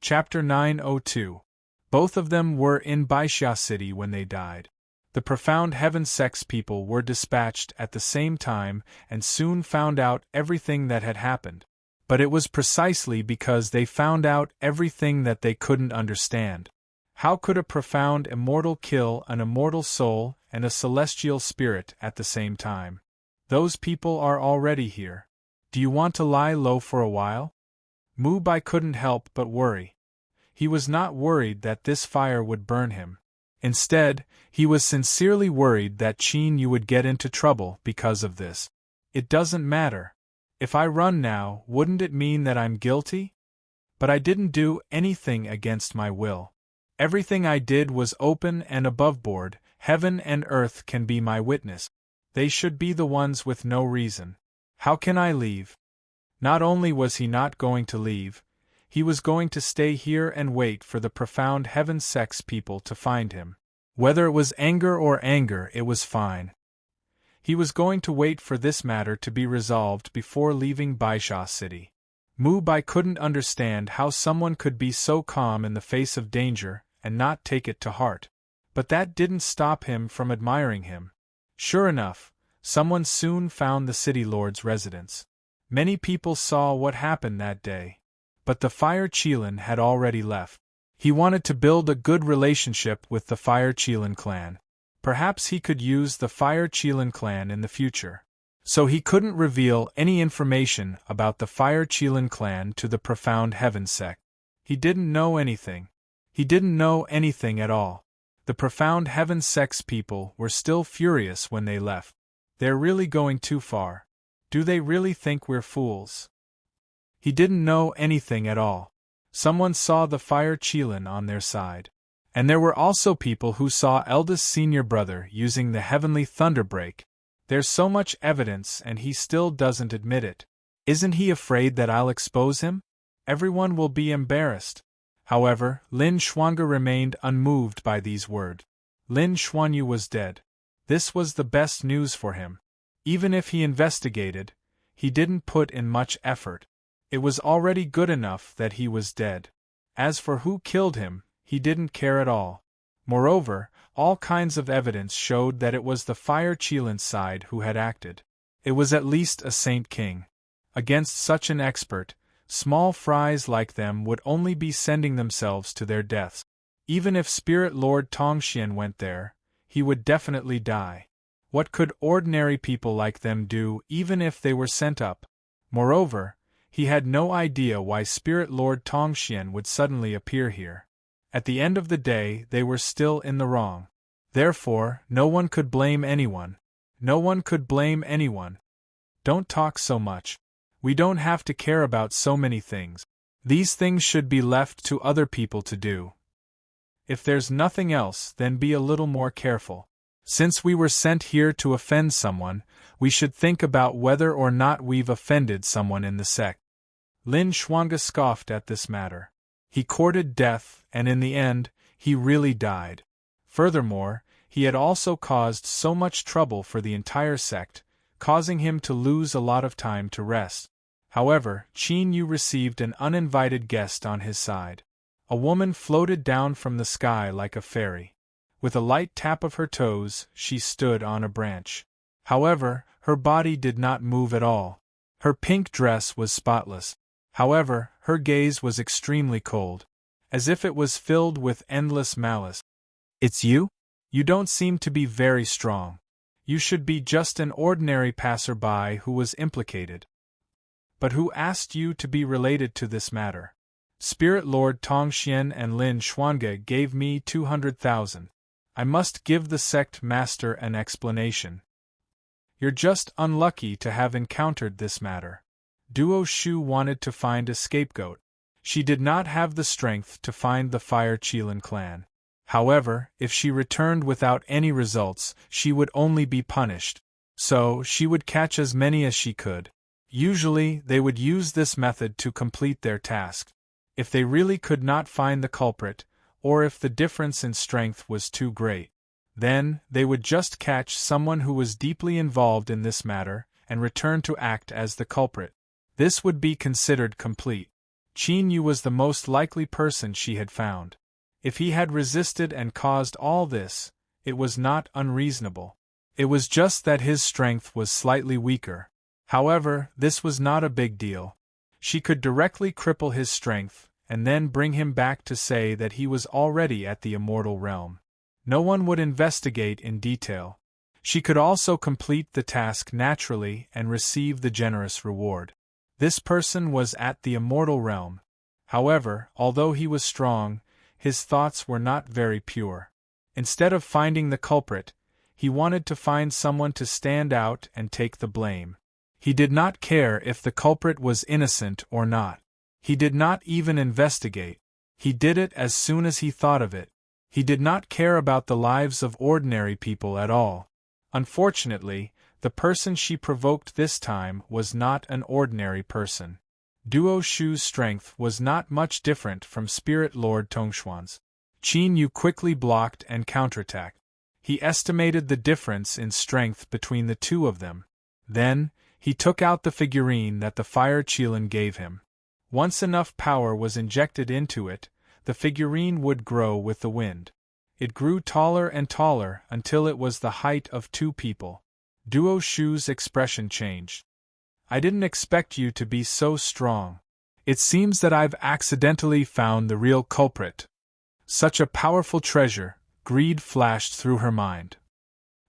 Chapter 902. Both of them were in Baixia City when they died. The profound heaven sex people were dispatched at the same time and soon found out everything that had happened. But it was precisely because they found out everything that they couldn't understand. How could a profound immortal kill an immortal soul and a celestial spirit at the same time? Those people are already here. Do you want to lie low for a while? Mubai couldn't help but worry. He was not worried that this fire would burn him. Instead, he was sincerely worried that Qin Yu would get into trouble because of this. It doesn't matter. If I run now, wouldn't it mean that I'm guilty? But I didn't do anything against my will. Everything I did was open and aboveboard. Heaven and earth can be my witness. They should be the ones with no reason. How can I leave? Not only was he not going to leave, he was going to stay here and wait for the profound heaven sex people to find him. Whether it was anger or anger, it was fine. He was going to wait for this matter to be resolved before leaving Baixia City. Mubai couldn't understand how someone could be so calm in the face of danger and not take it to heart. But that didn't stop him from admiring him. Sure enough, someone soon found the city lord's residence. Many people saw what happened that day. But the Fire Qilin had already left. He wanted to build a good relationship with the Fire Qilin clan. Perhaps he could use the Fire Qilin clan in the future. So he couldn't reveal any information about the Fire Qilin clan to the profound heaven sect. He didn't know anything. He didn't know anything at all. The profound heaven sex people were still furious when they left. They're really going too far. Do they really think we're fools? He didn't know anything at all. Someone saw the Fire Qilin on their side. And there were also people who saw eldest senior brother using the heavenly thunderbreak. There's so much evidence and he still doesn't admit it. Isn't he afraid that I'll expose him? Everyone will be embarrassed. However, Lin Xuanga remained unmoved by these words. Lin Xuanyu was dead. This was the best news for him. Even if he investigated, he didn't put in much effort. It was already good enough that he was dead. As for who killed him, he didn't care at all. Moreover, all kinds of evidence showed that it was the Fire Qilin side who had acted. It was at least a Saint King. Against such an expert, small fries like them would only be sending themselves to their deaths. Even if Spirit Lord Tongxian went there, he would definitely die. What could ordinary people like them do even if they were sent up? Moreover, he had no idea why Spirit Lord Tongxian would suddenly appear here. At the end of the day, they were still in the wrong. Therefore, no one could blame anyone. No one could blame anyone. Don't talk so much. We don't have to care about so many things. These things should be left to other people to do. If there's nothing else, then be a little more careful. Since we were sent here to offend someone, we should think about whether or not we've offended someone in the sect. Lin Xuanga scoffed at this matter. He courted death, and in the end, he really died. Furthermore, he had also caused so much trouble for the entire sect, causing him to lose a lot of time to rest. However, Qin Yu received an uninvited guest on his side. A woman floated down from the sky like a fairy. With a light tap of her toes, she stood on a branch. However, her body did not move at all. Her pink dress was spotless. However, her gaze was extremely cold, as if it was filled with endless malice. It's you? You don't seem to be very strong. You should be just an ordinary passerby who was implicated. But who asked you to be related to this matter? Spirit Lord Tongxian and Lin Xuanga gave me 200,000. I must give the sect master an explanation. You're just unlucky to have encountered this matter. Duo Shu wanted to find a scapegoat. She did not have the strength to find the Fire Qilin clan. However, if she returned without any results, she would only be punished. So, she would catch as many as she could. Usually, they would use this method to complete their task. If they really could not find the culprit, or if the difference in strength was too great, then they would just catch someone who was deeply involved in this matter and return to act as the culprit. This would be considered complete. Qin Yu was the most likely person she had found. If he had resisted and caused all this, it was not unreasonable. It was just that his strength was slightly weaker. However, this was not a big deal. She could directly cripple his strength, and then bring him back to say that he was already at the immortal realm. No one would investigate in detail. She could also complete the task naturally and receive the generous reward. This person was at the immortal realm. However, although he was strong, his thoughts were not very pure. Instead of finding the culprit, he wanted to find someone to stand out and take the blame. He did not care if the culprit was innocent or not. He did not even investigate. He did it as soon as he thought of it. He did not care about the lives of ordinary people at all. Unfortunately, the person she provoked this time was not an ordinary person. Duo Shu's strength was not much different from Spirit Lord Tongshuan's. Qin Yu quickly blocked and counterattacked. He estimated the difference in strength between the two of them. Then, he took out the figurine that the fire Qilin gave him. Once enough power was injected into it, the figurine would grow with the wind. It grew taller and taller until it was the height of two people. Duo Shu's expression changed. I didn't expect you to be so strong. It seems that I've accidentally found the real culprit. Such a powerful treasure, greed flashed through her mind.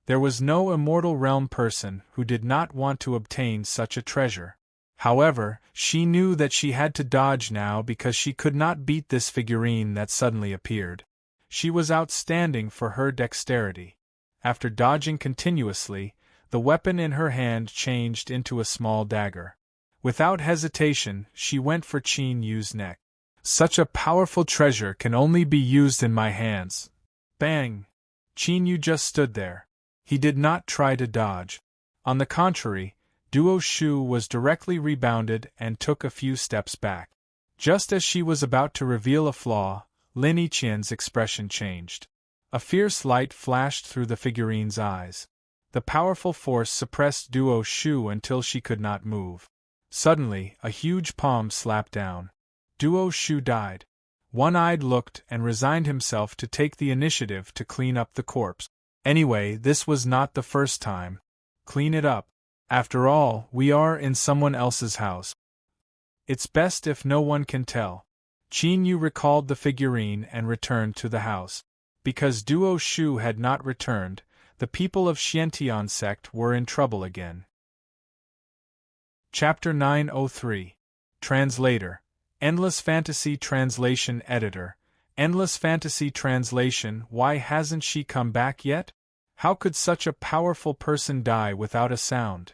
There was no immortal realm person who did not want to obtain such a treasure. However, she knew that she had to dodge now because she could not beat this figurine that suddenly appeared. She was outstanding for her dexterity. After dodging continuously, the weapon in her hand changed into a small dagger. Without hesitation, she went for Qin Yu's neck. Such a powerful treasure can only be used in my hands. Bang! Qin Yu just stood there. He did not try to dodge. On the contrary, Duo Shu was directly rebounded and took a few steps back. Just as she was about to reveal a flaw, Lin Yiqian's expression changed. A fierce light flashed through the figurine's eyes. The powerful force suppressed Duo Shu until she could not move. Suddenly, a huge palm slapped down. Duo Shu died. One-Eyed looked and resigned himself to take the initiative to clean up the corpse. Anyway, this was not the first time. Clean it up. After all, we are in someone else's house. It's best if no one can tell. Qin Yu recalled the figurine and returned to the house. Because Duo Shu had not returned, the people of Xiantian sect were in trouble again. Chapter 903. Translator. Endless Fantasy Translation Editor. Endless Fantasy Translation. Why hasn't she come back yet? How could such a powerful person die without a sound?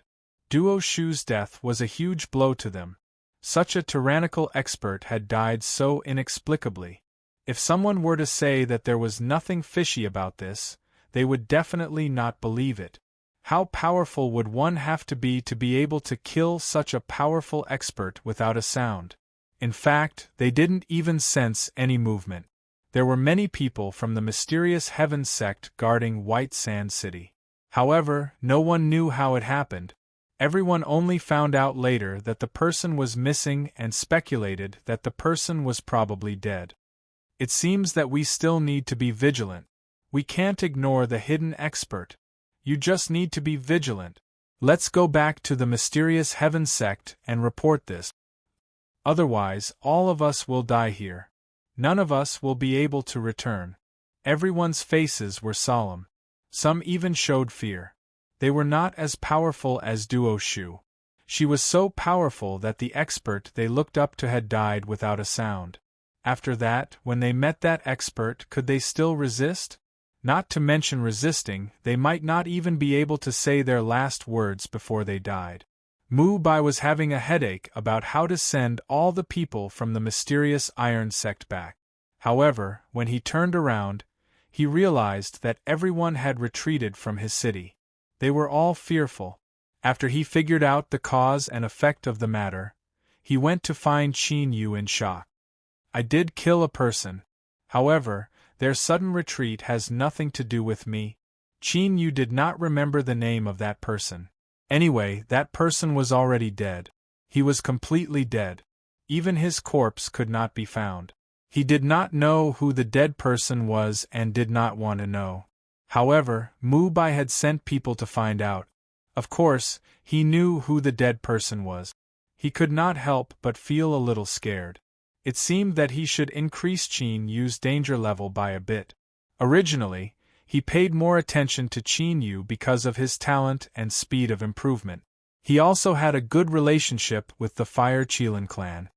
Duo Shu's death was a huge blow to them. Such a tyrannical expert had died so inexplicably. If someone were to say that there was nothing fishy about this, they would definitely not believe it. How powerful would one have to be able to kill such a powerful expert without a sound? In fact, they didn't even sense any movement. There were many people from the mysterious Heaven sect guarding White Sand City. However, no one knew how it happened. Everyone only found out later that the person was missing and speculated that the person was probably dead. It seems that we still need to be vigilant. We can't ignore the hidden expert. You just need to be vigilant. Let's go back to the mysterious Heaven sect and report this. Otherwise, all of us will die here. None of us will be able to return. Everyone's faces were solemn. Some even showed fear. They were not as powerful as Duo Shu. She was so powerful that the expert they looked up to had died without a sound. After that, when they met that expert, could they still resist? Not to mention resisting, they might not even be able to say their last words before they died. Mu Bai was having a headache about how to send all the people from the mysterious Iron sect back. However, when he turned around, he realized that everyone had retreated from his city. They were all fearful. After he figured out the cause and effect of the matter, he went to find Qin Yu in shock. I did kill a person. However, their sudden retreat has nothing to do with me. Qin Yu did not remember the name of that person. Anyway, that person was already dead. He was completely dead. Even his corpse could not be found. He did not know who the dead person was and did not want to know. However, Mu Bai had sent people to find out. Of course, he knew who the dead person was. He could not help but feel a little scared. It seemed that he should increase Qin Yu's danger level by a bit. Originally, he paid more attention to Qin Yu because of his talent and speed of improvement. He also had a good relationship with the Fire Qilin clan.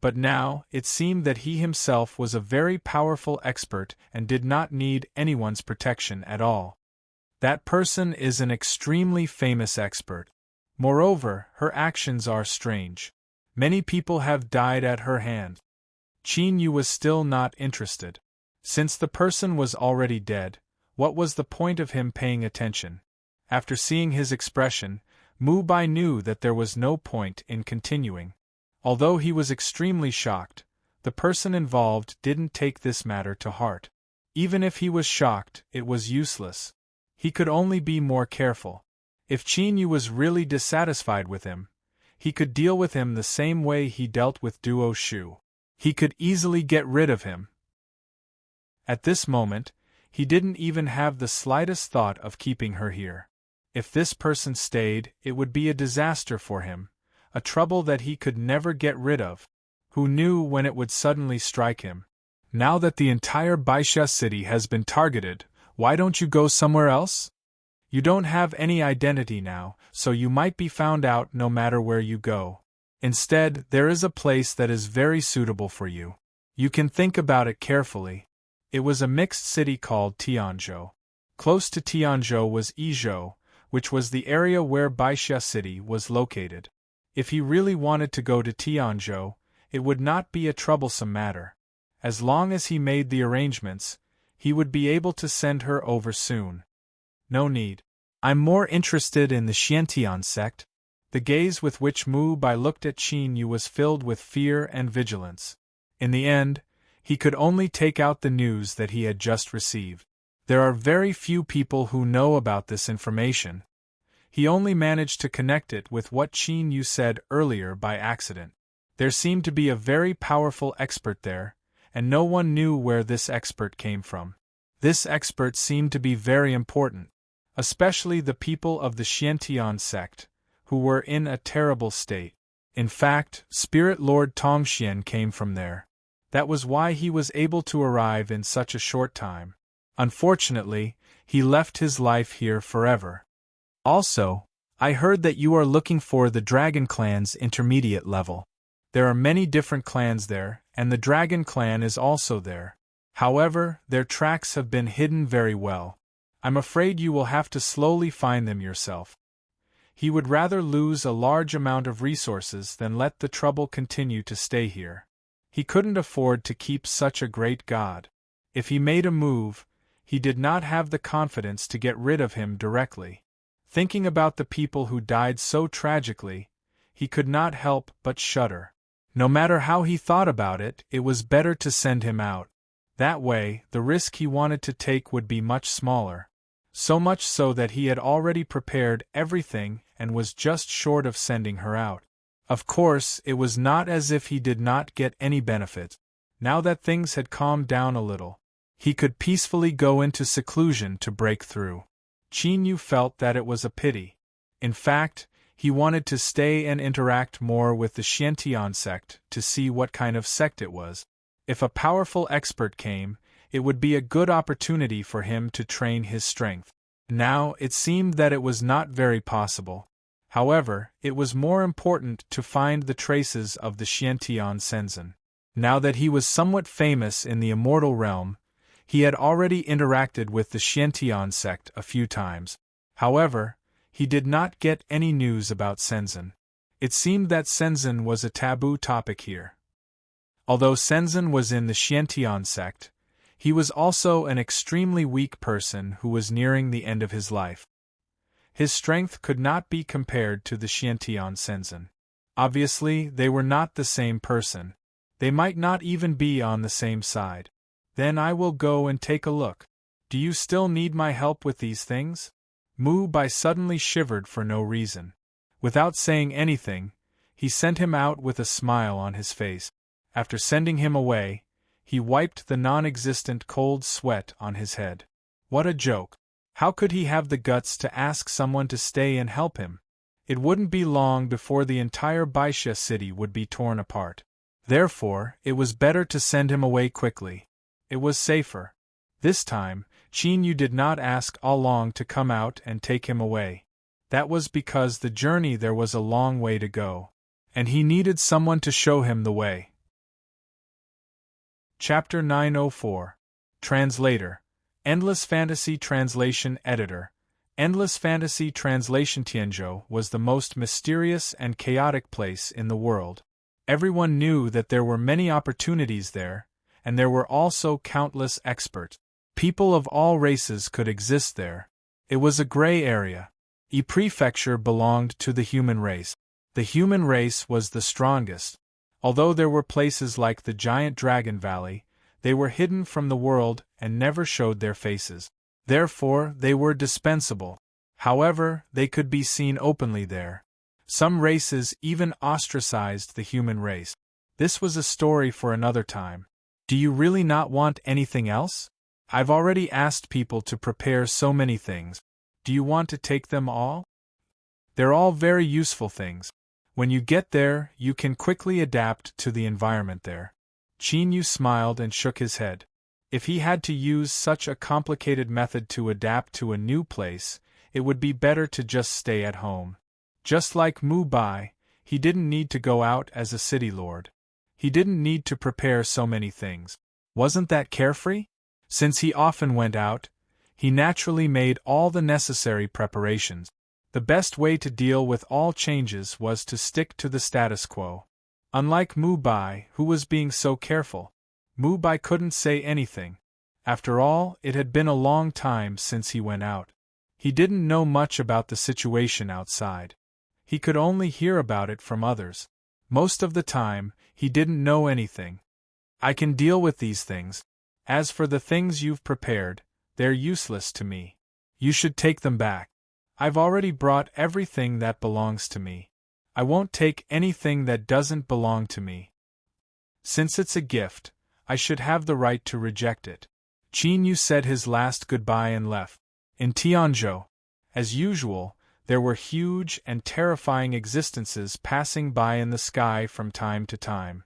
But now, it seemed that he himself was a very powerful expert and did not need anyone's protection at all. That person is an extremely famous expert. Moreover, her actions are strange. Many people have died at her hand. Qin Yu was still not interested. Since the person was already dead, what was the point of him paying attention? After seeing his expression, Mu Bai knew that there was no point in continuing. Although he was extremely shocked, the person involved didn't take this matter to heart. Even if he was shocked, it was useless. He could only be more careful. If Qin Yu was really dissatisfied with him, he could deal with him the same way he dealt with Duo Shu. He could easily get rid of him. At this moment, he didn't even have the slightest thought of keeping her here. If this person stayed, it would be a disaster for him, a trouble that he could never get rid of. Who knew when it would suddenly strike him? Now that the entire Baixia city has been targeted, why don't you go somewhere else? You don't have any identity now, so you might be found out no matter where you go. Instead, there is a place that is very suitable for you. You can think about it carefully. It was a mixed city called Tianzhou. Close to Tianzhou was Yizhou, which was the area where Baixia city was located. If he really wanted to go to Tianzhou, it would not be a troublesome matter. As long as he made the arrangements, he would be able to send her over soon. No need. I'm more interested in the Xiantian sect. The gaze with which Mu Bai looked at Qin Yu was filled with fear and vigilance. In the end, he could only take out the news that he had just received. There are very few people who know about this information. He only managed to connect it with what Qin Yu said earlier by accident. There seemed to be a very powerful expert there, and no one knew where this expert came from. This expert seemed to be very important, especially the people of the Xiantian sect, who were in a terrible state. In fact, Spirit Lord Tongxian came from there. That was why he was able to arrive in such a short time. Unfortunately, he left his life here forever. Also, I heard that you are looking for the Dragon Clan's intermediate level. There are many different clans there, and the Dragon Clan is also there. However, their tracks have been hidden very well. I'm afraid you will have to slowly find them yourself. He would rather lose a large amount of resources than let the trouble continue to stay here. He couldn't afford to keep such a great god. If he made a move, he did not have the confidence to get rid of him directly. Thinking about the people who died so tragically, he could not help but shudder. No matter how he thought about it, it was better to send him out. That way, the risk he wanted to take would be much smaller. So much so that he had already prepared everything and was just short of sending her out. Of course, it was not as if he did not get any benefit. Now that things had calmed down a little, he could peacefully go into seclusion to break through. Qin Yu felt that it was a pity. In fact, he wanted to stay and interact more with the Xiantian sect to see what kind of sect it was. If a powerful expert came, it would be a good opportunity for him to train his strength. Now, it seemed that it was not very possible. However, it was more important to find the traces of the Xiantian Shenzhen. Now that he was somewhat famous in the immortal realm, he had already interacted with the Xiantian sect a few times. However, he did not get any news about Shenzhen. It seemed that Shenzhen was a taboo topic here. Although Shenzhen was in the Xiantian sect, he was also an extremely weak person who was nearing the end of his life. His strength could not be compared to the Xiantian Shenzhen. Obviously, they were not the same person. They might not even be on the same side. Then I will go and take a look. Do you still need my help with these things? Mu Bai suddenly shivered for no reason. Without saying anything, He sent him out with a smile on his face. After sending him away, he wiped the non-existent cold sweat on his head. What a joke! How could he have the guts to ask someone to stay and help him? It wouldn't be long before the entire Baisha city would be torn apart. Therefore, it was better to send him away quickly. It was safer. This time, Qin Yu did not ask Ah Long to come out and take him away. That was because the journey there was a long way to go, and he needed someone to show him the way. Chapter 904. Translator. Endless Fantasy Translation Editor. Endless Fantasy Translation. Tianzhou was the most mysterious and chaotic place in the world. Everyone knew that there were many opportunities there, and there were also countless experts. People of all races could exist there. It was a gray area. Yi Prefecture belonged to the human race. The human race was the strongest. Although there were places like the giant Dragon Valley, they were hidden from the world and never showed their faces. Therefore, they were dispensable. However, they could be seen openly there. Some races even ostracized the human race. This was a story for another time. Do you really not want anything else? I've already asked people to prepare so many things. Do you want to take them all? They're all very useful things. When you get there, you can quickly adapt to the environment there. Qin Yu smiled and shook his head. If he had to use such a complicated method to adapt to a new place, it would be better to just stay at home. Just like Mu Bai, he didn't need to go out as a city lord. He didn't need to prepare so many things. Wasn't that carefree? Since he often went out, he naturally made all the necessary preparations. The best way to deal with all changes was to stick to the status quo. Unlike Mu Bai, who was being so careful, Mu Bai couldn't say anything. After all, it had been a long time since he went out. He didn't know much about the situation outside. He could only hear about it from others. Most of the time, he didn't know anything. I can deal with these things. As for the things you've prepared, they're useless to me. You should take them back. I've already brought everything that belongs to me. I won't take anything that doesn't belong to me. Since it's a gift, I should have the right to reject it. Qin Yu said his last goodbye and left. In Tianzhou, as usual, there were huge and terrifying existences passing by in the sky from time to time.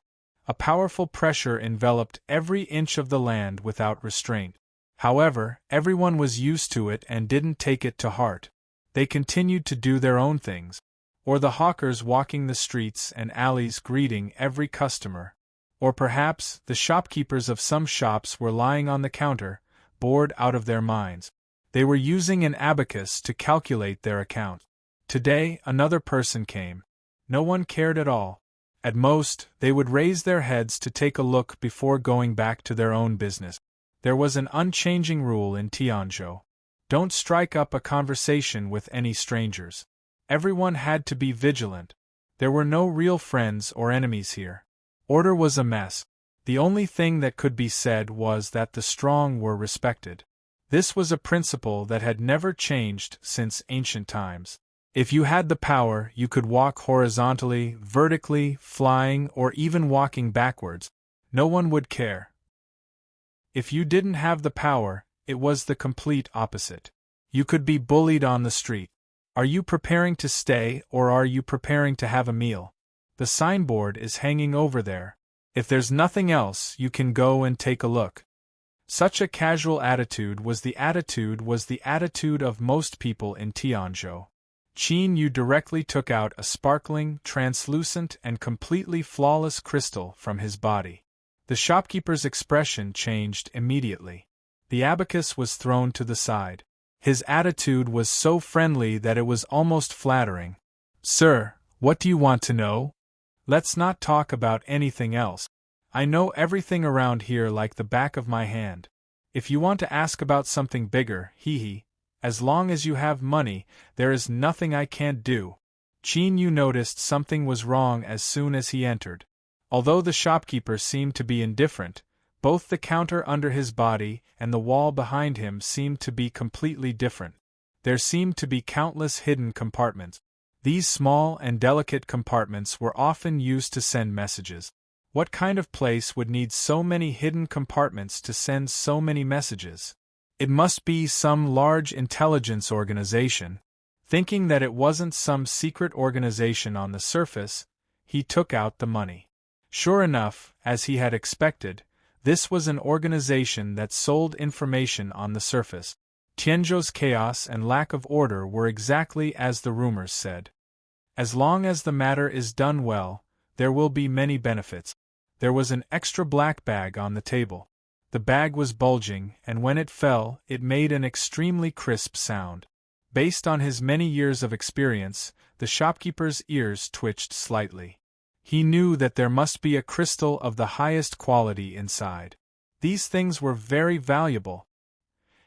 A powerful pressure enveloped every inch of the land without restraint. However, everyone was used to it and didn't take it to heart. They continued to do their own things. Or the hawkers walking the streets and alleys greeting every customer. Or perhaps the shopkeepers of some shops were lying on the counter, bored out of their minds. They were using an abacus to calculate their account. Today, another person came. No one cared at all. At most, they would raise their heads to take a look before going back to their own business. There was an unchanging rule in Tianzhou. Don't strike up a conversation with any strangers. Everyone had to be vigilant. There were no real friends or enemies here. Order was a mess. The only thing that could be said was that the strong were respected. This was a principle that had never changed since ancient times. If you had the power, you could walk horizontally, vertically, flying, or even walking backwards. No one would care. If you didn't have the power, it was the complete opposite. You could be bullied on the street. Are you preparing to stay, or are you preparing to have a meal? The signboard is hanging over there. If there's nothing else, you can go and take a look. Such a casual attitude was the attitude of most people in Tianzhou. Qin Yu directly took out a sparkling, translucent, and completely flawless crystal from his body. The shopkeeper's expression changed immediately. The abacus was thrown to the side. His attitude was so friendly that it was almost flattering. Sir, what do you want to know? Let's not talk about anything else. I know everything around here like the back of my hand. If you want to ask about something bigger, as long as you have money, there is nothing I can't do. Qin Yu noticed something was wrong as soon as he entered. Although the shopkeeper seemed to be indifferent, both the counter under his body and the wall behind him seemed to be completely different. There seemed to be countless hidden compartments. These small and delicate compartments were often used to send messages. What kind of place would need so many hidden compartments to send so many messages? It must be some large intelligence organization. Thinking that it wasn't some secret organization on the surface, he took out the money. Sure enough, as he had expected, this was an organization that sold information on the surface. Tianzhou's chaos and lack of order were exactly as the rumors said. As long as the matter is done well, there will be many benefits. There was an extra black bag on the table. The bag was bulging, and when it fell, it made an extremely crisp sound. Based on his many years of experience, the shopkeeper's ears twitched slightly. He knew that there must be a crystal of the highest quality inside. These things were very valuable.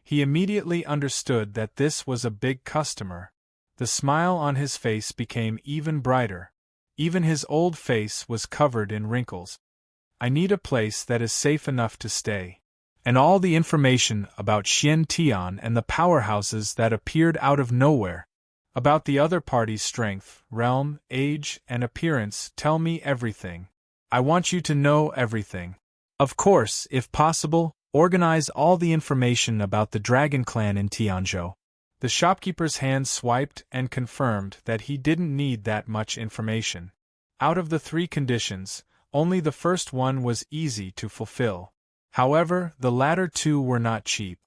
He immediately understood that this was a big customer. The smile on his face became even brighter. Even his old face was covered in wrinkles. I need a place that is safe enough to stay. And all the information about Xian Tian and the powerhouses that appeared out of nowhere. About the other party's strength, realm, age, and appearance, tell me everything. I want you to know everything. Of course, if possible, organize all the information about the Dragon Clan in Tianzhou. The shopkeeper's hand swiped and confirmed that he didn't need that much information. Out of the 3 conditions, only the first one was easy to fulfill. However, the latter 2 were not cheap.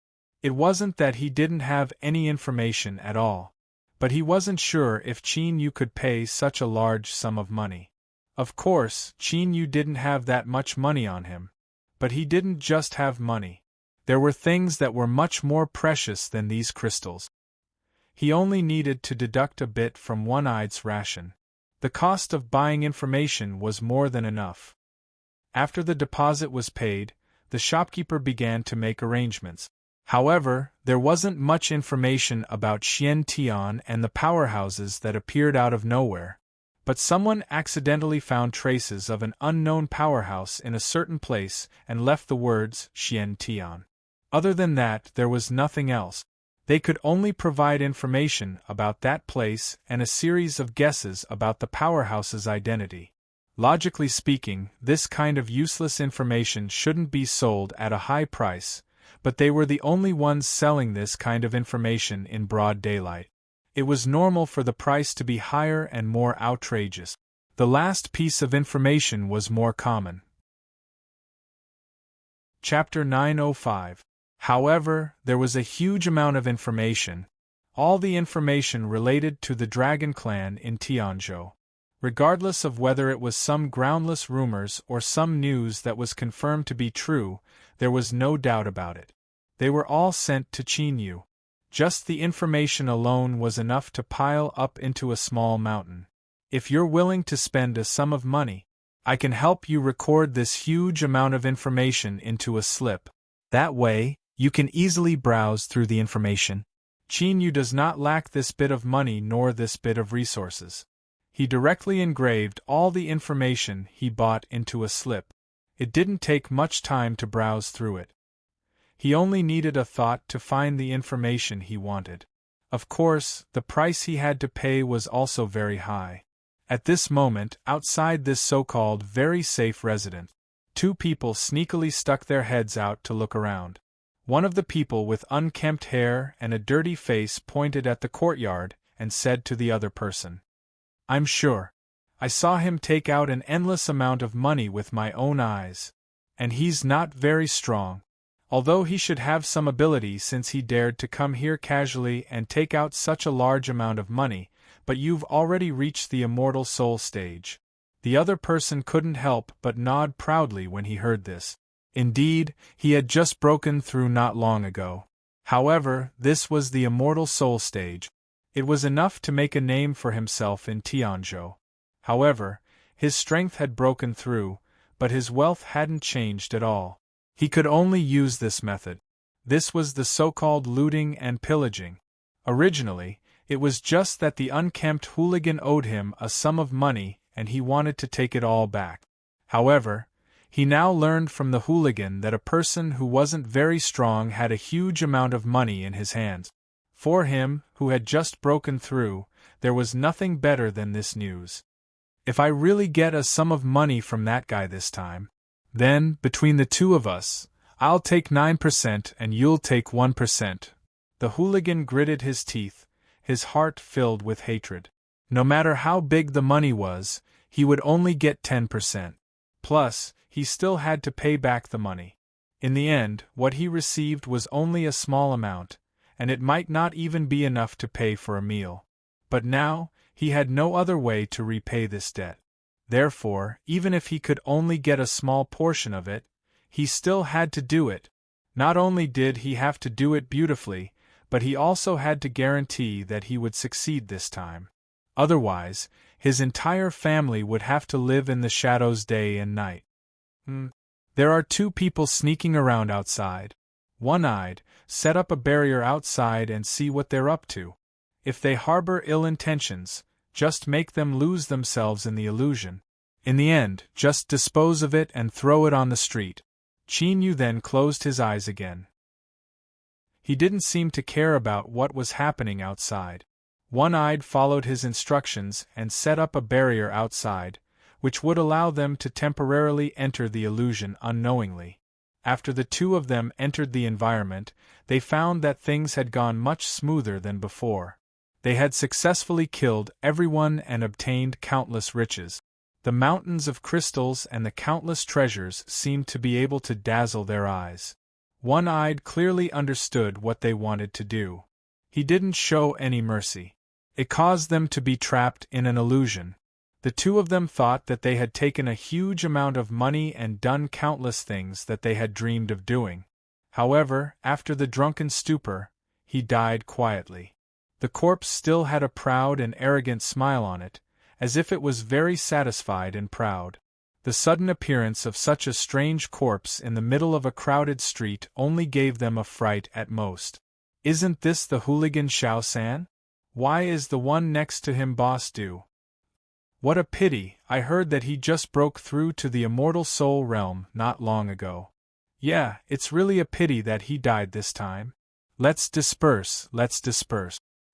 It wasn't that he didn't have any information at all, but he wasn't sure if Qin Yu could pay such a large sum of money. Of course, Qin Yu didn't have that much money on him. But he didn't just have money. There were things that were much more precious than these crystals. He only needed to deduct a bit from one-eye's ration. The cost of buying information was more than enough. After the deposit was paid, the shopkeeper began to make arrangements. However, there wasn't much information about Xian Tian and the powerhouses that appeared out of nowhere. But someone accidentally found traces of an unknown powerhouse in a certain place and left the words Xian Tian. Other than that, there was nothing else. They could only provide information about that place and a series of guesses about the powerhouse's identity. Logically speaking, this kind of useless information shouldn't be sold at a high price, but they were the only ones selling this kind of information in broad daylight. It was normal for the price to be higher and more outrageous. The last piece of information was more common. Chapter 905. However, there was a huge amount of information. All the information related to the Dragon Clan in Tianzhou. Regardless of whether it was some groundless rumors or some news that was confirmed to be true, there was no doubt about it. They were all sent to Qin Yu. Just the information alone was enough to pile up into a small mountain. If you're willing to spend a sum of money, I can help you record this huge amount of information into a slip. That way, you can easily browse through the information. Qin Yu does not lack this bit of money nor this bit of resources. He directly engraved all the information he bought into a slip. It didn't take much time to browse through it. He only needed a thought to find the information he wanted. Of course, the price he had to pay was also very high. At this moment, outside this so-called very safe residence, 2 people sneakily stuck their heads out to look around. One of the people with unkempt hair and a dirty face pointed at the courtyard and said to the other person, "I'm sure. I saw him take out an endless amount of money with my own eyes. And he's not very strong. Although he should have some ability since he dared to come here casually and take out such a large amount of money, but you've already reached the immortal soul stage." The other person couldn't help but nod proudly when he heard this. Indeed, he had just broken through not long ago. However, this was the immortal soul stage. It was enough to make a name for himself in Tianzhou. However, his strength had broken through, but his wealth hadn't changed at all. He could only use this method. This was the so-called looting and pillaging. Originally, it was just that the unkempt hooligan owed him a sum of money and he wanted to take it all back. However, he now learned from the hooligan that a person who wasn't very strong had a huge amount of money in his hands. For him, who had just broken through, there was nothing better than this news. If I really get a sum of money from that guy this time, then, between the two of us, I'll take 9% and you'll take 1%. The hooligan gritted his teeth, his heart filled with hatred. No matter how big the money was, he would only get 10%. Plus, he still had to pay back the money. In the end, what he received was only a small amount, and it might not even be enough to pay for a meal. But now, he had no other way to repay this debt. Therefore, even if he could only get a small portion of it, he still had to do it. Not only did he have to do it beautifully, but he also had to guarantee that he would succeed this time. Otherwise, his entire family would have to live in the shadows day and night. There are two people sneaking around outside. One-eyed, set up a barrier outside and see what they're up to. If they harbor ill intentions, just make them lose themselves in the illusion. In the end, just dispose of it and throw it on the street. Chinyu then closed his eyes again. He didn't seem to care about what was happening outside. One-eyed followed his instructions and set up a barrier outside, which would allow them to temporarily enter the illusion unknowingly. After the two of them entered the environment, they found that things had gone much smoother than before. They had successfully killed everyone and obtained countless riches. The mountains of crystals and the countless treasures seemed to be able to dazzle their eyes. One-eyed clearly understood what they wanted to do. He didn't show any mercy. It caused them to be trapped in an illusion. The two of them thought that they had taken a huge amount of money and done countless things that they had dreamed of doing. However, after the drunken stupor, he died quietly. The corpse still had a proud and arrogant smile on it, as if it was very satisfied and proud. The sudden appearance of such a strange corpse in the middle of a crowded street only gave them a fright at most. Isn't this the hooligan Xiao-san? Why is the one next to him Boss Du? What a pity, I heard that he just broke through to the immortal soul realm not long ago. Yeah, it's really a pity that he died this time. Let's disperse.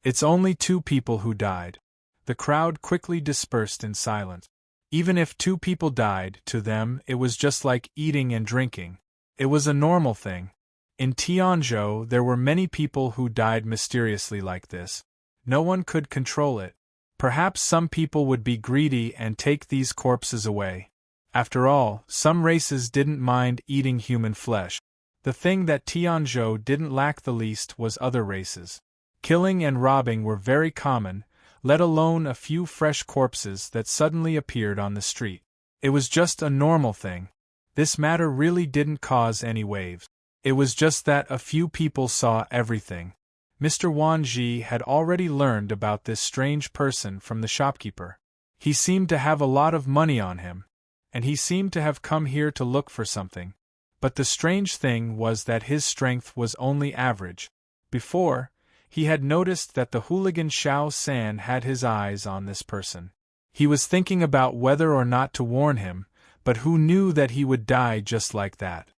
It's only two people who died. The crowd quickly dispersed in silence. Even if two people died, to them it was just like eating and drinking. It was a normal thing. In Tianzhou there were many people who died mysteriously like this. No one could control it. Perhaps some people would be greedy and take these corpses away. After all, some races didn't mind eating human flesh. The thing that Tianzhou didn't lack the least was other races. Killing and robbing were very common, let alone a few fresh corpses that suddenly appeared on the street. It was just a normal thing. This matter really didn't cause any waves. It was just that a few people saw everything. Mr. Wan Ji had already learned about this strange person from the shopkeeper. He seemed to have a lot of money on him, and he seemed to have come here to look for something. But the strange thing was that his strength was only average. Before, he had noticed that the hooligan Xiao-san had his eyes on this person. He was thinking about whether or not to warn him, but who knew that he would die just like that?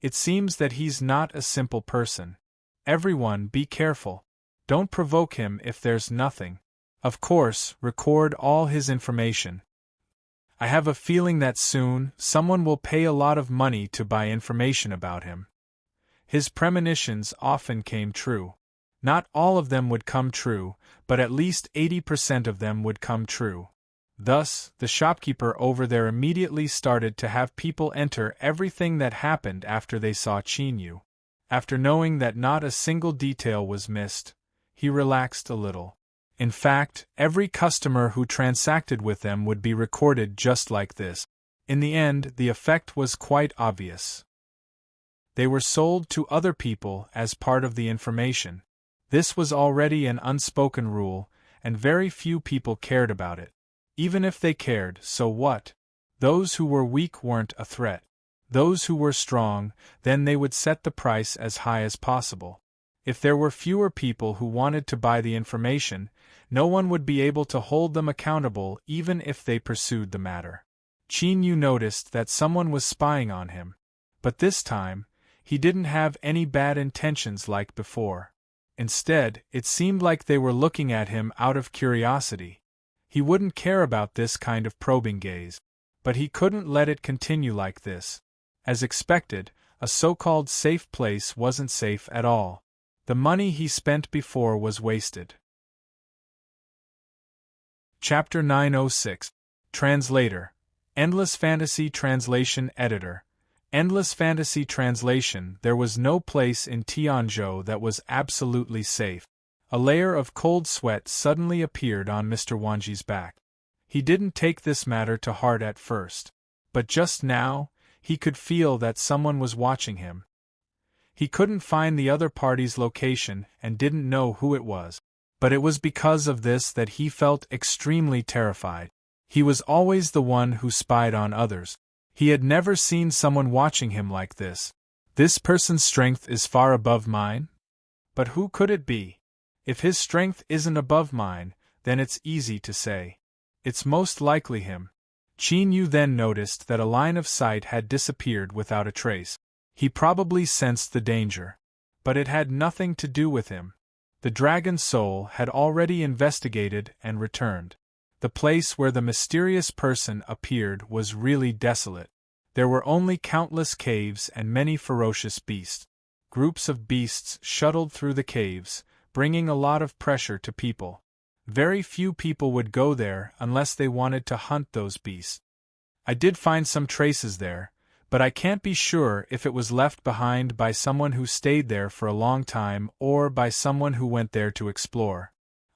It seems that he's not a simple person. Everyone, be careful. Don't provoke him if there's nothing. Of course, record all his information. I have a feeling that soon, someone will pay a lot of money to buy information about him. His premonitions often came true. Not all of them would come true, but at least 80% of them would come true. Thus, the shopkeeper over there immediately started to have people enter everything that happened after they saw Chinyu. After knowing that not a single detail was missed, he relaxed a little. In fact, every customer who transacted with them would be recorded just like this. In the end, the effect was quite obvious. They were sold to other people as part of the information. This was already an unspoken rule, and very few people cared about it. Even if they cared, so what? Those who were weak weren't a threat. Those who were strong, then they would set the price as high as possible. If there were fewer people who wanted to buy the information, no one would be able to hold them accountable even if they pursued the matter. Chinyu noticed that someone was spying on him. But this time, he didn't have any bad intentions like before. Instead, it seemed like they were looking at him out of curiosity. He wouldn't care about this kind of probing gaze. But he couldn't let it continue like this. As expected, a so-called safe place wasn't safe at all. The money he spent before was wasted. Chapter 906. Translator. Endless Fantasy Translation Editor. Endless Fantasy Translation. There was no place in Tianzhou that was absolutely safe. A layer of cold sweat suddenly appeared on Mr. Wanji's back. He didn't take this matter to heart at first. But just now, he could feel that someone was watching him. He couldn't find the other party's location and didn't know who it was. But it was because of this that he felt extremely terrified. He was always the one who spied on others. He had never seen someone watching him like this. This person's strength is far above mine? But who could it be? If his strength isn't above mine, then it's easy to say. It's most likely him. Qin Yu then noticed that a line of sight had disappeared without a trace. He probably sensed the danger. But it had nothing to do with him. The dragon soul had already investigated and returned. The place where the mysterious person appeared was really desolate. There were only countless caves and many ferocious beasts. Groups of beasts shuttled through the caves, bringing a lot of pressure to people. Very few people would go there unless they wanted to hunt those beasts. I did find some traces there, but I can't be sure if it was left behind by someone who stayed there for a long time or by someone who went there to explore.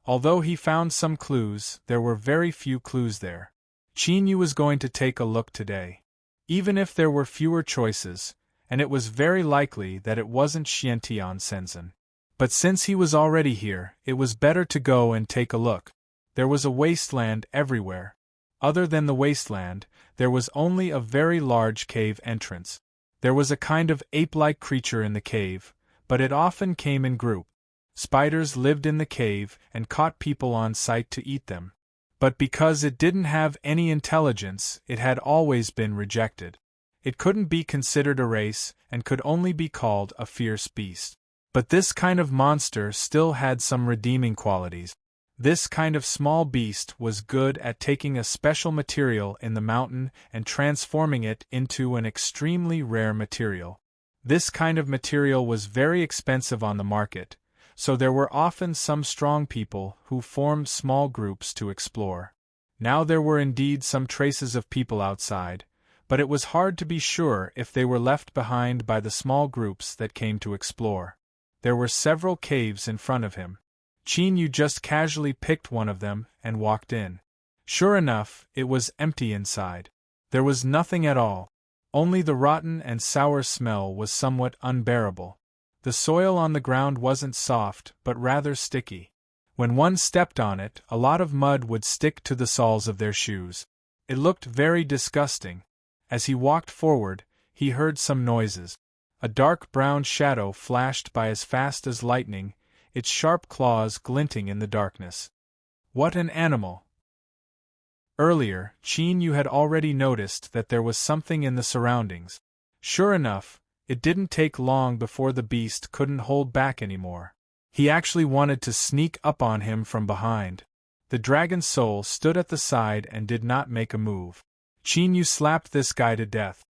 Although he found some clues, there were very few clues there. Qin Yu was going to take a look today. Even if there were fewer choices, and it was very likely that it wasn't Xiantian Shenzhen. But since he was already here, it was better to go and take a look. There was a wasteland everywhere. Other than the wasteland, there was only a very large cave entrance. There was a kind of ape-like creature in the cave, but it often came in groups. Spiders lived in the cave and caught people on sight to eat them. But because it didn't have any intelligence, it had always been rejected. It couldn't be considered a race and could only be called a fierce beast. But this kind of monster still had some redeeming qualities. This kind of small beast was good at taking a special material in the mountain and transforming it into an extremely rare material. This kind of material was very expensive on the market, so there were often some strong people who formed small groups to explore. Now there were indeed some traces of people outside, but it was hard to be sure if they were left behind by the small groups that came to explore. There were several caves in front of him. Qin Yu just casually picked one of them and walked in. Sure enough, it was empty inside. There was nothing at all. Only the rotten and sour smell was somewhat unbearable. The soil on the ground wasn't soft, but rather sticky. When one stepped on it, a lot of mud would stick to the soles of their shoes. It looked very disgusting. As he walked forward, he heard some noises. A dark brown shadow flashed by as fast as lightning, its sharp claws glinting in the darkness. What an animal! Earlier, Qin Yu had already noticed that there was something in the surroundings. Sure enough, it didn't take long before the beast couldn't hold back anymore. He actually wanted to sneak up on him from behind. The dragon soul stood at the side and did not make a move. Qin Yu slapped this guy to death.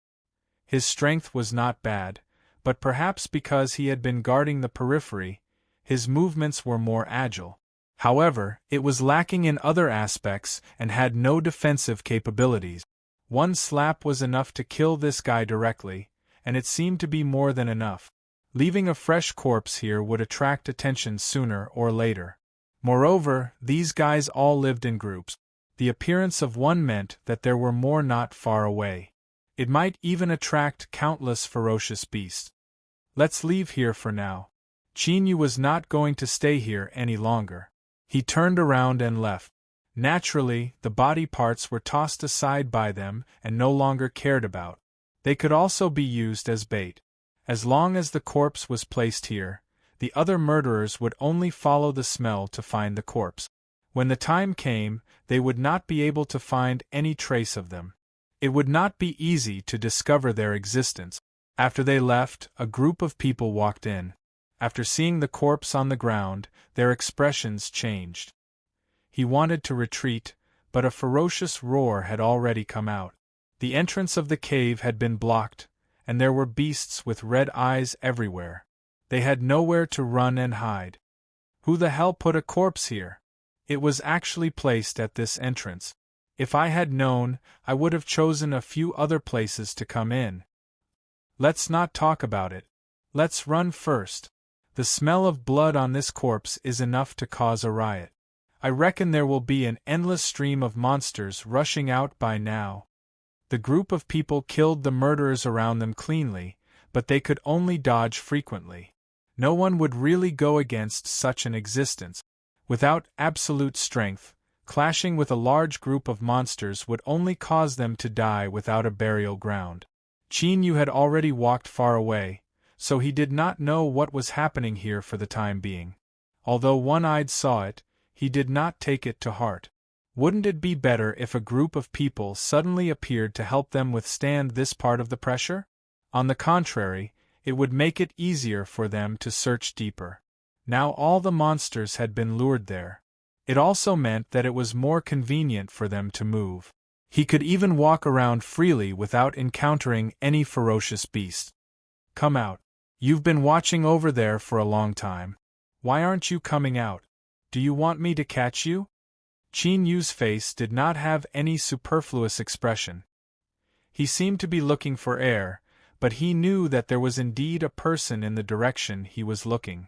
His strength was not bad, but perhaps because he had been guarding the periphery, his movements were more agile. However, it was lacking in other aspects and had no defensive capabilities. One slap was enough to kill this guy directly, and it seemed to be more than enough. Leaving a fresh corpse here would attract attention sooner or later. Moreover, these guys all lived in groups. The appearance of one meant that there were more not far away. It might even attract countless ferocious beasts. Let's leave here for now. Qin Yu was not going to stay here any longer. He turned around and left. Naturally, the body parts were tossed aside by them and no longer cared about. They could also be used as bait. As long as the corpse was placed here, the other murderers would only follow the smell to find the corpse. When the time came, they would not be able to find any trace of them. It would not be easy to discover their existence. After they left, a group of people walked in. After seeing the corpse on the ground, their expressions changed. He wanted to retreat, but a ferocious roar had already come out. The entrance of the cave had been blocked, and there were beasts with red eyes everywhere. They had nowhere to run and hide. Who the hell put a corpse here? It was actually placed at this entrance. If I had known, I would have chosen a few other places to come in. Let's not talk about it. Let's run first. The smell of blood on this corpse is enough to cause a riot. I reckon there will be an endless stream of monsters rushing out by now. The group of people killed the murderers around them cleanly, but they could only dodge frequently. No one would really go against such an existence. Without absolute strength, clashing with a large group of monsters would only cause them to die without a burial ground. Qin Yu had already walked far away, so he did not know what was happening here for the time being. Although One-Eyed saw it, he did not take it to heart. Wouldn't it be better if a group of people suddenly appeared to help them withstand this part of the pressure? On the contrary, it would make it easier for them to search deeper. Now all the monsters had been lured there. It also meant that it was more convenient for them to move. He could even walk around freely without encountering any ferocious beast. Come out. You've been watching over there for a long time. Why aren't you coming out? Do you want me to catch you? Qin Yu's face did not have any superfluous expression. He seemed to be looking for air, but he knew that there was indeed a person in the direction he was looking.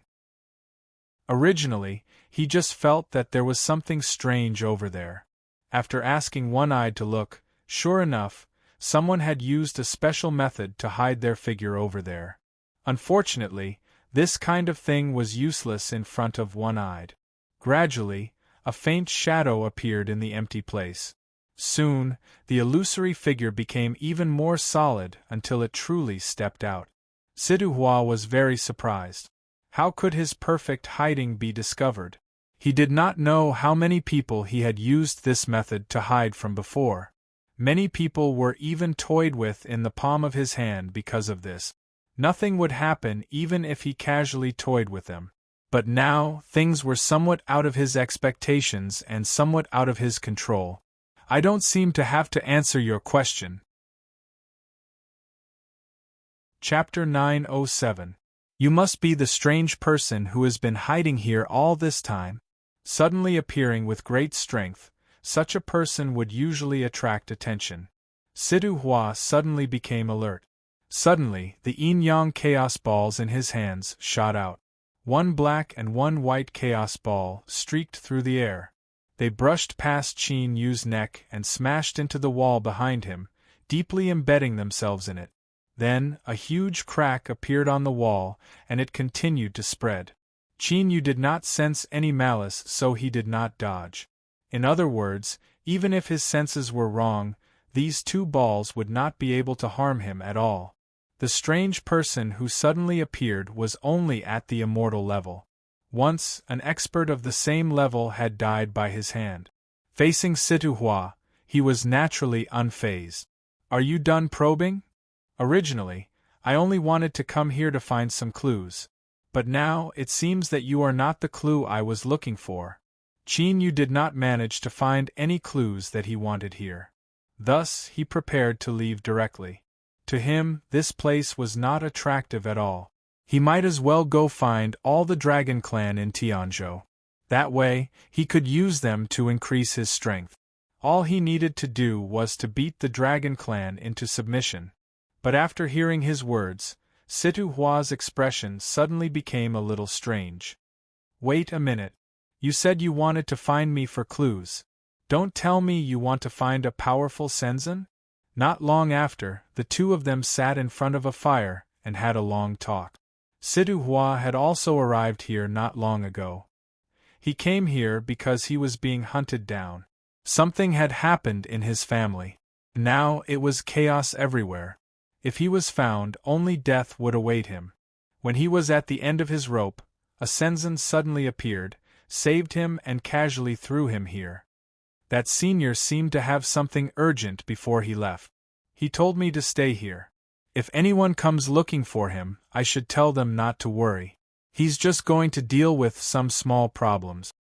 Originally, he just felt that there was something strange over there. After asking One-Eyed to look, sure enough, someone had used a special method to hide their figure over there. Unfortunately, this kind of thing was useless in front of One-Eyed. Gradually, a faint shadow appeared in the empty place. Soon, the illusory figure became even more solid until it truly stepped out. Siduhua was very surprised. How could his perfect hiding be discovered? He did not know how many people he had used this method to hide from before. Many people were even toyed with in the palm of his hand because of this. Nothing would happen even if he casually toyed with them. But now, things were somewhat out of his expectations and somewhat out of his control. I don't seem to have to answer your question. Chapter 907. You must be the strange person who has been hiding here all this time. Suddenly appearing with great strength, such a person would usually attract attention. Siduhua suddenly became alert. Suddenly, the yin-yang chaos balls in his hands shot out. One black and one white chaos ball streaked through the air. They brushed past Qin Yu's neck and smashed into the wall behind him, deeply embedding themselves in it. Then, a huge crack appeared on the wall, and it continued to spread. Qin Yu did not sense any malice, so he did not dodge. In other words, even if his senses were wrong, these two balls would not be able to harm him at all. The strange person who suddenly appeared was only at the immortal level. Once, an expert of the same level had died by his hand. Facing Siduhua, he was naturally unfazed. Are you done probing? Originally, I only wanted to come here to find some clues. But now, it seems that you are not the clue I was looking for. Qin Yu did not manage to find any clues that he wanted here. Thus, he prepared to leave directly. To him, this place was not attractive at all. He might as well go find all the Dragon Clan in Tianzhou. That way, he could use them to increase his strength. All he needed to do was to beat the Dragon Clan into submission. But after hearing his words, Siduhua's expression suddenly became a little strange. Wait a minute. You said you wanted to find me for clues. Don't tell me you want to find a powerful Senzan? Not long after, the two of them sat in front of a fire and had a long talk. Siduhua had also arrived here not long ago. He came here because he was being hunted down. Something had happened in his family. Now it was chaos everywhere. If he was found, only death would await him. When he was at the end of his rope, a Senzan suddenly appeared, saved him and casually threw him here. That senior seemed to have something urgent before he left. He told me to stay here. If anyone comes looking for him, I should tell them not to worry. He's just going to deal with some small problems.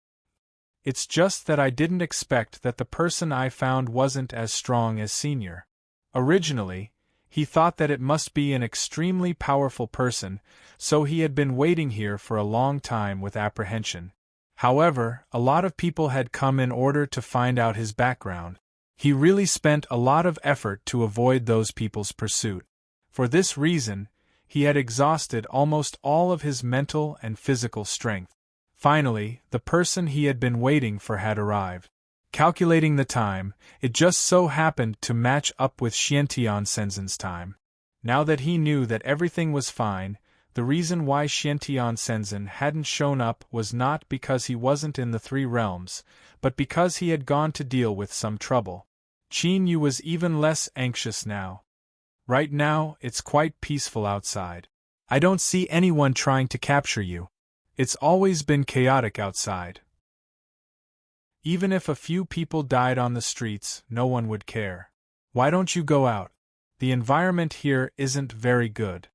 It's just that I didn't expect that the person I found wasn't as strong as Senior. Originally, he thought that it must be an extremely powerful person, so he had been waiting here for a long time with apprehension. However, a lot of people had come in order to find out his background. He really spent a lot of effort to avoid those people's pursuit. For this reason, he had exhausted almost all of his mental and physical strength. Finally, the person he had been waiting for had arrived. Calculating the time, it just so happened to match up with Xiantian Senzen's time. Now that he knew that everything was fine, the reason why Xiantian Senzen hadn't shown up was not because he wasn't in the Three Realms, but because he had gone to deal with some trouble. Qin Yu was even less anxious now. Right now, it's quite peaceful outside. I don't see anyone trying to capture you. It's always been chaotic outside. Even if a few people died on the streets, no one would care. Why don't you go out? The environment here isn't very good.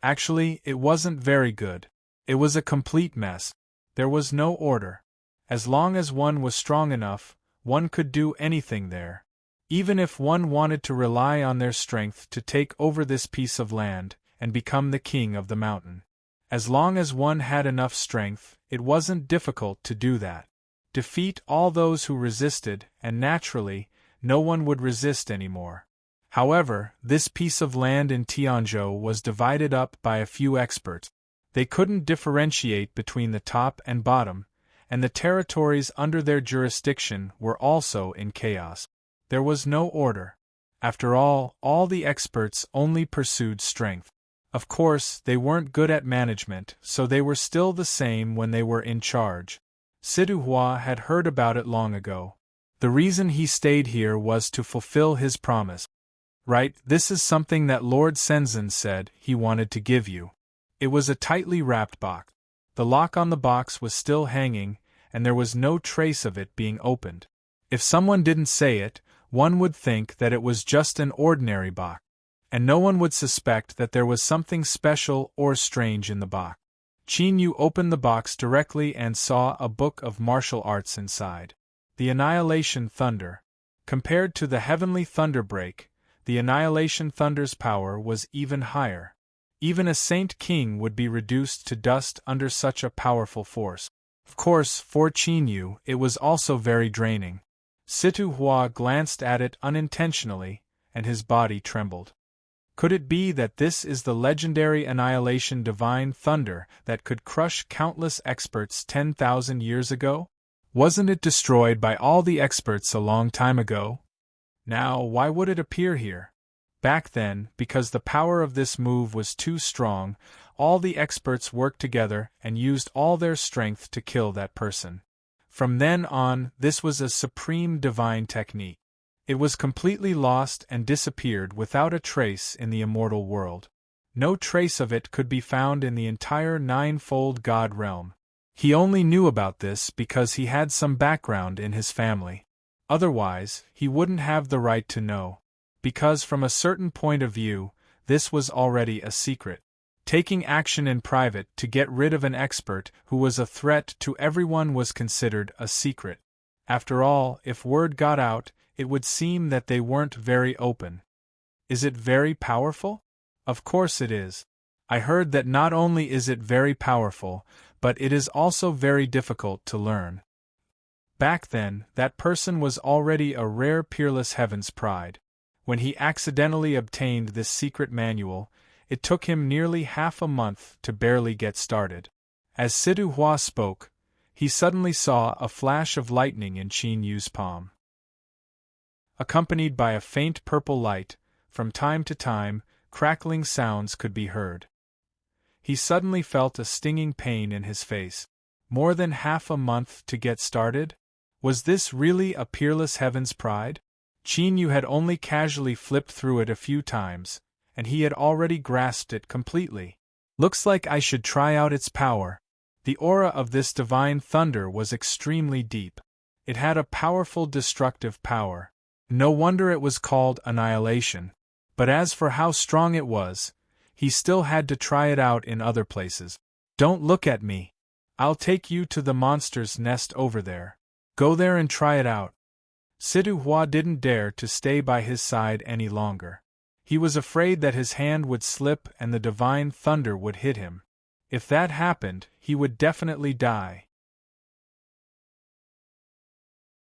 Actually, it wasn't very good. It was a complete mess. There was no order. As long as one was strong enough, one could do anything there. Even if one wanted to rely on their strength to take over this piece of land and become the king of the mountain. As long as one had enough strength, it wasn't difficult to do that. Defeat all those who resisted, and naturally, no one would resist anymore. However, this piece of land in Tianzhou was divided up by a few experts. They couldn't differentiate between the top and bottom, and the territories under their jurisdiction were also in chaos. There was no order. After all the experts only pursued strength. Of course, they weren't good at management, so they were still the same when they were in charge. Siduhua had heard about it long ago. The reason he stayed here was to fulfill his promise. Right, this is something that Lord Senzen said he wanted to give you. It was a tightly wrapped box. The lock on the box was still hanging, and there was no trace of it being opened. If someone didn't say it, one would think that it was just an ordinary box, and no one would suspect that there was something special or strange in the box. Qin Yu opened the box directly and saw a book of martial arts inside. The Annihilation Thunder. Compared to the Heavenly Thunderbreak, the Annihilation Thunder's power was even higher. Even a Saint King would be reduced to dust under such a powerful force. Of course, for Qin Yu, it was also very draining. Situ Hua glanced at it unintentionally, and his body trembled. Could it be that this is the legendary Annihilation Divine Thunder that could crush countless experts 10,000 years ago? Wasn't it destroyed by all the experts a long time ago? Now, why would it appear here? Back then, because the power of this move was too strong, all the experts worked together and used all their strength to kill that person. From then on, this was a supreme divine technique. It was completely lost and disappeared without a trace in the immortal world. No trace of it could be found in the entire ninefold God realm. He only knew about this because he had some background in his family. Otherwise, he wouldn't have the right to know. Because from a certain point of view, this was already a secret. Taking action in private to get rid of an expert who was a threat to everyone was considered a secret. After all, if word got out, it would seem that they weren't very open. Is it very powerful? Of course it is. I heard that not only is it very powerful, but it is also very difficult to learn. Back then, that person was already a rare peerless Heaven's Pride. When he accidentally obtained this secret manual, it took him nearly half a month to barely get started. As Sidu Hua spoke, he suddenly saw a flash of lightning in Qin Yu's palm. Accompanied by a faint purple light, from time to time, crackling sounds could be heard. He suddenly felt a stinging pain in his face. More than half a month to get started? Was this really a peerless Heaven's Pride? Qin Yu had only casually flipped through it a few times, and he had already grasped it completely. Looks like I should try out its power. The aura of this divine thunder was extremely deep. It had a powerful destructive power. No wonder it was called Annihilation. But as for how strong it was, he still had to try it out in other places. Don't look at me. I'll take you to the monster's nest over there. Go there and try it out. Sidu Hua didn't dare to stay by his side any longer. He was afraid that his hand would slip and the divine thunder would hit him. If that happened, he would definitely die.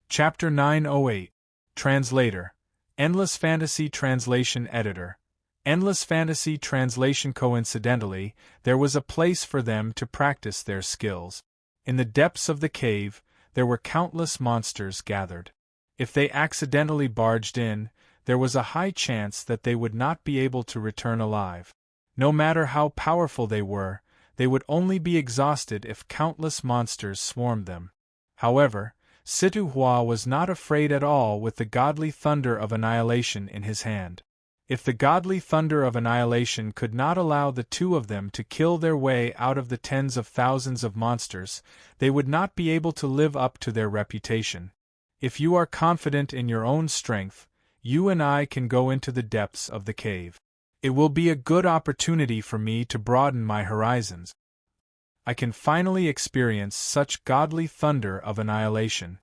Chapter 908. Translator. Endless Fantasy Translation Editor. Endless Fantasy Translation. Coincidentally, there was a place for them to practice their skills. In the depths of the cave, there were countless monsters gathered. If they accidentally barged in, there was a high chance that they would not be able to return alive. No matter how powerful they would only be exhausted if countless monsters swarmed them. However, Situ Hua was not afraid at all with the godly thunder of annihilation in his hand. If the godly thunder of annihilation could not allow the two of them to kill their way out of the tens of thousands of monsters, they would not be able to live up to their reputation. If you are confident in your own strength, you and I can go into the depths of the cave. It will be a good opportunity for me to broaden my horizons. I can finally experience such godly thunder of annihilation.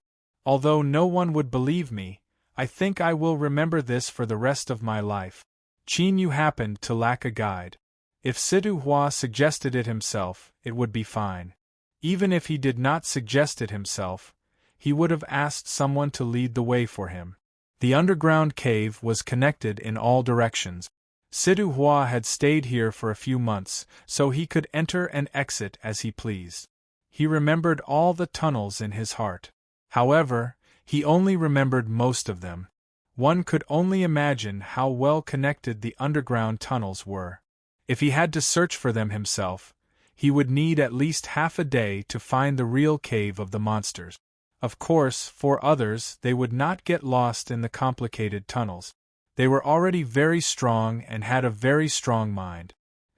Although no one would believe me, I think I will remember this for the rest of my life. Qin Yu happened to lack a guide. If Sidu Hua suggested it himself, it would be fine. Even if he did not suggest it himself, he would have asked someone to lead the way for him. The underground cave was connected in all directions. Sidu Hua had stayed here for a few months, so he could enter and exit as he pleased. He remembered all the tunnels in his heart. However, he only remembered most of them. One could only imagine how well connected the underground tunnels were. If he had to search for them himself, he would need at least half a day to find the real cave of the monsters. Of course, for others, they would not get lost in the complicated tunnels. They were already very strong and had a very strong mind.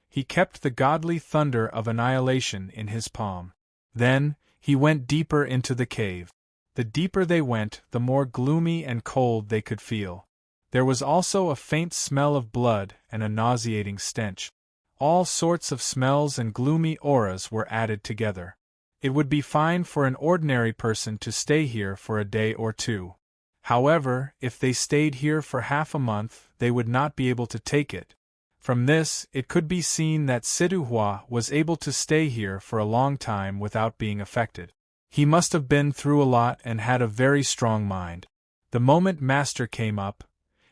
He kept the godly thunder of annihilation in his palm. Then, he went deeper into the cave. The deeper they went, the more gloomy and cold they could feel. There was also a faint smell of blood and a nauseating stench. All sorts of smells and gloomy auras were added together. It would be fine for an ordinary person to stay here for a day or two. However, if they stayed here for half a month, they would not be able to take it. From this, it could be seen that Sidu Hua was able to stay here for a long time without being affected. He must have been through a lot and had a very strong mind. The moment Master came up,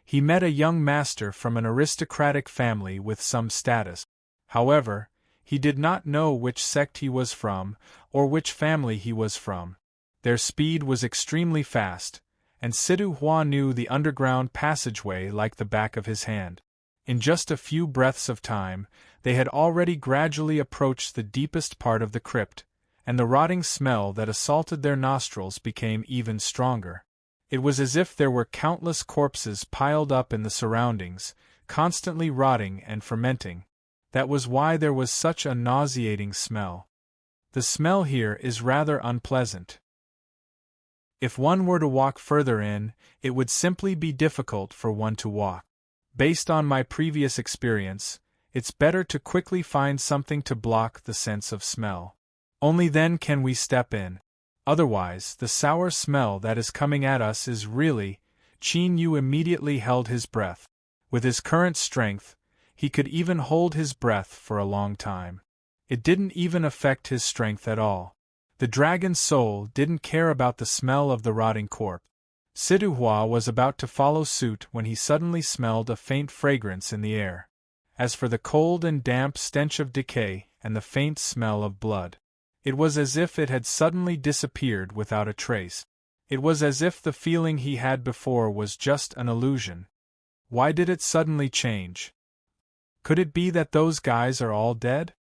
he met a young master from an aristocratic family with some status. However, he did not know which sect he was from, or which family he was from. Their speed was extremely fast, and Sidu Hua knew the underground passageway like the back of his hand. In just a few breaths of time, they had already gradually approached the deepest part of the crypt, and the rotting smell that assaulted their nostrils became even stronger. It was as if there were countless corpses piled up in the surroundings, constantly rotting and fermenting. That was why there was such a nauseating smell. The smell here is rather unpleasant. If one were to walk further in, it would simply be difficult for one to walk. Based on my previous experience, it's better to quickly find something to block the sense of smell. Only then can we step in. Otherwise, the sour smell that is coming at us is really— Qin Yu immediately held his breath. With his current strength, he could even hold his breath for a long time. It didn't even affect his strength at all. The dragon's soul didn't care about the smell of the rotting corpse. Sidu Hua was about to follow suit when he suddenly smelled a faint fragrance in the air. As for the cold and damp stench of decay and the faint smell of blood, it was as if it had suddenly disappeared without a trace. It was as if the feeling he had before was just an illusion. Why did it suddenly change? Could it be that those guys are all dead?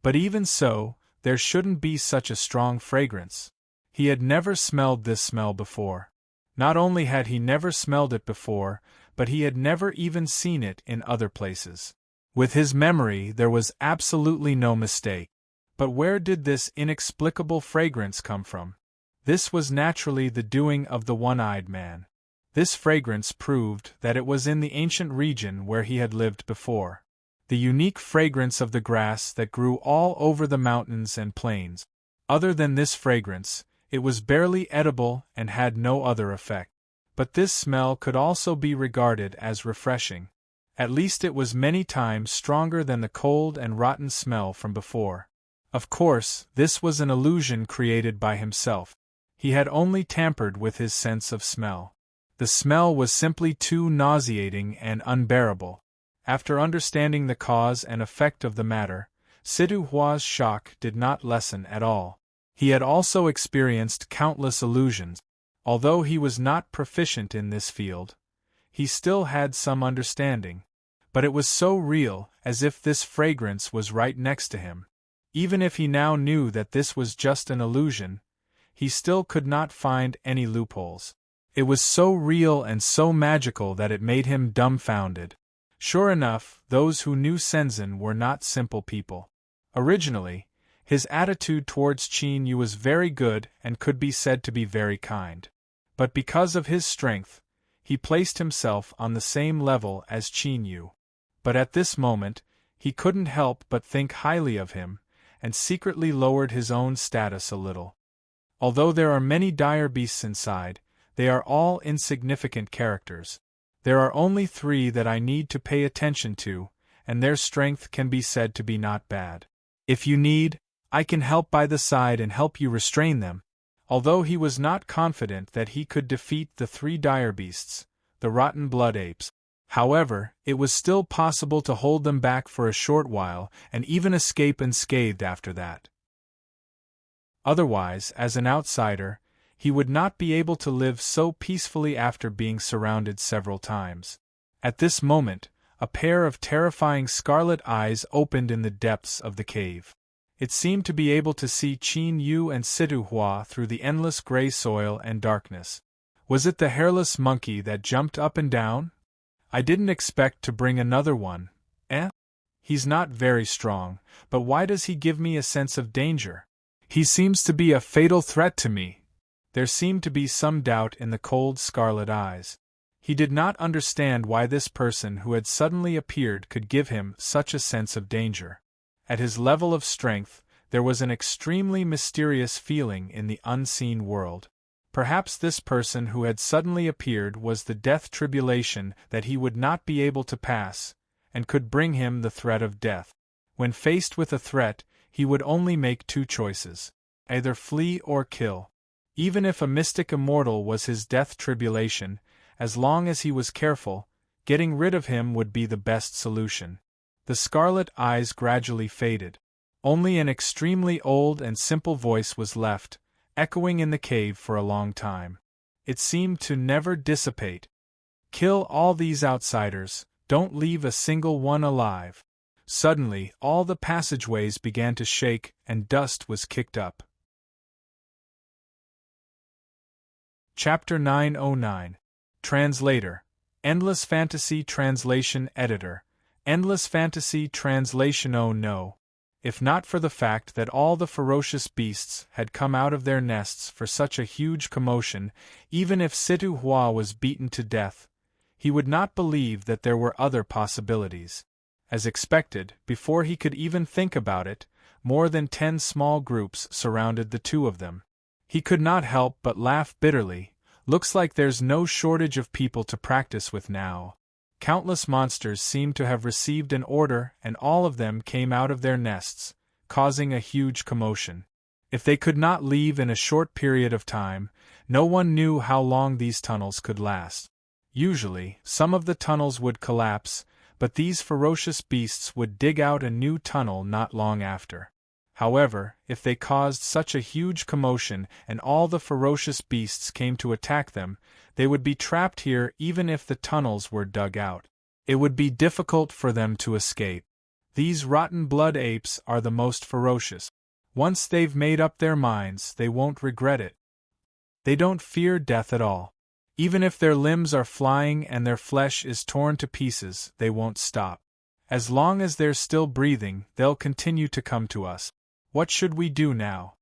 But even so, there shouldn't be such a strong fragrance. He had never smelled this smell before. Not only had he never smelled it before, but he had never even seen it in other places. With his memory, there was absolutely no mistake. But where did this inexplicable fragrance come from? This was naturally the doing of the one-eyed man. This fragrance proved that it was in the ancient region where he had lived before. the unique fragrance of the grass that grew all over the mountains and plains. Other than this fragrance, it was barely edible and had no other effect. But this smell could also be regarded as refreshing. At least it was many times stronger than the cold and rotten smell from before. Of course, this was an illusion created by himself. He had only tampered with his sense of smell. The smell was simply too nauseating and unbearable. After understanding the cause and effect of the matter, Situ Hua's shock did not lessen at all. He had also experienced countless illusions. Although he was not proficient in this field, he still had some understanding. But it was so real, as if this fragrance was right next to him. Even if he now knew that this was just an illusion, he still could not find any loopholes. It was so real and so magical that it made him dumbfounded. Sure enough, those who knew Senzin were not simple people. Originally, his attitude towards Qin Yu was very good and could be said to be very kind. But because of his strength, he placed himself on the same level as Qin Yu. But at this moment, he couldn't help but think highly of him, and secretly lowered his own status a little. Although there are many dire beasts inside, they are all insignificant characters. There are only 3 that I need to pay attention to, and their strength can be said to be not bad. If you need, I can help by the side and help you restrain them. Although he was not confident that he could defeat the 3 dire beasts, the rotten blood apes, however, it was still possible to hold them back for a short while and even escape unscathed after that. Otherwise, as an outsider, he would not be able to live so peacefully after being surrounded several times. At this moment, a pair of terrifying scarlet eyes opened in the depths of the cave. It seemed to be able to see Qin Yu and Situ Hua through the endless gray soil and darkness. Was it the hairless monkey that jumped up and down? I didn't expect to bring another one. He's not very strong, but why does he give me a sense of danger? He seems to be a fatal threat to me. There seemed to be some doubt in the cold scarlet eyes. He did not understand why this person who had suddenly appeared could give him such a sense of danger. At his level of strength, there was an extremely mysterious feeling in the unseen world. Perhaps this person who had suddenly appeared was the death tribulation that he would not be able to pass, and could bring him the threat of death. When faced with a threat, he would only make 2 choices: either flee or kill. Even if a mystic immortal was his death tribulation, as long as he was careful, getting rid of him would be the best solution. The scarlet eyes gradually faded. Only an extremely old and simple voice was left, echoing in the cave for a long time. It seemed to never dissipate. Kill all these outsiders, don't leave a single one alive. Suddenly, all the passageways began to shake and dust was kicked up. Chapter 909. Translator. Endless Fantasy Translation Editor. Endless Fantasy Translation. Oh no. If not for the fact that all the ferocious beasts had come out of their nests for such a huge commotion, even if Situ Hua was beaten to death, he would not believe that there were other possibilities. As expected, before he could even think about it, more than 10 small groups surrounded the 2 of them. He could not help but laugh bitterly. Looks like there's no shortage of people to practice with now. Countless monsters seemed to have received an order and all of them came out of their nests, causing a huge commotion. If they could not leave in a short period of time, no one knew how long these tunnels could last. Usually, some of the tunnels would collapse, but these ferocious beasts would dig out a new tunnel not long after. However, if they caused such a huge commotion and all the ferocious beasts came to attack them, they would be trapped here even if the tunnels were dug out. It would be difficult for them to escape. These rotten blood apes are the most ferocious. Once they've made up their minds, they won't regret it. They don't fear death at all. Even if their limbs are flying and their flesh is torn to pieces, they won't stop. As long as they're still breathing, they'll continue to come to us. What should we do now?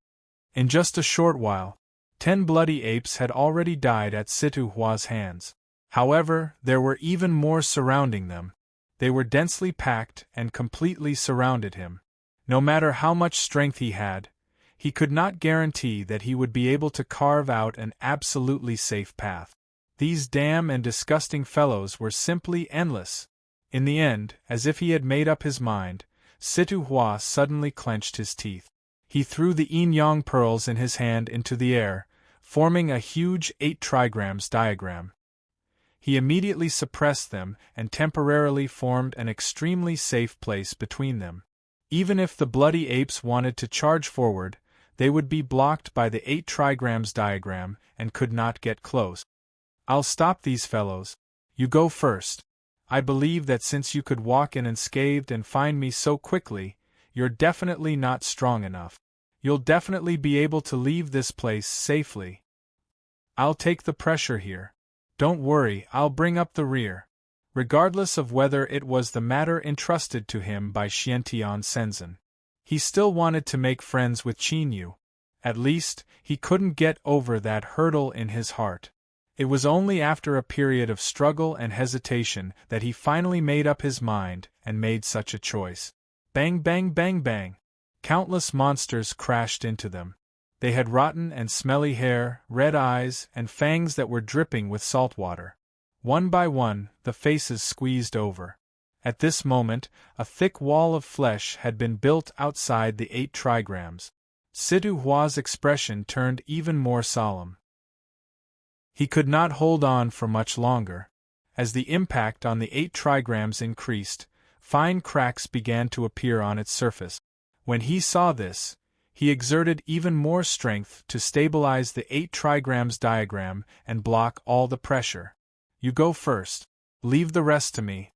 In just a short while, 10 bloody apes had already died at Situ Hua's hands. However, there were even more surrounding them. They were densely packed and completely surrounded him. No matter how much strength he had, he could not guarantee that he would be able to carve out an absolutely safe path. These damn and disgusting fellows were simply endless. In the end, as if he had made up his mind, Situ Hua suddenly clenched his teeth. He threw the yin-yang pearls in his hand into the air, forming a huge 8 trigrams diagram. He immediately suppressed them and temporarily formed an extremely safe place between them. Even if the bloody apes wanted to charge forward, they would be blocked by the 8 trigrams diagram and could not get close. "I'll stop these fellows. You go first. I believe that since you could walk in unscathed and find me so quickly, you're definitely not strong enough. You'll definitely be able to leave this place safely. I'll take the pressure here. Don't worry, I'll bring up the rear." Regardless of whether it was the matter entrusted to him by Xiantian Shenzhen, he still wanted to make friends with Qin Yu. At least, he couldn't get over that hurdle in his heart. It was only after a period of struggle and hesitation that he finally made up his mind and made such a choice. Bang bang bang bang! Countless monsters crashed into them. They had rotten and smelly hair, red eyes, and fangs that were dripping with salt water. One by one, the faces squeezed over. At this moment, a thick wall of flesh had been built outside the 8 trigrams. Situ Hua's expression turned even more solemn. He could not hold on for much longer. As the impact on the 8 trigrams increased, fine cracks began to appear on its surface. When he saw this, he exerted even more strength to stabilize the 8 trigrams diagram and block all the pressure. "You go first. Leave the rest to me.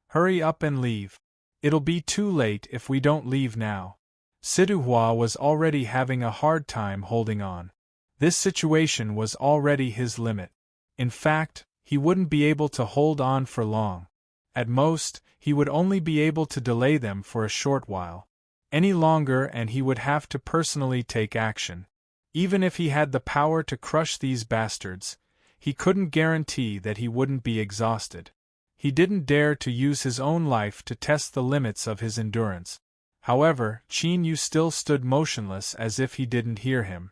Hurry up and leave. It'll be too late if we don't leave now." Situ Hua was already having a hard time holding on. This situation was already his limit. In fact, he wouldn't be able to hold on for long. At most, he would only be able to delay them for a short while. Any longer and he would have to personally take action. Even if he had the power to crush these bastards, he couldn't guarantee that he wouldn't be exhausted. He didn't dare to use his own life to test the limits of his endurance. However, Qin Yu still stood motionless as if he didn't hear him.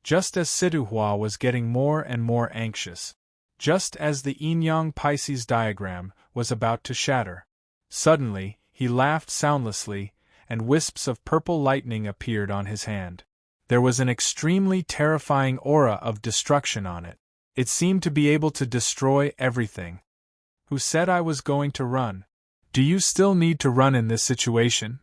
Just as Situ Hua was getting more and more anxious. Just as the yin-yang Pisces diagram was about to shatter. Suddenly, he laughed soundlessly, and wisps of purple lightning appeared on his hand. There was an extremely terrifying aura of destruction on it. It seemed to be able to destroy everything. "Who said I was going to run? Do you still need to run in this situation?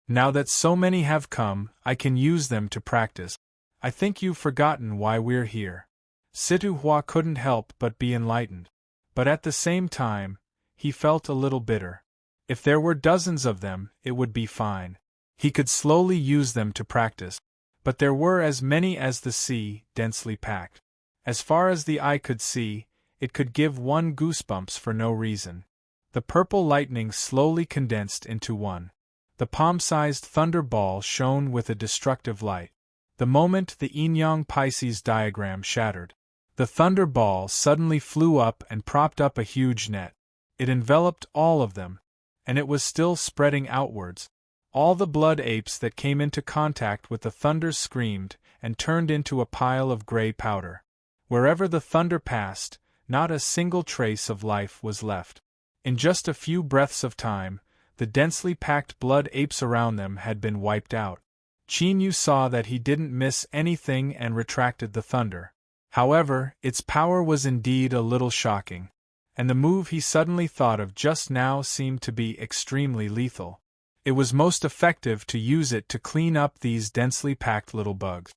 Now that so many have come, I can use them to practice. I think you've forgotten why we're here." Situ Hua couldn't help but be enlightened. But at the same time, he felt a little bitter. If there were dozens of them, it would be fine. He could slowly use them to practice. But there were as many as the sea, densely packed. As far as the eye could see, it could give one goosebumps for no reason. The purple lightning slowly condensed into one. The palm-sized thunder ball shone with a destructive light. The moment the yin-yang Pisces diagram shattered, the thunder ball suddenly flew up and propped up a huge net. It enveloped all of them, and it was still spreading outwards. All the blood apes that came into contact with the thunder screamed and turned into a pile of gray powder. Wherever the thunder passed, not a single trace of life was left. In just a few breaths of time, the densely packed blood apes around them had been wiped out. Qin Yu saw that he didn't miss anything and retracted the thunder. However, its power was indeed a little shocking, and the move he suddenly thought of just now seemed to be extremely lethal. It was most effective to use it to clean up these densely packed little bugs.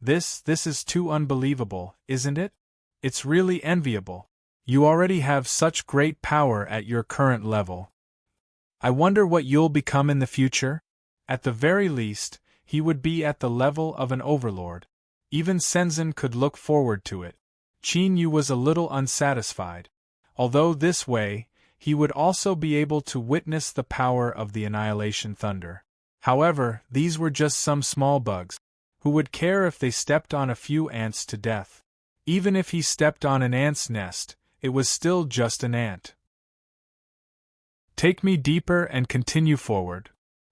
This is too unbelievable, isn't it? It's really enviable. You already have such great power at your current level. I wonder what you'll become in the future? At the very least, he would be at the level of an overlord. Even Shenzhen could look forward to it. Qin Yu was a little unsatisfied. Although this way, he would also be able to witness the power of the annihilation thunder. However, these were just some small bugs. Who would care if they stepped on a few ants to death? Even if he stepped on an ant's nest, it was still just an ant. Take me deeper and continue forward.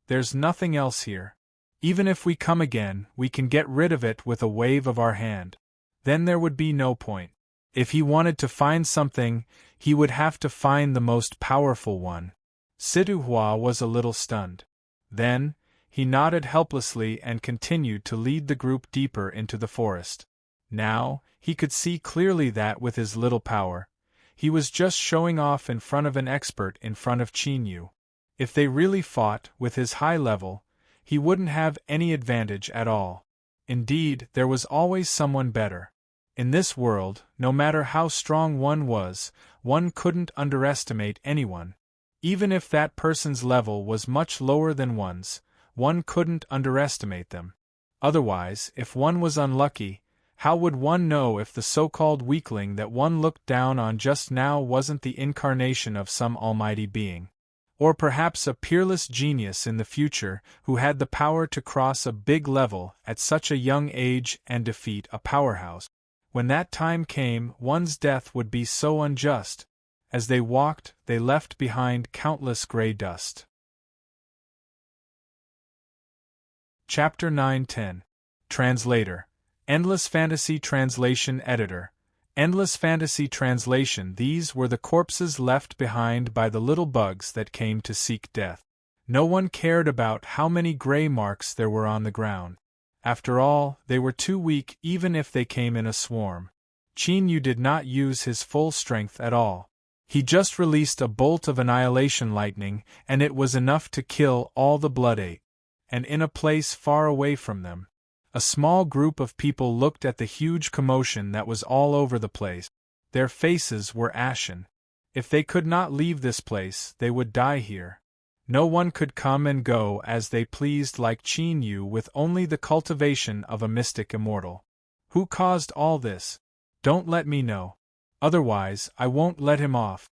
There's nothing else here. Even if we come again, we can get rid of it with a wave of our hand. Then there would be no point. If he wanted to find something, he would have to find the most powerful one. Situhua was a little stunned. Then, he nodded helplessly and continued to lead the group deeper into the forest. Now, he could see clearly that with his little power, he was just showing off in front of an expert in front of Qin. If they really fought, with his high level, he wouldn't have any advantage at all. Indeed, there was always someone better. In this world, no matter how strong one was, one couldn't underestimate anyone. Even if that person's level was much lower than one's, one couldn't underestimate them. Otherwise, if one was unlucky, how would one know if the so-called weakling that one looked down on just now wasn't the incarnation of some almighty being? Or perhaps a peerless genius in the future who had the power to cross a big level at such a young age and defeat a powerhouse. When that time came, one's death would be so unjust. As they walked, they left behind countless gray dust. Chapter 9-10. Translator. Endless Fantasy Translation Editor. Endless Fantasy Translation. These were the corpses left behind by the little bugs that came to seek death. No one cared about how many gray marks there were on the ground. After all, they were too weak even if they came in a swarm. Qin did not use his full strength at all. He just released a bolt of annihilation lightning, and it was enough to kill all the blood ape. And in a place far away from them, a small group of people looked at the huge commotion that was all over the place. Their faces were ashen. If they could not leave this place, they would die here. No one could come and go as they pleased like Qin with only the cultivation of a mystic immortal. Who caused all this? Don't let me know. Otherwise, I won't let him off.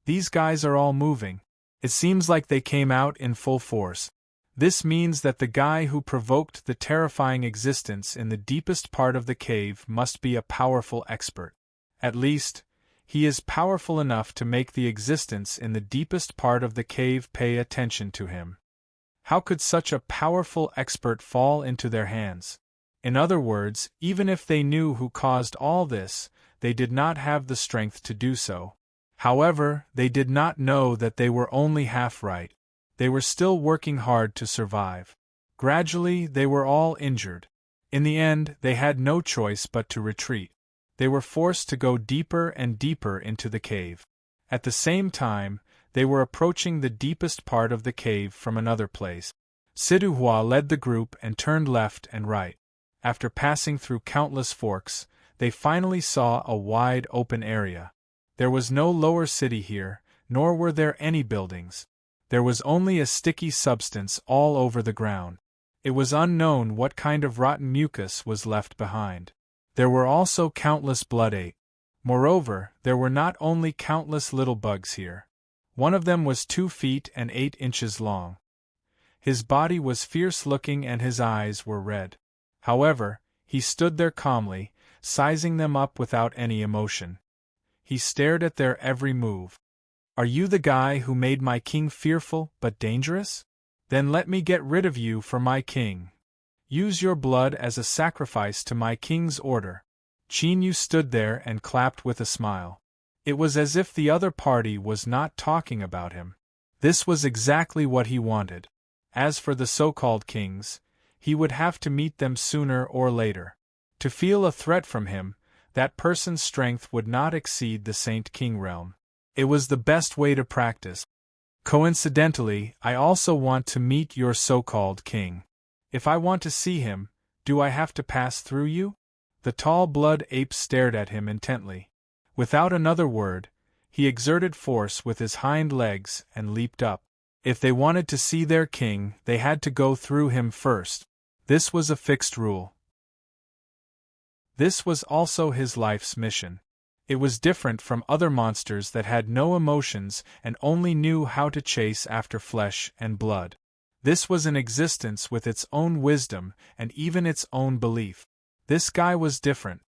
These guys are all moving. It seems like they came out in full force. This means that the guy who provoked the terrifying existence in the deepest part of the cave must be a powerful expert. At least, he is powerful enough to make the existence in the deepest part of the cave pay attention to him. How could such a powerful expert fall into their hands? In other words, even if they knew who caused all this, they did not have the strength to do so. However, they did not know that they were only half right. They were still working hard to survive. Gradually, they were all injured. In the end, they had no choice but to retreat. They were forced to go deeper and deeper into the cave. At the same time, they were approaching the deepest part of the cave from another place. Situhua led the group and turned left and right. After passing through countless forks, they finally saw a wide open area. There was no lower city here, nor were there any buildings. There was only a sticky substance all over the ground. It was unknown what kind of rotten mucus was left behind. There were also countless blood ape. Moreover, there were not only countless little bugs here. One of them was 2 feet and 8 inches long. His body was fierce-looking and his eyes were red. However, he stood there calmly, sizing them up without any emotion. He stared at their every move. Are you the guy who made my king fearful but dangerous? Then let me get rid of you for my king. Use your blood as a sacrifice to my king's order. Qin stood there and clapped with a smile. It was as if the other party was not talking about him. This was exactly what he wanted. As for the so-called kings, he would have to meet them sooner or later. To feel a threat from him, that person's strength would not exceed the Saint King realm. It was the best way to practice. Coincidentally, I also want to meet your so-called king. If I want to see him, do I have to pass through you? The tall blood ape stared at him intently. Without another word, he exerted force with his hind legs and leaped up. If they wanted to see their king, they had to go through him first. This was a fixed rule. This was also his life's mission. It was different from other monsters that had no emotions and only knew how to chase after flesh and blood. This was an existence with its own wisdom and even its own belief. This guy was different.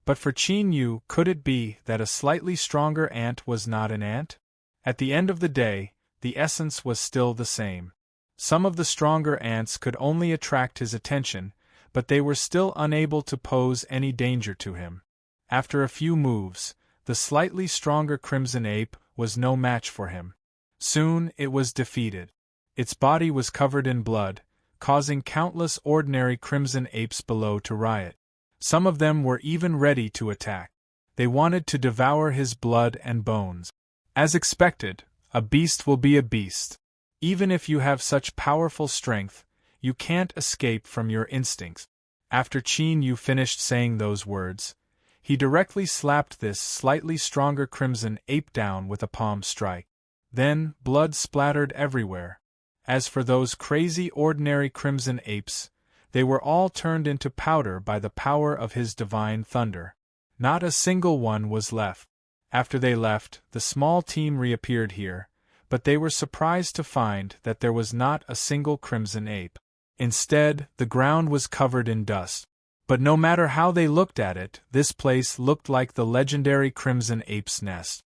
But for Qin, could it be that a slightly stronger ant was not an ant? At the end of the day, the essence was still the same. Some of the stronger ants could only attract his attention, but they were still unable to pose any danger to him. After a few moves, the slightly stronger crimson ape was no match for him. Soon it was defeated. Its body was covered in blood, causing countless ordinary crimson apes below to riot. Some of them were even ready to attack. They wanted to devour his blood and bones. As expected, a beast will be a beast. Even if you have such powerful strength, you can't escape from your instincts. After Qin Yu finished saying those words, he directly slapped this slightly stronger crimson ape down with a palm strike. Then, blood splattered everywhere. As for those crazy ordinary crimson apes, they were all turned into powder by the power of his divine thunder. Not a single one was left. After they left, the small team reappeared here, but they were surprised to find that there was not a single crimson ape. Instead, the ground was covered in dust. But no matter how they looked at it, this place looked like the legendary crimson ape's nest.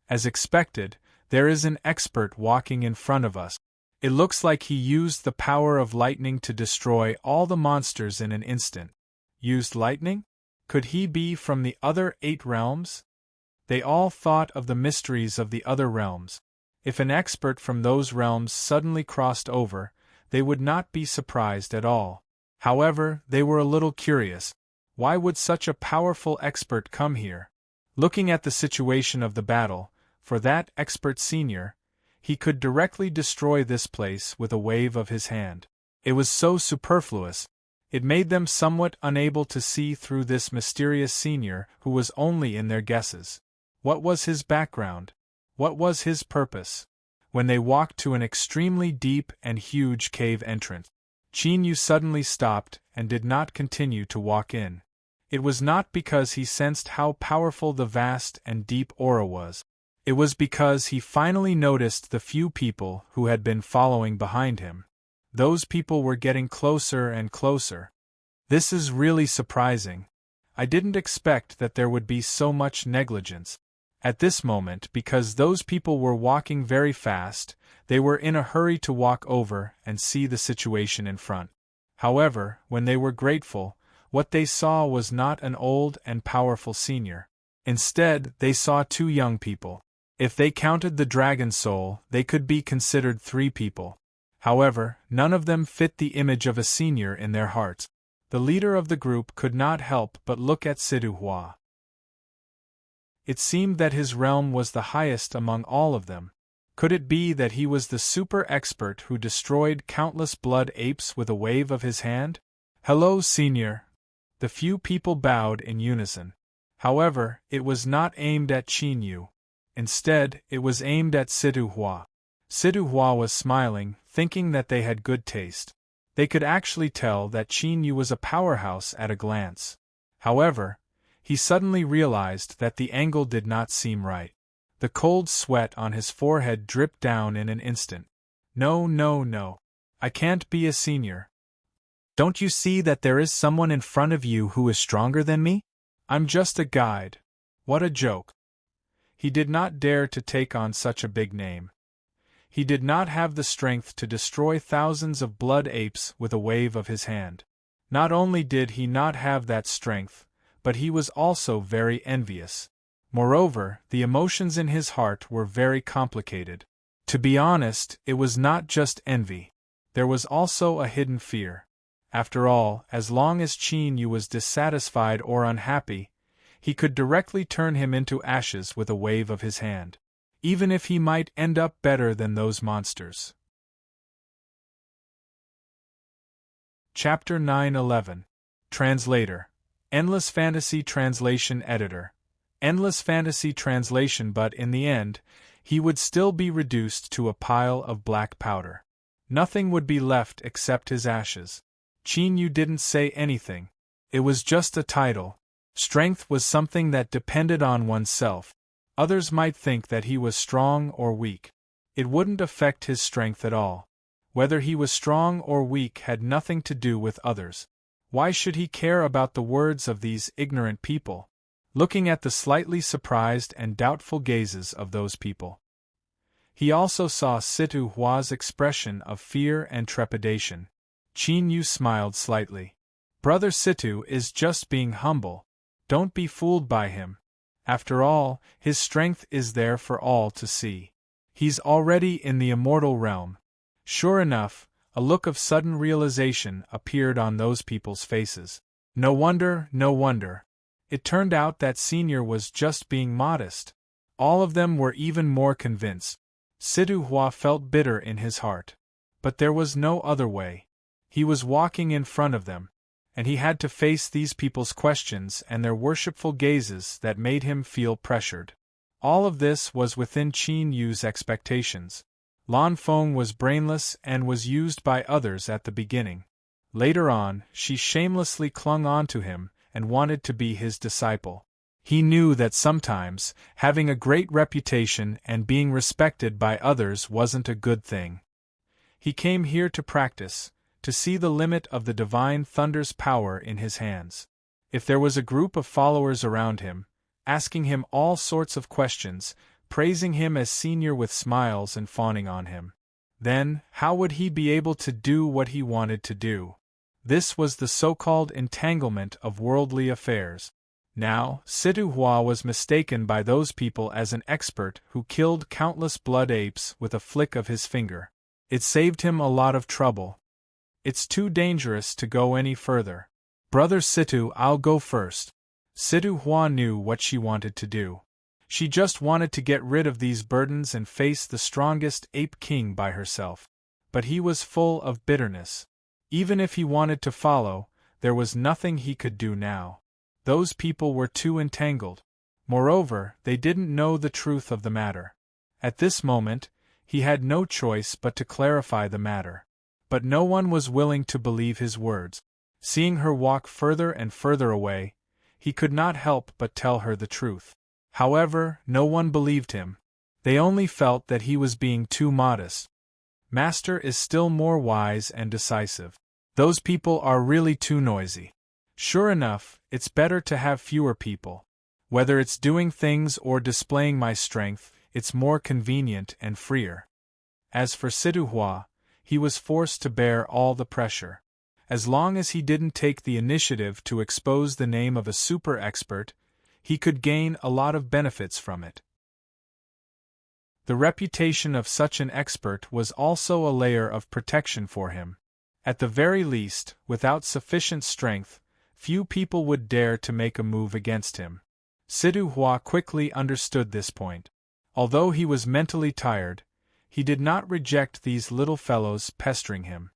As expected, there is an expert walking in front of us. It looks like he used the power of lightning to destroy all the monsters in an instant. Used lightning? Could he be from the other 8 realms? They all thought of the mysteries of the other realms. If an expert from those realms suddenly crossed over, they would not be surprised at all. However, they were a little curious. Why would such a powerful expert come here? Looking at the situation of the battle, for that expert senior, he could directly destroy this place with a wave of his hand. It was so superfluous. It made them somewhat unable to see through this mysterious senior who was only in their guesses. What was his background? What was his purpose? When they walked to an extremely deep and huge cave entrance, Qin Yu suddenly stopped and did not continue to walk in. It was not because he sensed how powerful the vast and deep aura was. It was because he finally noticed the few people who had been following behind him. Those people were getting closer and closer. This is really surprising. I didn't expect that there would be so much negligence. At this moment, because those people were walking very fast, they were in a hurry to walk over and see the situation in front. However, when they were grateful, what they saw was not an old and powerful senior. Instead, they saw 2 young people. If they counted the dragon soul, they could be considered 3 people. However, none of them fit the image of a senior in their hearts. The leader of the group could not help but look at Siduhua. It seemed that his realm was the highest among all of them. Could it be that he was the super expert who destroyed countless blood apes with a wave of his hand? Hello, senior. The few people bowed in unison. However, it was not aimed at Qin Yu. Instead, it was aimed at Siduhua. Siduhua was smiling, thinking that they had good taste. They could actually tell that Qin Yu was a powerhouse at a glance. However, he suddenly realized that the angle did not seem right. The cold sweat on his forehead dripped down in an instant. No, no, no. I can't be a senior. Don't you see that there is someone in front of you who is stronger than me? I'm just a guide. What a joke. He did not dare to take on such a big name. He did not have the strength to destroy thousands of blood apes with a wave of his hand. Not only did he not have that strength, but he was also very envious. Moreover, the emotions in his heart were very complicated. To be honest, it was not just envy. There was also a hidden fear. After all, as long as Qin Yu was dissatisfied or unhappy, he could directly turn him into ashes with a wave of his hand. Even if he might end up better than those monsters. Chapter 9-11. Translator. Endless Fantasy Translation Editor. Endless Fantasy Translation. But in the end, he would still be reduced to a pile of black powder. Nothing would be left except his ashes. Qin Yu didn't say anything. It was just a title. Strength was something that depended on oneself. Others might think that he was strong or weak. It wouldn't affect his strength at all. Whether he was strong or weak had nothing to do with others. Why should he care about the words of these ignorant people? Looking at the slightly surprised and doubtful gazes of those people, He also saw Situ Hua's expression of fear and trepidation. Qin Yu smiled slightly. Brother Situ is just being humble. Don't be fooled by him. After all, his strength is there for all to see. He's already in the immortal realm. Sure enough, a look of sudden realization appeared on those people's faces. No wonder, no wonder. It turned out that Senior was just being modest. All of them were even more convinced. Situ Hua felt bitter in his heart. But there was no other way. He was walking in front of them, and he had to face these people's questions and their worshipful gazes that made him feel pressured. All of this was within Qin Yu's expectations. Lan Feng was brainless and was used by others at the beginning. Later on, she shamelessly clung on to him and wanted to be his disciple. He knew that sometimes, having a great reputation and being respected by others wasn't a good thing. He came here to practice, to see the limit of the divine thunder's power in his hands. If there was a group of followers around him, asking him all sorts of questions, praising him as senior with smiles and fawning on him, then, how would he be able to do what he wanted to do? This was the so-called entanglement of worldly affairs. Now, Situ Hua was mistaken by those people as an expert who killed countless blood apes with a flick of his finger. It saved him a lot of trouble. It's too dangerous to go any further. Brother Situ, I'll go first. Situ Hua knew what she wanted to do. She just wanted to get rid of these burdens and face the strongest ape king by herself. But he was full of bitterness. Even if he wanted to follow, there was nothing he could do now. Those people were too entangled. Moreover, they didn't know the truth of the matter. At this moment, he had no choice but to clarify the matter. But no one was willing to believe his words. Seeing her walk further and further away, he could not help but tell her the truth. However, no one believed him. They only felt that he was being too modest. Master is still more wise and decisive. Those people are really too noisy. Sure enough, it's better to have fewer people. Whether it's doing things or displaying my strength, it's more convenient and freer. As for Situ Hua, he was forced to bear all the pressure. As long as he didn't take the initiative to expose the name of a super expert, he could gain a lot of benefits from it. The reputation of such an expert was also a layer of protection for him. At the very least, without sufficient strength, few people would dare to make a move against him. Situ Hua quickly understood this point. Although he was mentally tired, he did not reject these little fellows pestering him.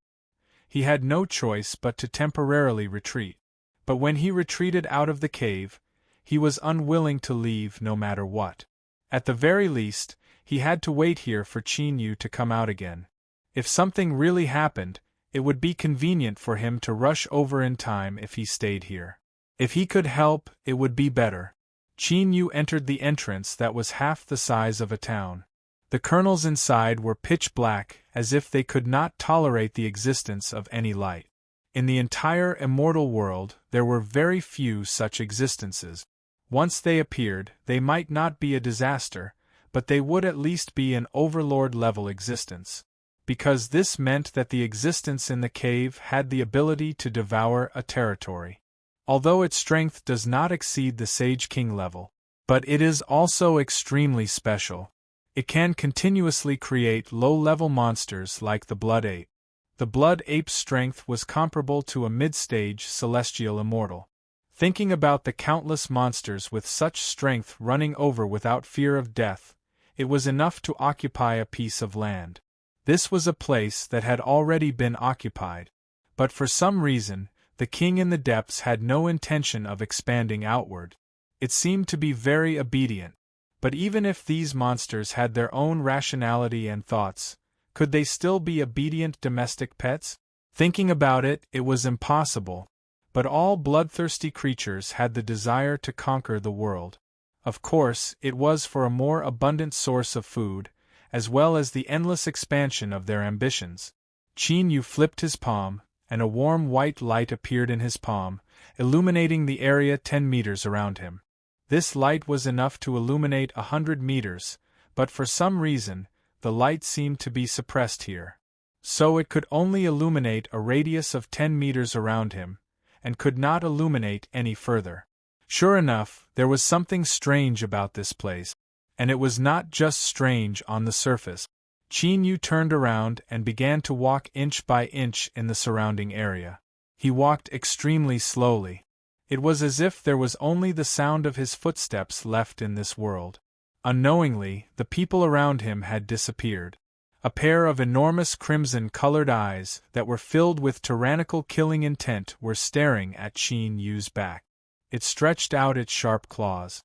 He had no choice but to temporarily retreat. But when he retreated out of the cave, he was unwilling to leave no matter what. At the very least, he had to wait here for Qin Yu to come out again. If something really happened, it would be convenient for him to rush over in time if he stayed here. If he could help, it would be better. Qin Yu entered the entrance that was half the size of a town. The kernels inside were pitch black, as if they could not tolerate the existence of any light. In the entire immortal world, there were very few such existences. Once they appeared, they might not be a disaster, but they would at least be an overlord-level existence. Because this meant that the existence in the cave had the ability to devour a territory. Although its strength does not exceed the Sage King level, but it is also extremely special. It can continuously create low-level monsters like the Blood Ape. The Blood Ape's strength was comparable to a mid-stage celestial immortal. Thinking about the countless monsters with such strength running over without fear of death, it was enough to occupy a piece of land. This was a place that had already been occupied. But for some reason, the king in the depths had no intention of expanding outward. It seemed to be very obedient. But even if these monsters had their own rationality and thoughts, could they still be obedient domestic pets? Thinking about it, it was impossible. But all bloodthirsty creatures had the desire to conquer the world. Of course, it was for a more abundant source of food, as well as the endless expansion of their ambitions. Qin Yu flipped his palm, and a warm white light appeared in his palm, illuminating the area 10 meters around him. This light was enough to illuminate 100 meters, but for some reason, the light seemed to be suppressed here. So it could only illuminate a radius of 10 meters around him, and could not illuminate any further. Sure enough, there was something strange about this place, and it was not just strange on the surface. Qin Yu turned around and began to walk inch by inch in the surrounding area. He walked extremely slowly. It was as if there was only the sound of his footsteps left in this world. Unknowingly, the people around him had disappeared. A pair of enormous crimson-colored eyes that were filled with tyrannical killing intent were staring at Qin Yu's back. It stretched out its sharp claws.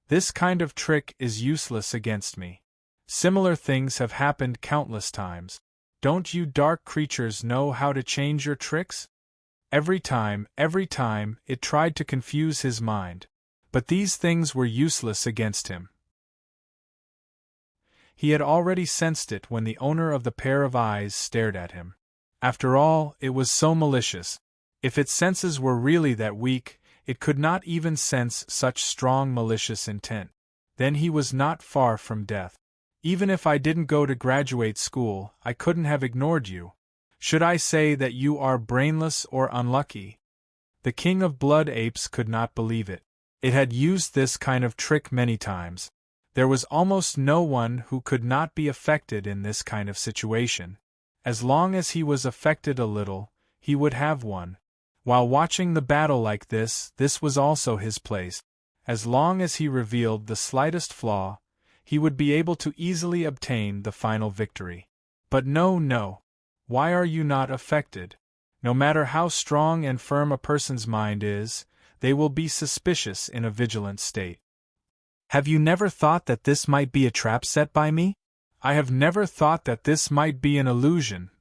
This kind of trick is useless against me. Similar things have happened countless times. Don't you dark creatures know how to change your tricks? Every time, it tried to confuse his mind. But these things were useless against him. He had already sensed it when the owner of the pair of eyes stared at him. After all, it was so malicious. If its senses were really that weak, it could not even sense such strong malicious intent. Then he was not far from death. Even if I didn't go to graduate school, I couldn't have ignored you. Should I say that you are brainless or unlucky? The king of blood apes could not believe it. It had used this kind of trick many times. There was almost no one who could not be affected in this kind of situation. As long as he was affected a little, he would have won. While watching the battle like this was also his place. As long as he revealed the slightest flaw, he would be able to easily obtain the final victory. But no. Why are you not affected? No matter how strong and firm a person's mind is, they will be suspicious in a vigilant state. Have you never thought that this might be a trap set by me? I have never thought that this might be an illusion.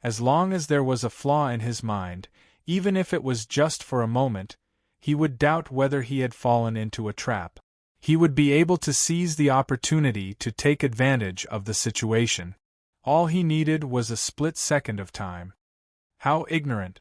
As long as there was a flaw in his mind, even if it was just for a moment, he would doubt whether he had fallen into a trap. He would be able to seize the opportunity to take advantage of the situation. All he needed was a split second of time. How ignorant!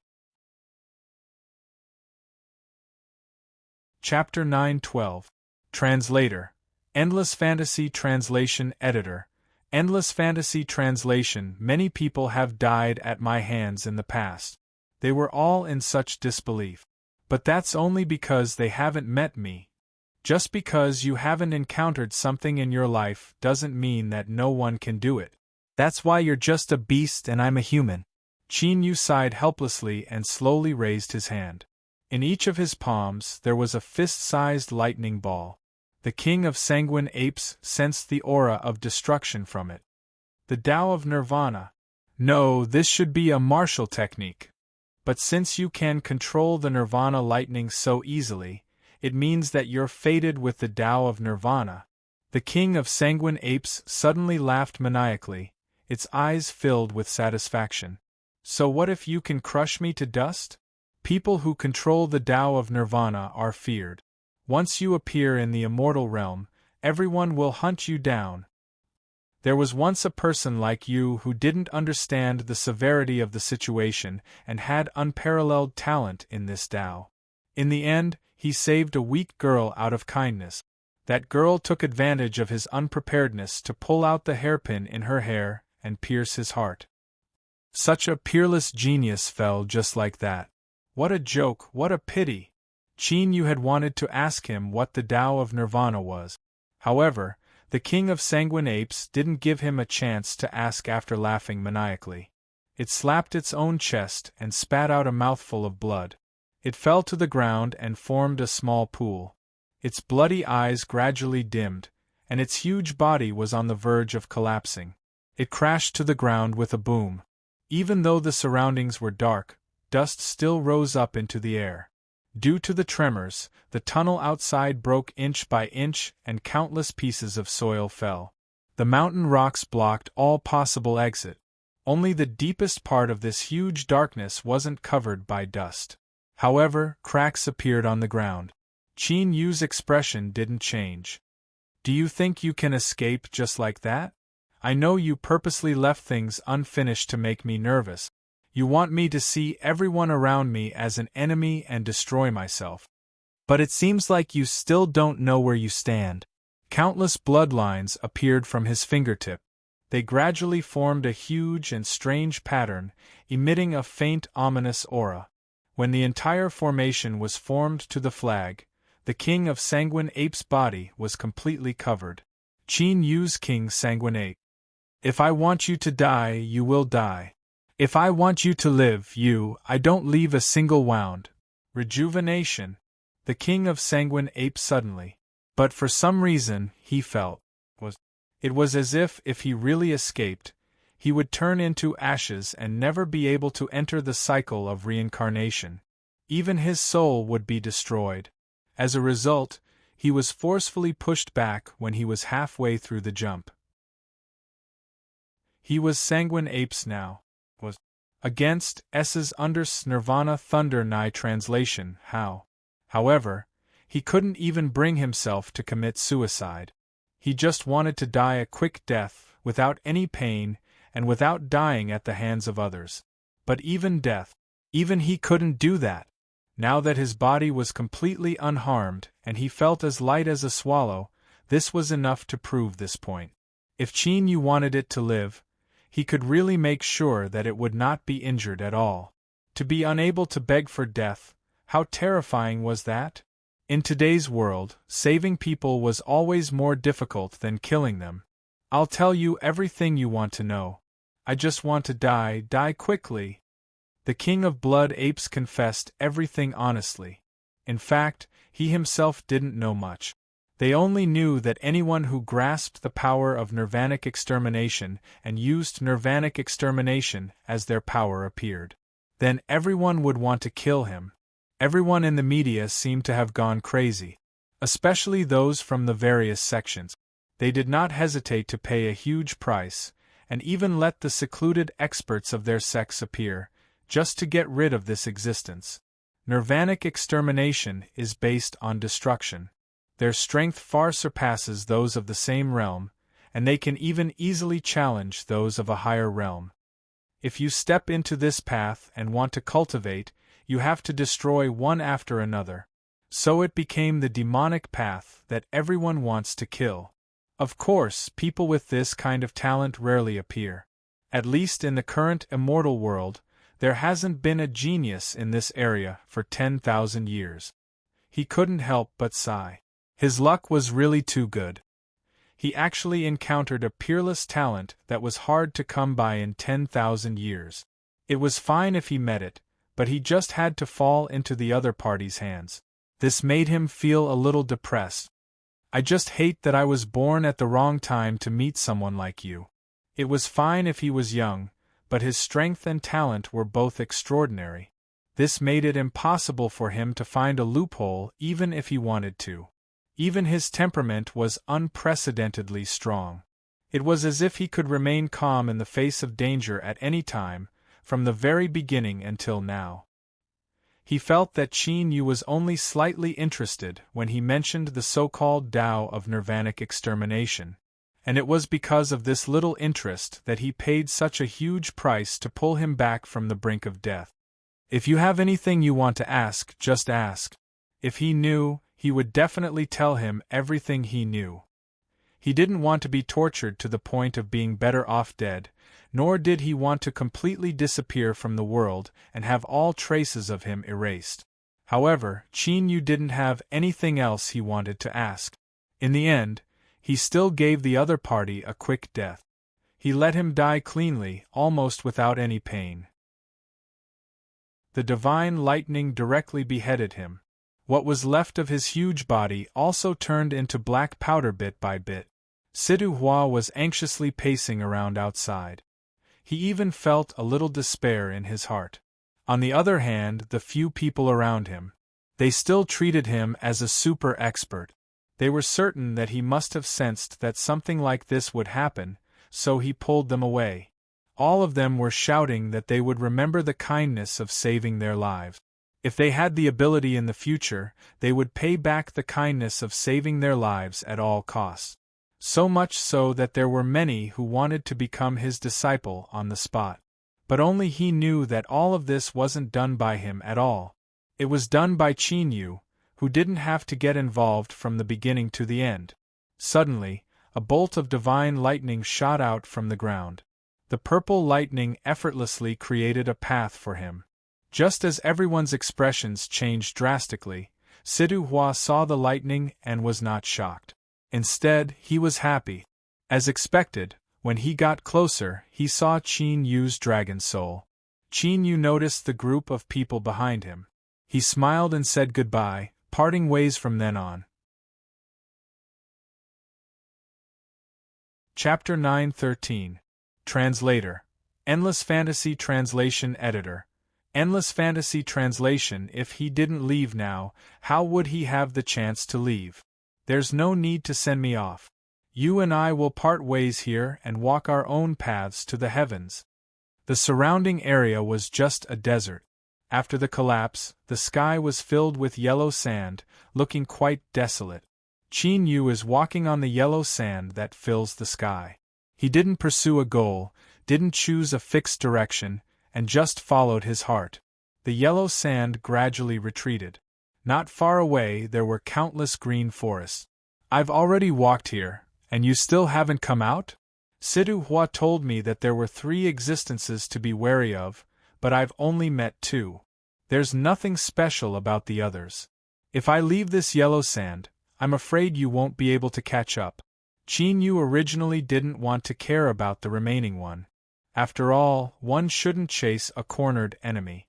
Chapter 9:12. Translator. Endless Fantasy Translation Editor. Endless Fantasy Translation. Many people have died at my hands in the past. They were all in such disbelief. But that's only because they haven't met me. Just because you haven't encountered something in your life doesn't mean that no one can do it. That's why you're just a beast and I'm a human. Qin Yu sighed helplessly and slowly raised his hand. In each of his palms there was a fist-sized lightning ball. The king of sanguine apes sensed the aura of destruction from it. The Tao of Nirvana. No, this should be a martial technique. But since you can control the Nirvana lightning so easily, it means that you're fated with the Tao of Nirvana. The king of sanguine apes suddenly laughed maniacally, its eyes filled with satisfaction. So what if you can crush me to dust? People who control the Tao of Nirvana are feared. Once you appear in the immortal realm, everyone will hunt you down. There was once a person like you who didn't understand the severity of the situation and had unparalleled talent in this Tao. In the end, he saved a weak girl out of kindness. That girl took advantage of his unpreparedness to pull out the hairpin in her hair and pierce his heart. Such a peerless genius fell just like that. What a joke, what a pity! Qin Yu had wanted to ask him what the Tao of Nirvana was. However, the king of sanguine apes didn't give him a chance to ask after laughing maniacally. It slapped its own chest and spat out a mouthful of blood. It fell to the ground and formed a small pool. Its bloody eyes gradually dimmed, and its huge body was on the verge of collapsing. It crashed to the ground with a boom. Even though the surroundings were dark, dust still rose up into the air. Due to the tremors, the tunnel outside broke inch by inch and countless pieces of soil fell. The mountain rocks blocked all possible exit. Only the deepest part of this huge darkness wasn't covered by dust. However, cracks appeared on the ground. Qin Yu's expression didn't change. Do you think you can escape just like that? I know you purposely left things unfinished to make me nervous. You want me to see everyone around me as an enemy and destroy myself. But it seems like you still don't know where you stand. Countless bloodlines appeared from his fingertip. They gradually formed a huge and strange pattern, emitting a faint ominous aura. When the entire formation was formed to the flag, the king of Sanguine Ape's body was completely covered. Qin Yu's King Sanguine Ape. If I want you to die, you will die. If I want you to live, I don't leave a single wound. Rejuvenation. The king of Sanguine Ape suddenly. But for some reason, he felt. It was as if he really escaped, he would turn into ashes and never be able to enter the cycle of reincarnation. Even his soul would be destroyed. As a result, he was forcefully pushed back when he was halfway through the jump. He was Sanguine Apes now. Against S's Unders Nirvana Thunder Nai translation, how. However, he couldn't even bring himself to commit suicide. He just wanted to die a quick death, without any pain, and without dying at the hands of others. But even he couldn't do that. Now that his body was completely unharmed, and he felt as light as a swallow, this was enough to prove this point. If Qin Yu wanted it to live, he could really make sure that it would not be injured at all. To be unable to beg for death, how terrifying was that? In today's world, saving people was always more difficult than killing them. I'll tell you everything you want to know. I just want to die quickly. The king of blood apes confessed everything honestly. In fact, he himself didn't know much. They only knew that anyone who grasped the power of nirvanic extermination and used nirvanic extermination as their power appeared. Then everyone would want to kill him. Everyone in the media seemed to have gone crazy. Especially those from the various sections. They did not hesitate to pay a huge price, and even let the secluded experts of their sex appear, just to get rid of this existence. Nirvanic extermination is based on destruction. Their strength far surpasses those of the same realm, and they can even easily challenge those of a higher realm. If you step into this path and want to cultivate, you have to destroy one after another. So it became the demonic path that everyone wants to kill. Of course, people with this kind of talent rarely appear. At least in the current immortal world, there hasn't been a genius in this area for 10,000 years. He couldn't help but sigh. His luck was really too good. He actually encountered a peerless talent that was hard to come by in 10,000 years. It was fine if he met it, but he just had to fall into the other party's hands. This made him feel a little depressed. I just hate that I was born at the wrong time to meet someone like you. It was fine if he was young, but his strength and talent were both extraordinary. This made it impossible for him to find a loophole even if he wanted to. Even his temperament was unprecedentedly strong. It was as if he could remain calm in the face of danger at any time, from the very beginning until now. He felt that Qin Yu was only slightly interested when he mentioned the so-called Tao of nirvanic extermination, and it was because of this little interest that he paid such a huge price to pull him back from the brink of death. If you have anything you want to ask, just ask. If he knew, he would definitely tell him everything he knew. He didn't want to be tortured to the point of being better off dead, nor did he want to completely disappear from the world and have all traces of him erased. However, Qin Yu didn't have anything else he wanted to ask. In the end, he still gave the other party a quick death. He let him die cleanly, almost without any pain. The divine lightning directly beheaded him. What was left of his huge body also turned into black powder bit by bit. Sidu Hua was anxiously pacing around outside. He even felt a little despair in his heart. On the other hand, the few people around him, they still treated him as a super expert. They were certain that he must have sensed that something like this would happen, so he pulled them away. All of them were shouting that they would remember the kindness of saving their lives. If they had the ability in the future, they would pay back the kindness of saving their lives at all costs. So much so that there were many who wanted to become his disciple on the spot. But only he knew that all of this wasn't done by him at all. It was done by Qin Yu, who didn't have to get involved from the beginning to the end. Suddenly, A bolt of divine lightning shot out from the ground. The purple lightning effortlessly created a path for him. Just as everyone's expressions changed drastically, Sidu Hua saw the lightning and was not shocked. Instead, he was happy. As expected, when he got closer, he saw Qin Yu's dragon soul. Qin Yu noticed the group of people behind him. He smiled and said goodbye, parting ways from then on. Chapter 9:13. Translator. Endless Fantasy Translation Editor. Endless Fantasy Translation. If he didn't leave now, how would he have the chance to leave? There's no need to send me off. You and I will part ways here and walk our own paths to the heavens. The surrounding area was just a desert. After the collapse, the sky was filled with yellow sand, looking quite desolate. Qin Yu is walking on the yellow sand that fills the sky. He didn't pursue a goal, didn't choose a fixed direction, and just followed his heart. The yellow sand gradually retreated. Not far away there were countless green forests. I've already walked here, and you still haven't come out? Sidu Hua told me that there were 3 existences to be wary of, but I've only met 2. There's nothing special about the others. If I leave this yellow sand, I'm afraid you won't be able to catch up. Qin Yu originally didn't want to care about the remaining one. After all, one shouldn't chase a cornered enemy.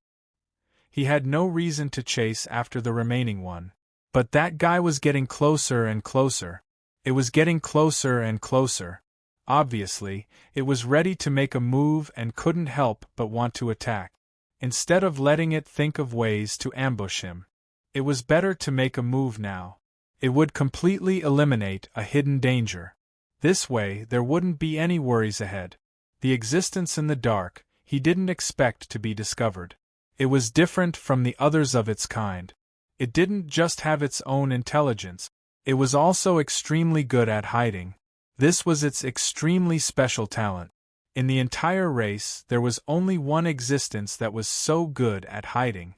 He had no reason to chase after the remaining one. But that guy was getting closer and closer. It was getting closer and closer. Obviously, it was ready to make a move and couldn't help but want to attack. Instead of letting it think of ways to ambush him. It was better to make a move now. It would completely eliminate a hidden danger. This way, there wouldn't be any worries ahead. The existence in the dark, he didn't expect to be discovered. It was different from the others of its kind. It didn't just have its own intelligence. It was also extremely good at hiding. This was its extremely special talent. In the entire race, there was only one existence that was so good at hiding.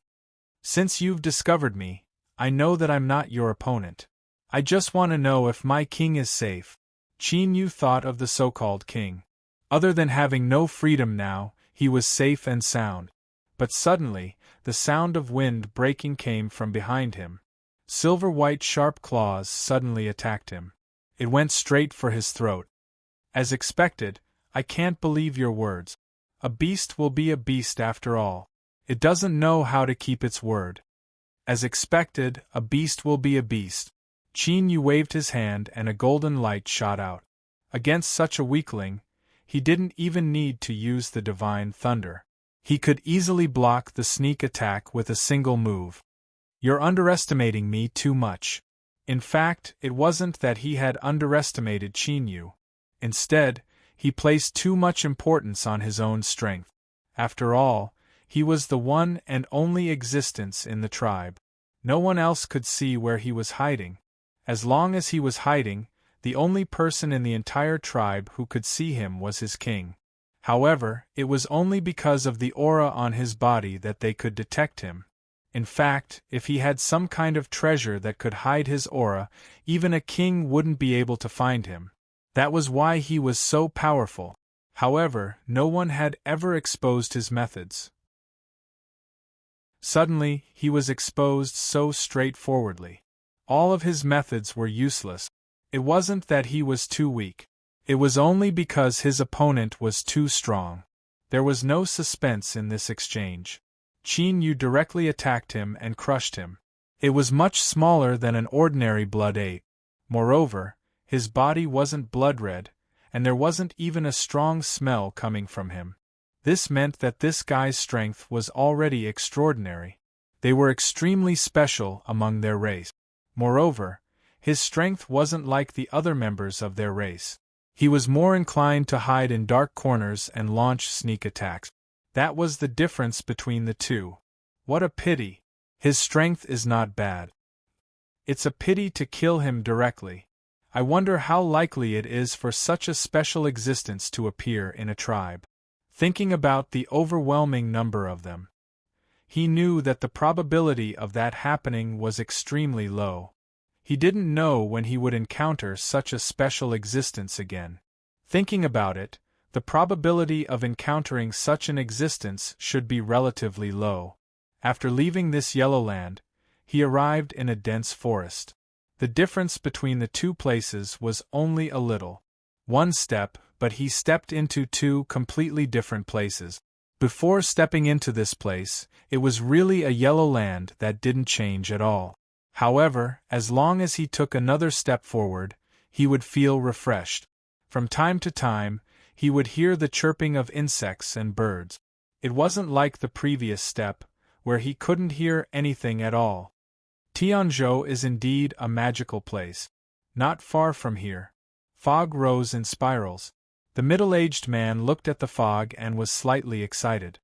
Since you've discovered me, I know that I'm not your opponent. I just want to know if my king is safe. Qin Yu thought of the so-called king. Other than having no freedom now, he was safe and sound. But suddenly, the sound of wind breaking came from behind him. Silver-white sharp claws suddenly attacked him. It went straight for his throat. As expected, I can't believe your words. A beast will be a beast after all. It doesn't know how to keep its word. As expected, a beast will be a beast. Qin Yu waved his hand and a golden light shot out. Against such a weakling, he didn't even need to use the divine thunder. He could easily block the sneak attack with a single move. You're underestimating me too much. In fact, it wasn't that he had underestimated Qin Yu. Instead, he placed too much importance on his own strength. After all, he was the one and only existence in the tribe. No one else could see where he was hiding. As long as he was hiding, the only person in the entire tribe who could see him was his king. However, it was only because of the aura on his body that they could detect him. In fact, if he had some kind of treasure that could hide his aura, even a king wouldn't be able to find him. That was why he was so powerful. However, no one had ever exposed his methods. Suddenly, he was exposed so straightforwardly. All of his methods were useless. It wasn't that he was too weak. It was only because his opponent was too strong. There was no suspense in this exchange. Qin Yu directly attacked him and crushed him. It was much smaller than an ordinary blood ape. Moreover, his body wasn't blood red, and there wasn't even a strong smell coming from him. This meant that this guy's strength was already extraordinary. They were extremely special among their race. Moreover, his strength wasn't like the other members of their race. He was more inclined to hide in dark corners and launch sneak attacks. That was the difference between the two. What a pity. His strength is not bad. It's a pity to kill him directly. I wonder how likely it is for such a special existence to appear in a tribe. Thinking about the overwhelming number of them, he knew that the probability of that happening was extremely low. He didn't know when he would encounter such a special existence again. Thinking about it, the probability of encountering such an existence should be relatively low. After leaving this yellow land, he arrived in a dense forest. The difference between the two places was only a little. One step, but he stepped into two completely different places. Before stepping into this place, it was really a yellow land that didn't change at all. However, as long as he took another step forward, he would feel refreshed. From time to time, he would hear the chirping of insects and birds. It wasn't like the previous step, where he couldn't hear anything at all. Tianzhou is indeed a magical place. Not far from here. Fog rose in spirals. The middle-aged man looked at the fog and was slightly excited.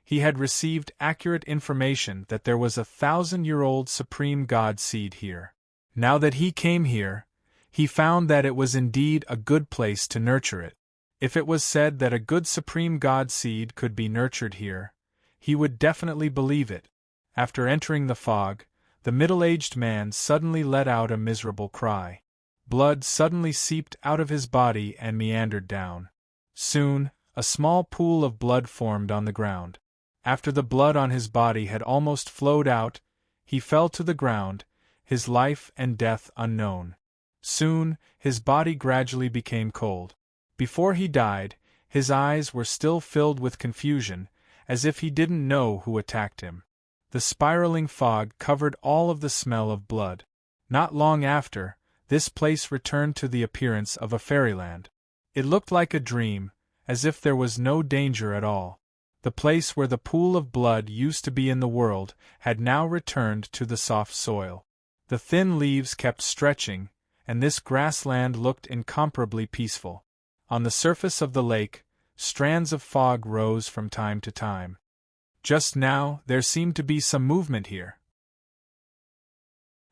He had received accurate information that there was a 1,000-year-old supreme god seed here. Now that he came here, he found that it was indeed a good place to nurture it. If it was said that a good supreme god seed could be nurtured here, he would definitely believe it. After entering the fog, the middle-aged man suddenly let out a miserable cry. Blood suddenly seeped out of his body and meandered down. Soon, a small pool of blood formed on the ground. After the blood on his body had almost flowed out, he fell to the ground, his life and death unknown. Soon, his body gradually became cold. Before he died, his eyes were still filled with confusion, as if he didn't know who attacked him. The spiraling fog covered all of the smell of blood. Not long after, this place returned to the appearance of a fairyland. It looked like a dream, as if there was no danger at all. The place where the pool of blood used to be in the world had now returned to the soft soil. The thin leaves kept stretching, and this grassland looked incomparably peaceful. On the surface of the lake, strands of fog rose from time to time. Just now, there seemed to be some movement here.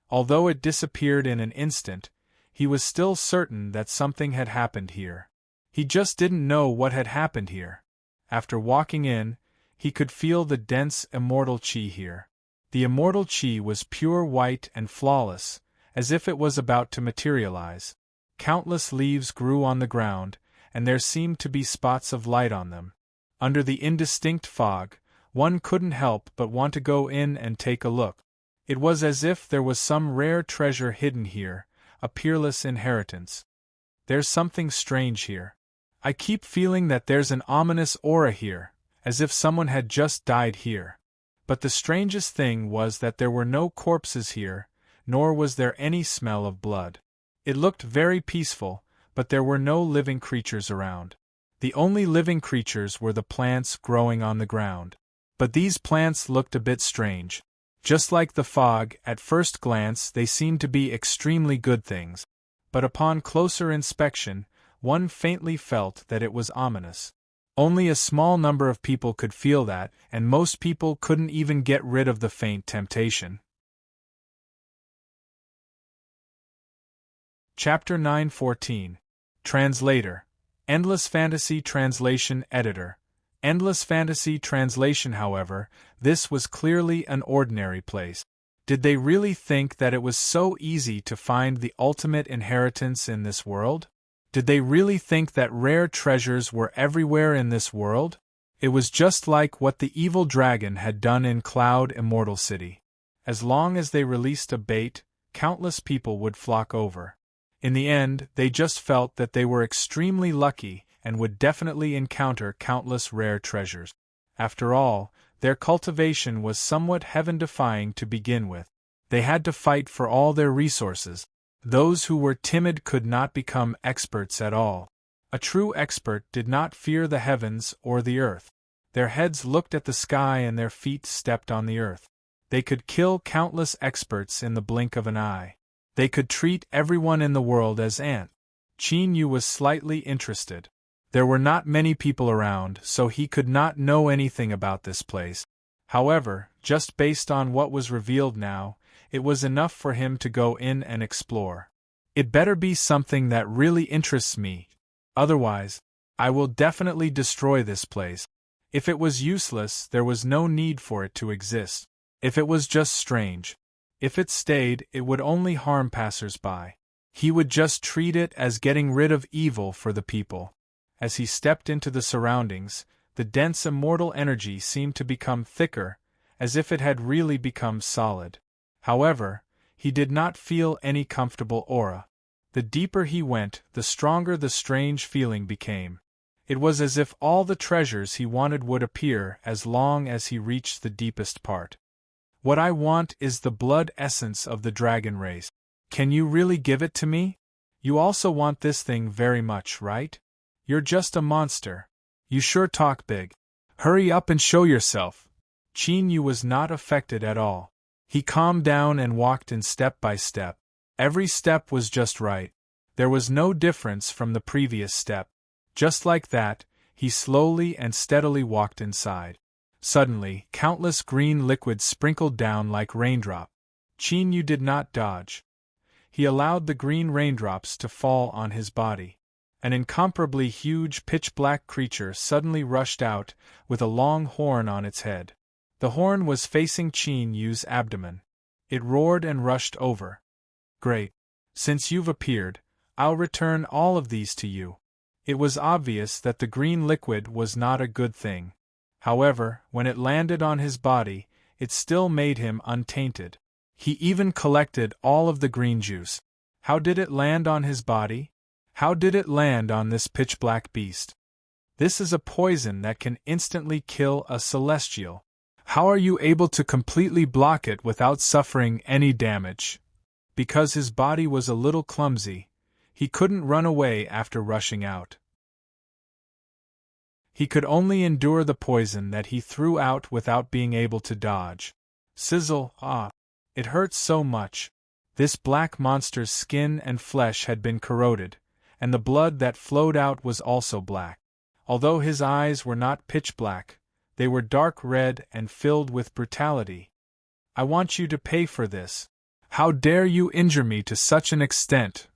Although it disappeared in an instant, he was still certain that something had happened here. He just didn't know what had happened here. After walking in, he could feel the dense immortal qi here. The immortal qi was pure white and flawless, as if it was about to materialize. Countless leaves grew on the ground, and there seemed to be spots of light on them. Under the indistinct fog, one couldn't help but want to go in and take a look. It was as if there was some rare treasure hidden here, a peerless inheritance. There's something strange here. I keep feeling that there's an ominous aura here, as if someone had just died here. But the strangest thing was that there were no corpses here, nor was there any smell of blood. It looked very peaceful, but there were no living creatures around. The only living creatures were the plants growing on the ground. But these plants looked a bit strange. Just like the fog, at first glance they seemed to be extremely good things. But upon closer inspection, one faintly felt that it was ominous. Only a small number of people could feel that, and most people couldn't even get rid of the faint temptation. Chapter 9:14. Translator. Endless Fantasy Translation Editor. Endless Fantasy Translation. However, this was clearly an ordinary place. Did they really think that it was so easy to find the ultimate inheritance in this world? Did they really think that rare treasures were everywhere in this world? It was just like what the evil dragon had done in Cloud Immortal City. As long as they released a bait, countless people would flock over. In the end, they just felt that they were extremely lucky and would definitely encounter countless rare treasures. After all, their cultivation was somewhat heaven-defying to begin with. They had to fight for all their resources. Those who were timid could not become experts at all. A true expert did not fear the heavens or the earth. Their heads looked at the sky and their feet stepped on the earth. They could kill countless experts in the blink of an eye. They could treat everyone in the world as ants. Qin Yu was slightly interested. There were not many people around, so he could not know anything about this place. However, just based on what was revealed now, it was enough for him to go in and explore. It better be something that really interests me. Otherwise, I will definitely destroy this place. If it was useless, there was no need for it to exist. If it was just strange, If it stayed, it would only harm passers-by. He would just treat it as getting rid of evil for the people. As he stepped into the surroundings, the dense immortal energy seemed to become thicker, as if it had really become solid. However, he did not feel any comfortable aura. The deeper he went, the stronger the strange feeling became. It was as if all the treasures he wanted would appear as long as he reached the deepest part. What I want is the blood essence of the dragon race. Can you really give it to me? You also want this thing very much, right? You're just a monster. You sure talk big. Hurry up and show yourself. Qin Yu was not affected at all. He calmed down and walked in step by step. Every step was just right. There was no difference from the previous step. Just like that, he slowly and steadily walked inside. Suddenly, countless green liquid sprinkled down like raindrops. Qin Yu did not dodge. He allowed the green raindrops to fall on his body. An incomparably huge pitch-black creature suddenly rushed out, with a long horn on its head. The horn was facing Qin Yu's abdomen. It roared and rushed over. Great. Since you've appeared, I'll return all of these to you. It was obvious that the green liquid was not a good thing. However, when it landed on his body, it still made him untainted. He even collected all of the green juice. How did it land on his body? How did it land on this pitch-black beast? This is a poison that can instantly kill a celestial. How are you able to completely block it without suffering any damage? Because his body was a little clumsy, he couldn't run away after rushing out. He could only endure the poison that he threw out without being able to dodge. Sizzle, ah! It hurts so much. This black monster's skin and flesh had been corroded, and the blood that flowed out was also black. Although his eyes were not pitch black, they were dark red and filled with brutality. I want you to pay for this. How dare you injure me to such an extent?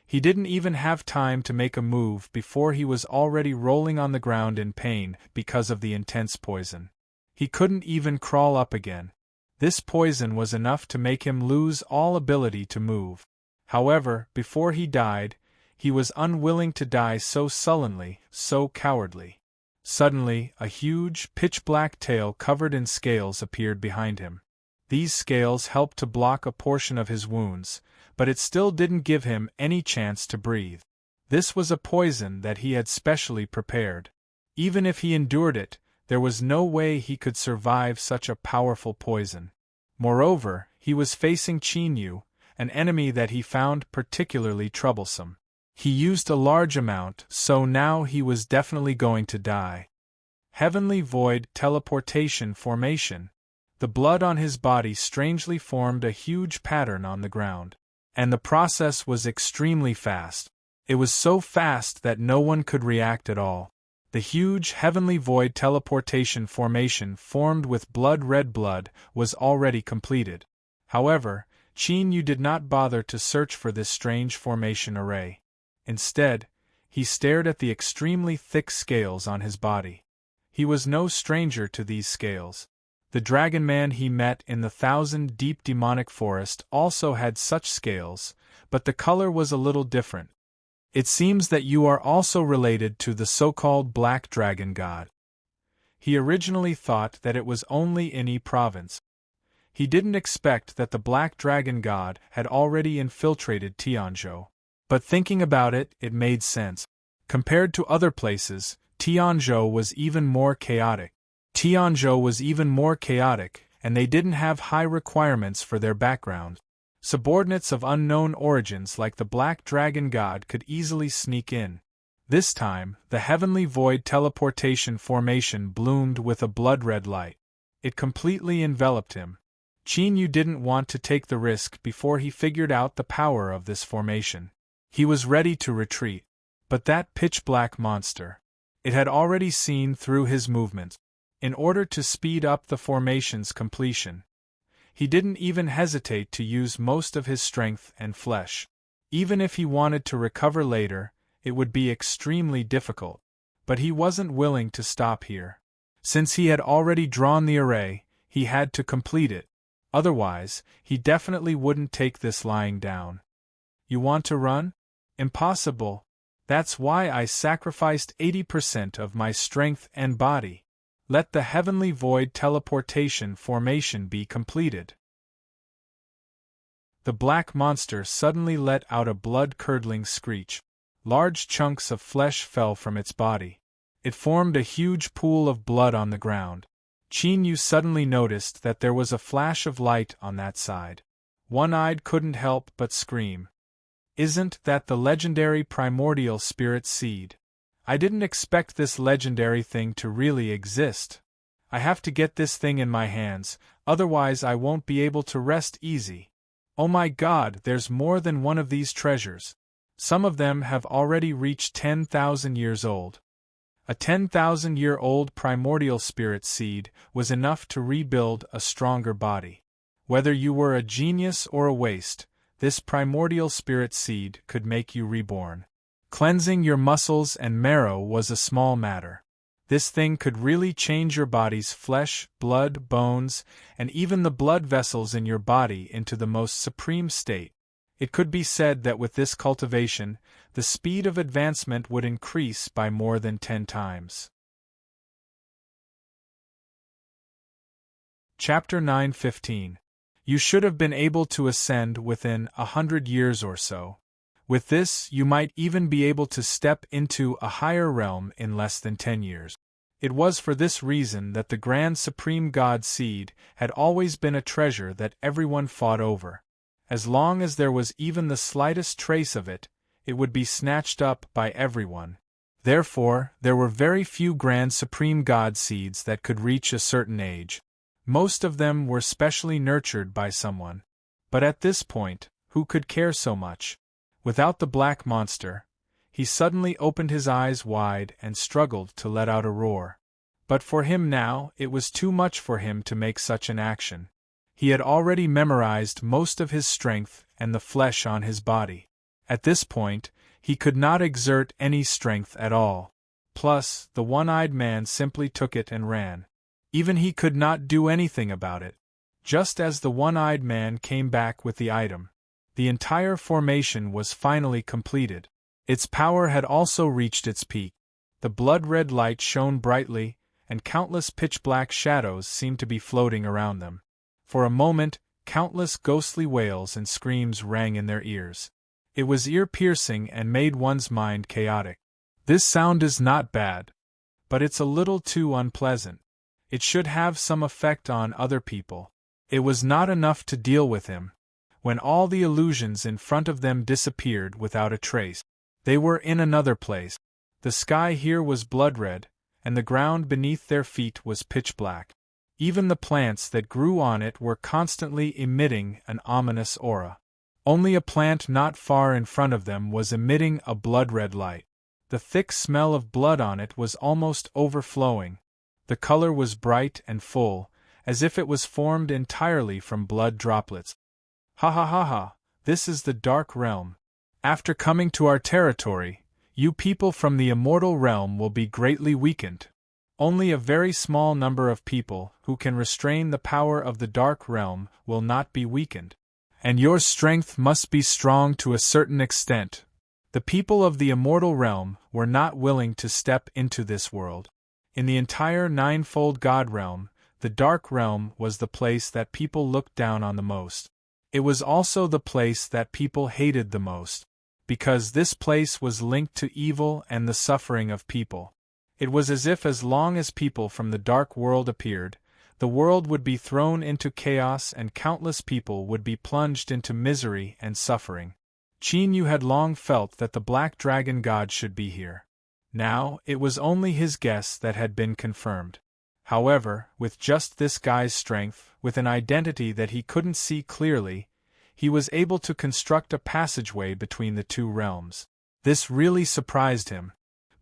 He didn't even have time to make a move before he was already rolling on the ground in pain because of the intense poison. He couldn't even crawl up again. This poison was enough to make him lose all ability to move. However, before he died, he was unwilling to die so sullenly, so cowardly. Suddenly, a huge, pitch-black tail covered in scales appeared behind him. These scales helped to block a portion of his wounds, but it still didn't give him any chance to breathe. This was a poison that he had specially prepared. Even if he endured it, there was no way he could survive such a powerful poison. Moreover, he was facing Qin Yu, an enemy that he found particularly troublesome. He used a large amount, so now he was definitely going to die. Heavenly Void Teleportation Formation. The blood on his body strangely formed a huge pattern on the ground. And the process was extremely fast. It was so fast that no one could react at all. The huge Heavenly Void Teleportation Formation formed with blood-red blood was already completed. However, Qin Yu did not bother to search for this strange formation array. Instead, he stared at the extremely thick scales on his body. He was no stranger to these scales. The dragon man he met in the 1,000-deep demonic forest also had such scales, but the color was a little different. It seems that you are also related to the so-called Black Dragon God. He originally thought that it was only in Yi province. He didn't expect that the Black Dragon God had already infiltrated Tianzhou. But thinking about it, it made sense. Compared to other places, Tianzhou was even more chaotic. And they didn't have high requirements for their background. Subordinates of unknown origins like the Black Dragon God could easily sneak in. This time, the Heavenly Void Teleportation Formation bloomed with a blood-red light. It completely enveloped him. Qin Yu didn't want to take the risk before he figured out the power of this formation. He was ready to retreat. But that pitch-black monster. It had already seen through his movements. In order to speed up the formation's completion, he didn't even hesitate to use most of his strength and flesh. Even if he wanted to recover later, it would be extremely difficult. But he wasn't willing to stop here. Since he had already drawn the array, he had to complete it. Otherwise, he definitely wouldn't take this lying down. You want to run? Impossible. That's why I sacrificed 80% of my strength and body. Let the heavenly void teleportation formation be completed. The black monster suddenly let out a blood-curdling screech. Large chunks of flesh fell from its body. It formed a huge pool of blood on the ground. Yu suddenly noticed that there was a flash of light on that side. One-eyed couldn't help but scream. Isn't that the legendary primordial spirit seed? I didn't expect this legendary thing to really exist. I have to get this thing in my hands, otherwise I won't be able to rest easy. Oh my God, there's more than one of these treasures. Some of them have already reached 10,000 years old. A 10,000-year-old primordial spirit seed was enough to rebuild a stronger body. Whether you were a genius or a waste, this primordial spirit seed could make you reborn. Cleansing your muscles and marrow was a small matter. This thing could really change your body's flesh, blood, bones, and even the blood vessels in your body into the most supreme state. It could be said that with this cultivation, the speed of advancement would increase by more than 10 times. Chapter 9:15. You should have been able to ascend within 100 years or so. With this, you might even be able to step into a higher realm in less than 10 years. It was for this reason that the Grand Supreme God Seed had always been a treasure that everyone fought over. As long as there was even the slightest trace of it, it would be snatched up by everyone. Therefore, there were very few Grand Supreme God Seeds that could reach a certain age. Most of them were specially nurtured by someone. But at this point, who could care so much? Without the black monster, he suddenly opened his eyes wide and struggled to let out a roar. But for him now, it was too much for him to make such an action. He had already memorized most of his strength and the flesh on his body. At this point, he could not exert any strength at all. Plus, the one-eyed man simply took it and ran. Even he could not do anything about it. Just as the one-eyed man came back with the item, the entire formation was finally completed. Its power had also reached its peak. The blood-red light shone brightly, and countless pitch-black shadows seemed to be floating around them. For a moment, countless ghostly wails and screams rang in their ears. It was ear-piercing and made one's mind chaotic. This sound is not bad, but it's a little too unpleasant. It should have some effect on other people. It was not enough to deal with him. When all the illusions in front of them disappeared without a trace, they were in another place. The sky here was blood-red, and the ground beneath their feet was pitch-black. Even the plants that grew on it were constantly emitting an ominous aura. Only a plant not far in front of them was emitting a blood-red light. The thick smell of blood on it was almost overflowing. The color was bright and full, as if it was formed entirely from blood droplets. Ha ha ha ha, this is the Dark Realm. After coming to our territory, you people from the immortal realm will be greatly weakened. Only a very small number of people who can restrain the power of the Dark Realm will not be weakened. And your strength must be strong to a certain extent. The people of the immortal realm were not willing to step into this world. In the entire ninefold God realm, the Dark Realm was the place that people looked down on the most. It was also the place that people hated the most, because this place was linked to evil and the suffering of people. It was as long as people from the dark world appeared, the world would be thrown into chaos and countless people would be plunged into misery and suffering. Yu had long felt that the Black Dragon God should be here. Now, it was only his guess that had been confirmed. However, with just this guy's strength, with an identity that he couldn't see clearly, he was able to construct a passageway between the two realms. This really surprised him.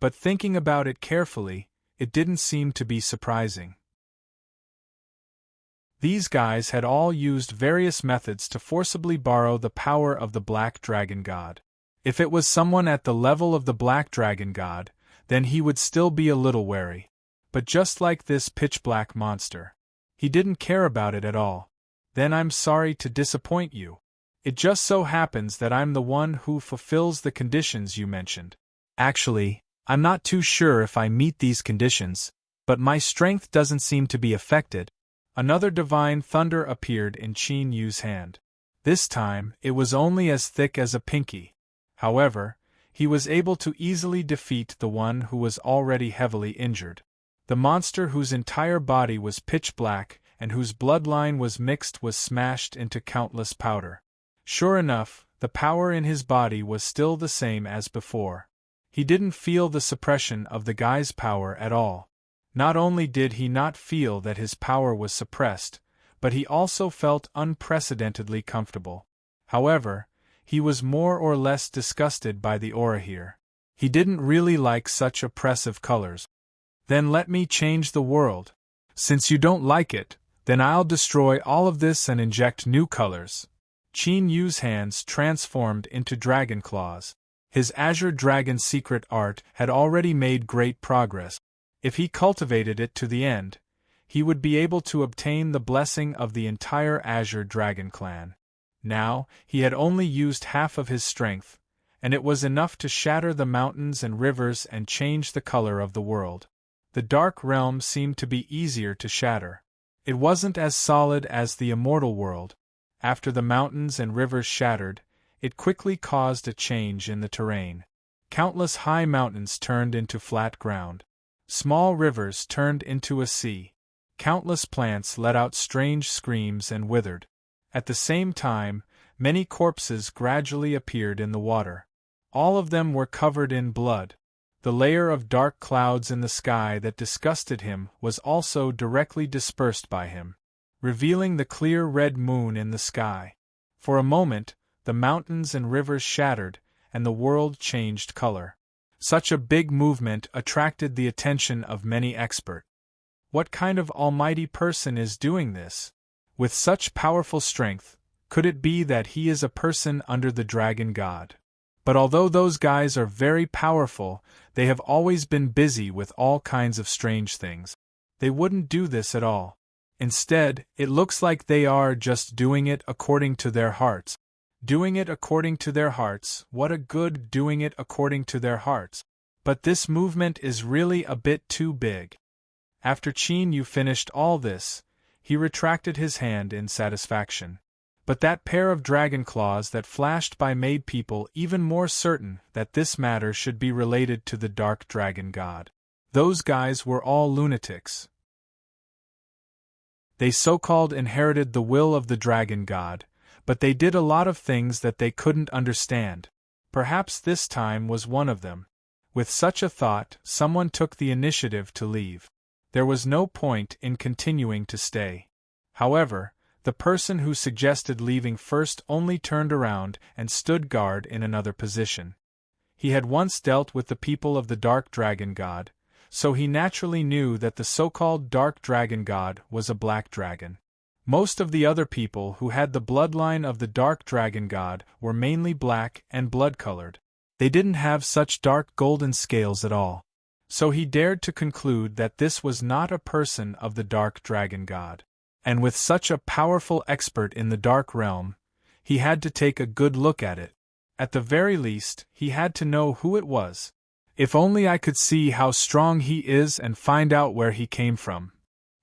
But thinking about it carefully, it didn't seem to be surprising. These guys had all used various methods to forcibly borrow the power of the Black Dragon God. If it was someone at the level of the Black Dragon God, then he would still be a little wary. But just like this pitch-black monster, he didn't care about it at all. Then I'm sorry to disappoint you. It just so happens that I'm the one who fulfills the conditions you mentioned. Actually, I'm not too sure if I meet these conditions, but my strength doesn't seem to be affected. Another divine thunder appeared in Qin Yu's hand. This time, it was only as thick as a pinky. However, he was able to easily defeat the one who was already heavily injured. The monster whose entire body was pitch black and whose bloodline was mixed was smashed into countless powder. Sure enough, the power in his body was still the same as before. He didn't feel the suppression of the guy's power at all. Not only did he not feel that his power was suppressed, but he also felt unprecedentedly comfortable. However, he was more or less disgusted by the aura here. He didn't really like such oppressive colors. Then let me change the world. Since you don't like it, then I'll destroy all of this and inject new colors. Qin Yu's hands transformed into dragon claws. His azure dragon secret art had already made great progress. If he cultivated it to the end, he would be able to obtain the blessing of the entire Azure Dragon clan. Now, he had only used half of his strength, and it was enough to shatter the mountains and rivers and change the color of the world. The Dark Realm seemed to be easier to shatter. It wasn't as solid as the immortal world. After the mountains and rivers shattered, it quickly caused a change in the terrain. Countless high mountains turned into flat ground. Small rivers turned into a sea. Countless plants let out strange screams and withered. At the same time, many corpses gradually appeared in the water. All of them were covered in blood. The layer of dark clouds in the sky that disgusted him was also directly dispersed by him, revealing the clear red moon in the sky. For a moment, the mountains and rivers shattered, and the world changed color. Such a big movement attracted the attention of many experts. What kind of almighty person is doing this? With such powerful strength, could it be that he is a person under the dragon god? But although those guys are very powerful, they have always been busy with all kinds of strange things. They wouldn't do this at all. Instead, it looks like they are just doing it according to their hearts. Doing it according to their hearts, what a good doing it according to their hearts. But this movement is really a bit too big. After Qin Yu finished all this, he retracted his hand in satisfaction. But that pair of dragon claws that flashed by made people even more certain that this matter should be related to the dark dragon god. Those guys were all lunatics. They so-called inherited the will of the dragon god, but they did a lot of things that they couldn't understand. Perhaps this time was one of them. With such a thought, someone took the initiative to leave. There was no point in continuing to stay. However, the person who suggested leaving first only turned around and stood guard in another position. He had once dealt with the people of the Dark Dragon God, so he naturally knew that the so-called Dark Dragon God was a black dragon. Most of the other people who had the bloodline of the Dark Dragon God were mainly black and blood-colored. They didn't have such dark golden scales at all. So he dared to conclude that this was not a person of the Dark Dragon God. And with such a powerful expert in the Dark Realm, he had to take a good look at it. At the very least, he had to know who it was. If only I could see how strong he is and find out where he came from.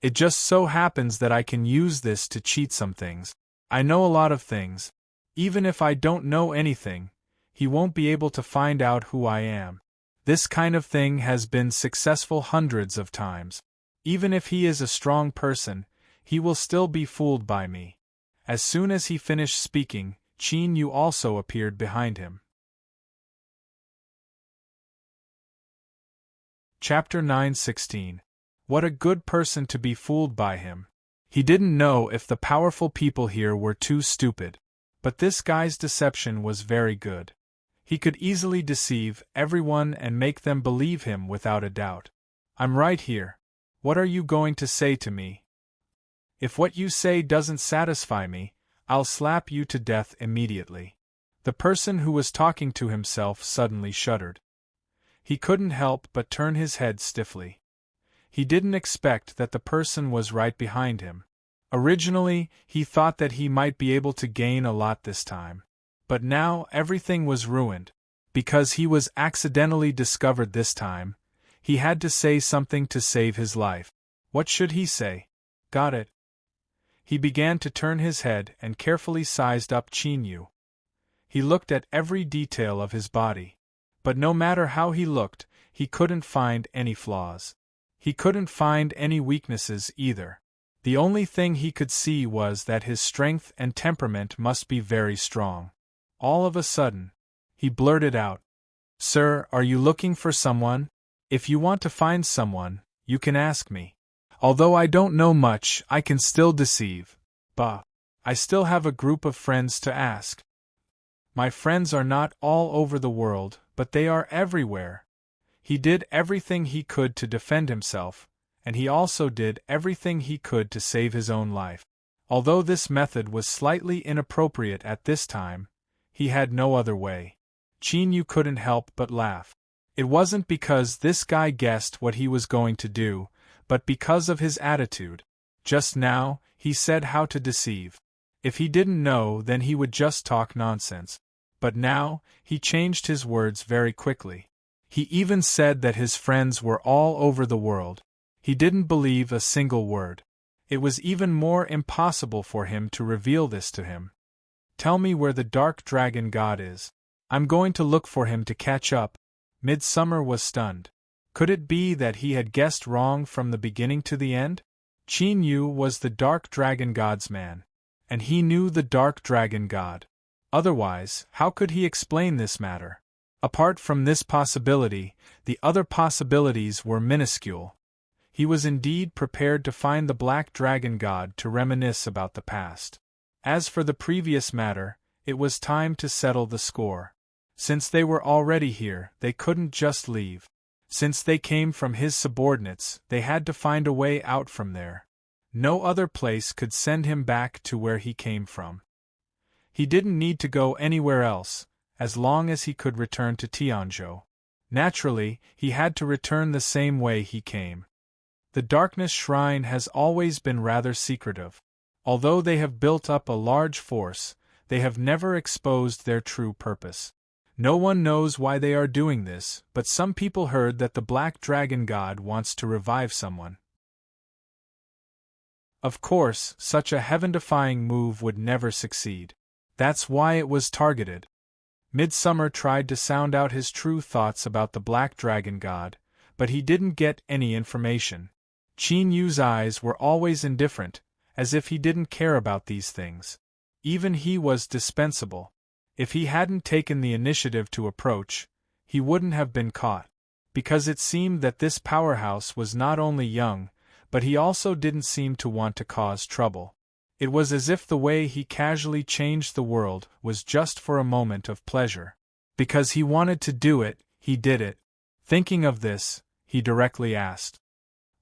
It just so happens that I can use this to cheat some things. I know a lot of things. Even if I don't know anything, he won't be able to find out who I am. This kind of thing has been successful hundreds of times. Even if he is a strong person, he will still be fooled by me. As soon as he finished speaking, Qin Yu also appeared behind him. Chapter 9:16. What a good person to be fooled by him. He didn't know if the powerful people here were too stupid. But this guy's deception was very good. He could easily deceive everyone and make them believe him without a doubt. I'm right here. What are you going to say to me? If what you say doesn't satisfy me, I'll slap you to death immediately. The person who was talking to himself suddenly shuddered. He couldn't help but turn his head stiffly. He didn't expect that the person was right behind him. Originally, he thought that he might be able to gain a lot this time. But now everything was ruined. Because he was accidentally discovered this time, he had to say something to save his life. What should he say? Got it. He began to turn his head and carefully sized up Chinyu. He looked at every detail of his body. But no matter how he looked, he couldn't find any flaws. He couldn't find any weaknesses either. The only thing he could see was that his strength and temperament must be very strong. All of a sudden, he blurted out, "Sir, are you looking for someone? If you want to find someone, you can ask me. Although I don't know much, I can still deceive. Bah! I still have a group of friends to ask. My friends are not all over the world, but they are everywhere." He did everything he could to defend himself, and he also did everything he could to save his own life. Although this method was slightly inappropriate at this time, he had no other way. Chinyu couldn't help but laugh. It wasn't because this guy guessed what he was going to do, but because of his attitude. Just now, he said how to deceive. If he didn't know, then he would just talk nonsense. But now, he changed his words very quickly. He even said that his friends were all over the world. He didn't believe a single word. It was even more impossible for him to reveal this to him. "Tell me where the dark dragon god is. I'm going to look for him to catch up." Midsummer was stunned. Could it be that he had guessed wrong from the beginning to the end? Chinyu was the dark dragon god's man, and he knew the dark dragon god. Otherwise, how could he explain this matter? Apart from this possibility, the other possibilities were minuscule. He was indeed prepared to find the black dragon god to reminisce about the past. As for the previous matter, it was time to settle the score. Since they were already here, they couldn't just leave. Since they came from his subordinates, they had to find a way out from there. No other place could send him back to where he came from. He didn't need to go anywhere else, as long as he could return to Tianzhou. Naturally, he had to return the same way he came. The Darkness Shrine has always been rather secretive. Although they have built up a large force, they have never exposed their true purpose. No one knows why they are doing this, but some people heard that the Black Dragon God wants to revive someone. Of course, such a heaven-defying move would never succeed. That's why it was targeted. Midsummer tried to sound out his true thoughts about the Black Dragon God, but he didn't get any information. Qinyu's eyes were always indifferent, as if he didn't care about these things. Even he was dispensable. If he hadn't taken the initiative to approach, he wouldn't have been caught. Because it seemed that this powerhouse was not only young, but he also didn't seem to want to cause trouble. It was as if the way he casually changed the world was just for a moment of pleasure. Because he wanted to do it, he did it. Thinking of this, he directly asked,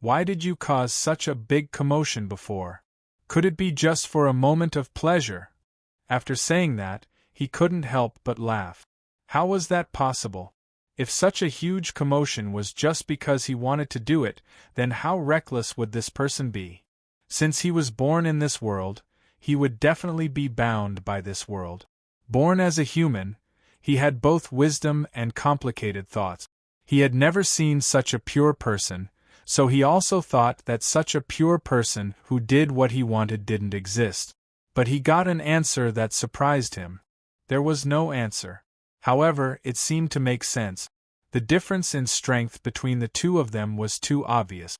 "Why did you cause such a big commotion before? Could it be just for a moment of pleasure?" After saying that, he couldn't help but laugh. How was that possible? If such a huge commotion was just because he wanted to do it, then how reckless would this person be? Since he was born in this world, he would definitely be bound by this world. Born as a human, he had both wisdom and complicated thoughts. He had never seen such a pure person, so he also thought that such a pure person who did what he wanted didn't exist. But he got an answer that surprised him. There was no answer. However, it seemed to make sense. The difference in strength between the two of them was too obvious.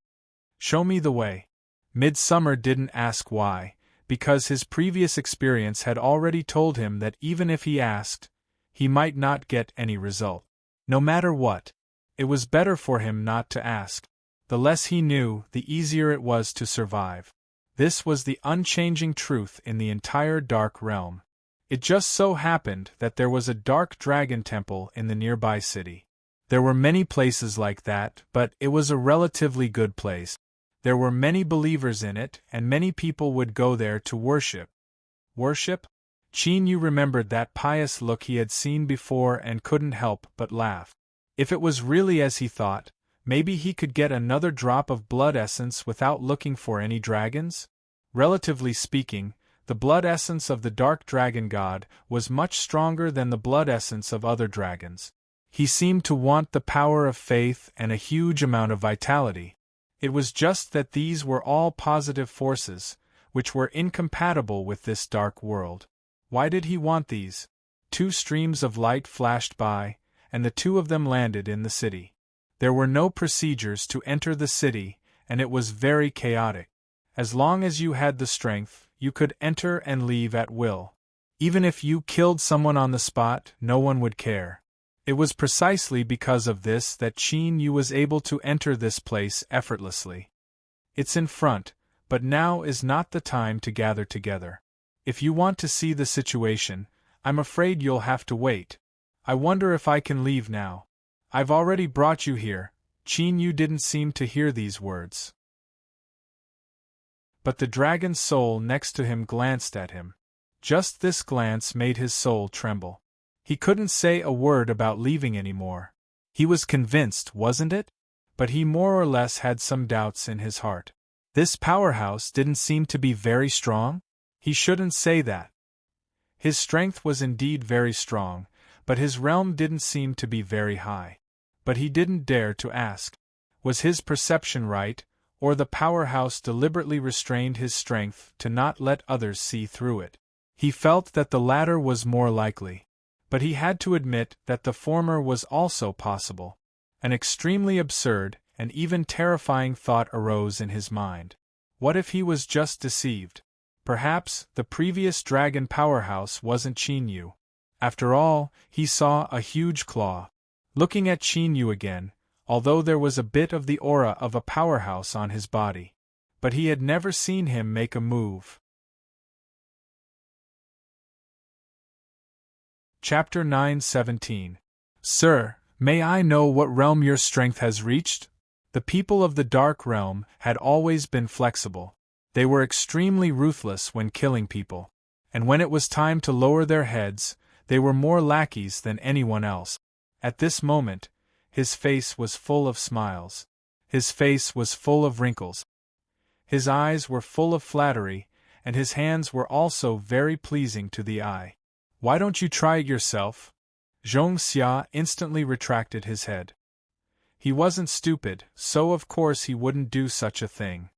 "Show me the way." Midsummer didn't ask why, because his previous experience had already told him that even if he asked, he might not get any result. No matter what, it was better for him not to ask. The less he knew, the easier it was to survive. This was the unchanging truth in the entire Dark Realm. It just so happened that there was a dark dragon temple in the nearby city. There were many places like that, but it was a relatively good place. There were many believers in it, and many people would go there to worship. Worship? Chinyu remembered that pious look he had seen before and couldn't help but laugh. If it was really as he thought, maybe he could get another drop of blood essence without looking for any dragons? Relatively speaking, the blood essence of the dark dragon god was much stronger than the blood essence of other dragons. He seemed to want the power of faith and a huge amount of vitality. It was just that these were all positive forces, which were incompatible with this dark world. Why did he want these? 2 streams of light flashed by, and the 2 of them landed in the city. There were no procedures to enter the city, and it was very chaotic. As long as you had the strength, you could enter and leave at will. Even if you killed someone on the spot, no one would care. It was precisely because of this that Qin Yu was able to enter this place effortlessly. It's in front, but now is not the time to gather together. If you want to see the situation, I'm afraid you'll have to wait. I wonder if I can leave now. I've already brought you here. Qin Yu didn't seem to hear these words. But the dragon's soul next to him glanced at him. Just this glance made his soul tremble. He couldn't say a word about leaving anymore. He was convinced, wasn't it? But he more or less had some doubts in his heart. This powerhouse didn't seem to be very strong? He shouldn't say that. His strength was indeed very strong, but his realm didn't seem to be very high. But he didn't dare to ask. Was his perception right, or the powerhouse deliberately restrained his strength to not let others see through it? He felt that the latter was more likely. But he had to admit that the former was also possible. An extremely absurd and even terrifying thought arose in his mind. What if he was just deceived? Perhaps the previous dragon powerhouse wasn't Qin Yu. After all, he saw a huge claw. Looking at Qin Yu again, although there was a bit of the aura of a powerhouse on his body. But he had never seen him make a move. Chapter 9:17. Sir, may I know what realm your strength has reached? The people of the Dark Realm had always been flexible. They were extremely ruthless when killing people. And when it was time to lower their heads, they were more lackeys than anyone else. At this moment, his face was full of smiles. His face was full of wrinkles. His eyes were full of flattery, and his hands were also very pleasing to the eye. Why don't you try it yourself? Zhong Xia instantly retracted his head. He wasn't stupid, so of course he wouldn't do such a thing.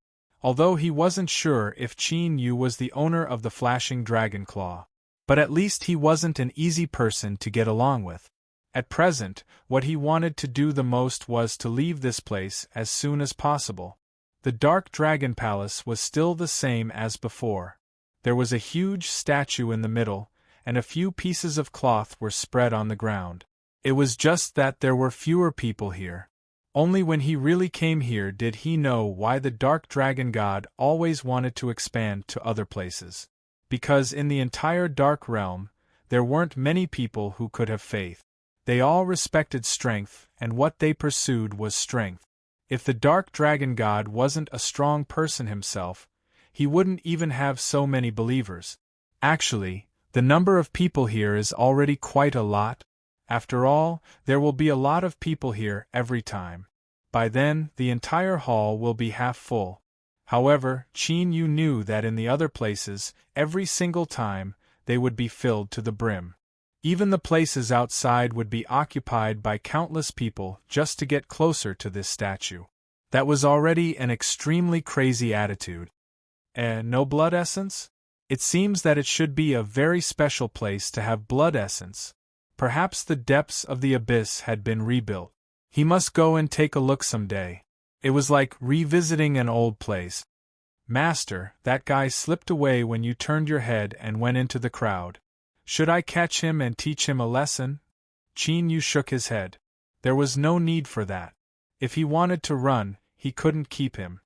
Although he wasn't sure if Qin Yu was the owner of the flashing dragon claw. But at least he wasn't an easy person to get along with. At present, what he wanted to do the most was to leave this place as soon as possible. The Dark Dragon Palace was still the same as before. There was a huge statue in the middle, and a few pieces of cloth were spread on the ground. It was just that there were fewer people here. Only when he really came here did he know why the Dark Dragon God always wanted to expand to other places. Because in the entire Dark Realm, there weren't many people who could have faith. They all respected strength, and what they pursued was strength. If the Dark Dragon God wasn't a strong person himself, he wouldn't even have so many believers. Actually, the number of people here is already quite a lot. After all, there will be a lot of people here every time. By then, the entire hall will be half full. However, Qin Yu knew that in the other places, every single time, they would be filled to the brim. Even the places outside would be occupied by countless people just to get closer to this statue. That was already an extremely crazy attitude. No blood essence? It seems that it should be a very special place to have blood essence. Perhaps the depths of the abyss had been rebuilt. He must go and take a look someday. It was like revisiting an old place. Master, that guy slipped away when you turned your head and went into the crowd. Should I catch him and teach him a lesson? Qin Yu shook his head. There was no need for that. If he wanted to run, he couldn't keep him.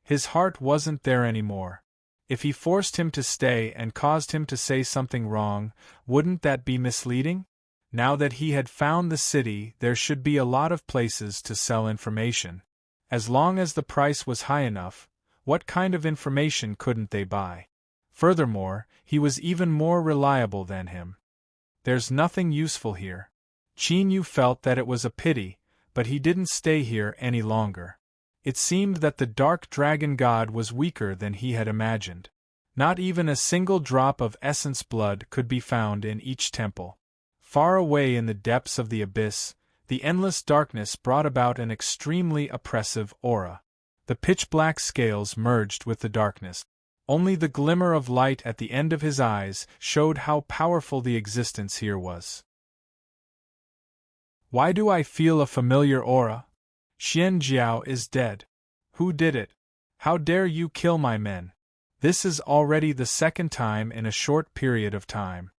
His heart wasn't there anymore. If he forced him to stay and caused him to say something wrong, wouldn't that be misleading? Now that he had found the city, there should be a lot of places to sell information. As long as the price was high enough, what kind of information couldn't they buy? Furthermore, he was even more reliable than him. There's nothing useful here. Qin Yu felt that it was a pity, but he didn't stay here any longer. It seemed that the Dark Dragon God was weaker than he had imagined. Not even a single drop of essence blood could be found in each temple. Far away in the depths of the abyss, the endless darkness brought about an extremely oppressive aura. The pitch-black scales merged with the darkness. Only the glimmer of light at the end of his eyes showed how powerful the existence here was. Why do I feel a familiar aura? Xian Jiao is dead. Who did it? How dare you kill my men? This is already the second time in a short period of time.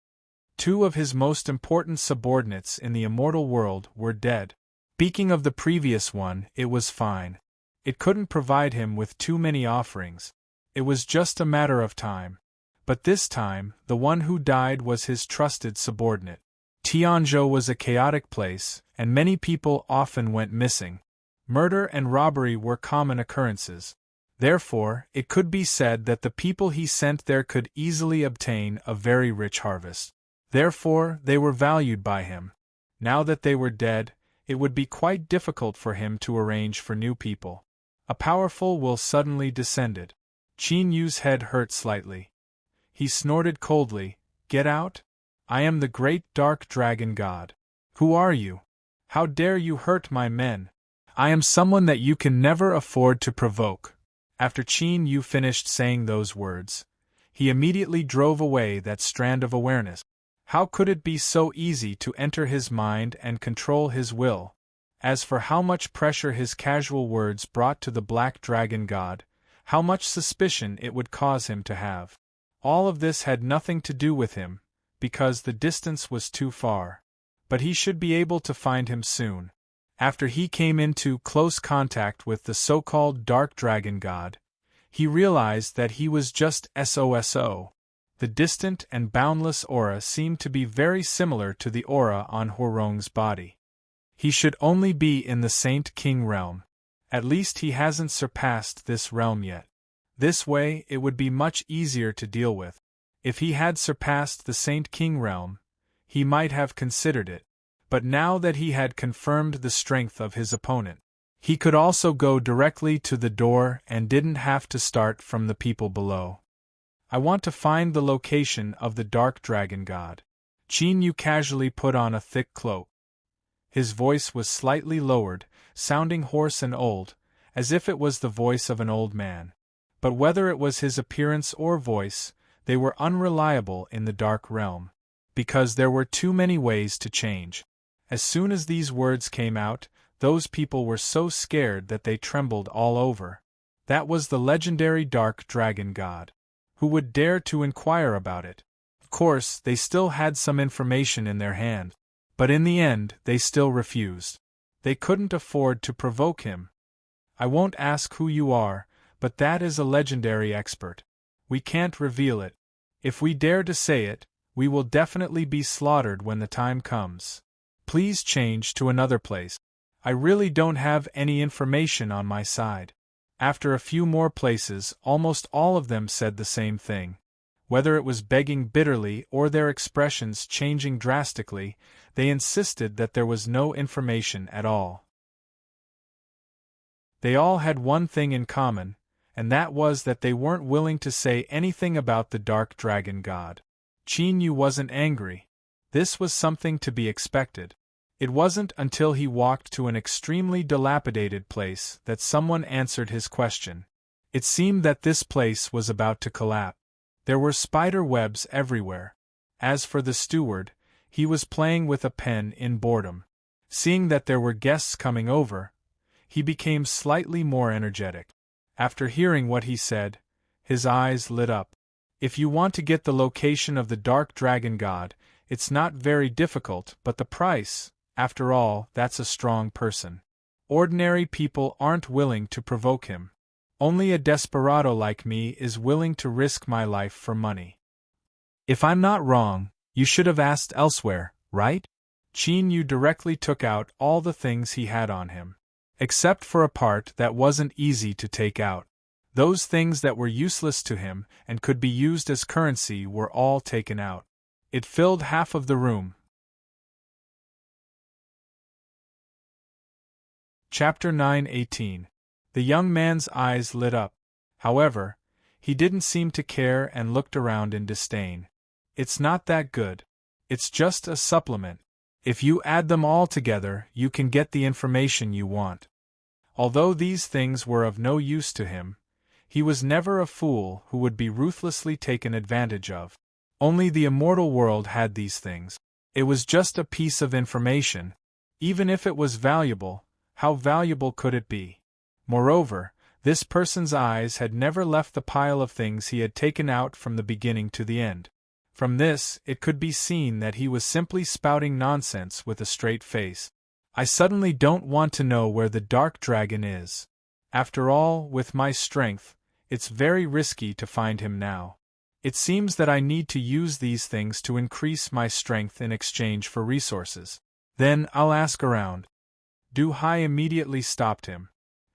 2 of his most important subordinates in the immortal world were dead. Speaking of the previous one, it was fine. It couldn't provide him with too many offerings. It was just a matter of time. But this time, the one who died was his trusted subordinate. Tianzhou was a chaotic place, and many people often went missing. Murder and robbery were common occurrences. Therefore, it could be said that the people he sent there could easily obtain a very rich harvest. Therefore, they were valued by him. Now that they were dead, it would be quite difficult for him to arrange for new people. A powerful will suddenly descended. Qin Yu's head hurt slightly. He snorted coldly, "Get out? I am the great dark dragon god. Who are you? How dare you hurt my men? I am someone that you can never afford to provoke." After Qin Yu finished saying those words, he immediately drove away that strand of awareness. How could it be so easy to enter his mind and control his will? As for how much pressure his casual words brought to the Black Dragon God, how much suspicion it would cause him to have. All of this had nothing to do with him, because the distance was too far. But he should be able to find him soon. After he came into close contact with the so-called Dark Dragon God, he realized that he was just SOSO. The distant and boundless aura seemed to be very similar to the aura on Huarong's body. He should only be in the Saint King realm. At least he hasn't surpassed this realm yet. This way it would be much easier to deal with. If he had surpassed the Saint King realm, he might have considered it. But now that he had confirmed the strength of his opponent, he could also go directly to the door and didn't have to start from the people below. I want to find the location of the Dark Dragon God. Qin Yu casually put on a thick cloak. His voice was slightly lowered, sounding hoarse and old, as if it was the voice of an old man. But whether it was his appearance or voice, they were unreliable in the Dark Realm, because there were too many ways to change. As soon as these words came out, those people were so scared that they trembled all over. That was the legendary Dark Dragon God. Who would dare to inquire about it? Of course, they still had some information in their hand, but in the end they still refused. They couldn't afford to provoke him. I won't ask who you are, but that is a legendary expert. We can't reveal it. If we dare to say it, we will definitely be slaughtered when the time comes. Please change to another place. I really don't have any information on my side. After a few more places, almost all of them said the same thing. Whether it was begging bitterly or their expressions changing drastically, they insisted that there was no information at all. They all had one thing in common, and that was that they weren't willing to say anything about the Dark Dragon God. Qin Yu wasn't angry. This was something to be expected. It wasn't until he walked to an extremely dilapidated place that someone answered his question. It seemed that this place was about to collapse. There were spider webs everywhere. As for the steward, he was playing with a pen in boredom. Seeing that there were guests coming over, he became slightly more energetic. After hearing what he said, his eyes lit up. If you want to get the location of the Dark Dragon God, it's not very difficult, but the price, after all, that's a strong person. Ordinary people aren't willing to provoke him. Only a desperado like me is willing to risk my life for money. If I'm not wrong, you should have asked elsewhere, right? Qin Yu directly took out all the things he had on him. Except for a part that wasn't easy to take out. Those things that were useless to him and could be used as currency were all taken out. It filled half of the room. Chapter 9:18. The young man's eyes lit up. However, He didn't seem to care and looked around in disdain. It's not that good. It's just a supplement. If you add them all together, you can get the information you want. Although these things were of no use to him, he was never a fool who would be ruthlessly taken advantage of. Only the immortal world had these things. It was just a piece of information. Even if it was valuable, how valuable could it be? Moreover, this person's eyes had never left the pile of things he had taken out from the beginning to the end. From this, it could be seen that he was simply spouting nonsense with a straight face. I suddenly don't want to know where the dark dragon is. After all, with my strength, it's very risky to find him now. It seems that I need to use these things to increase my strength in exchange for resources. Then I'll ask around. Du Hai immediately stopped him.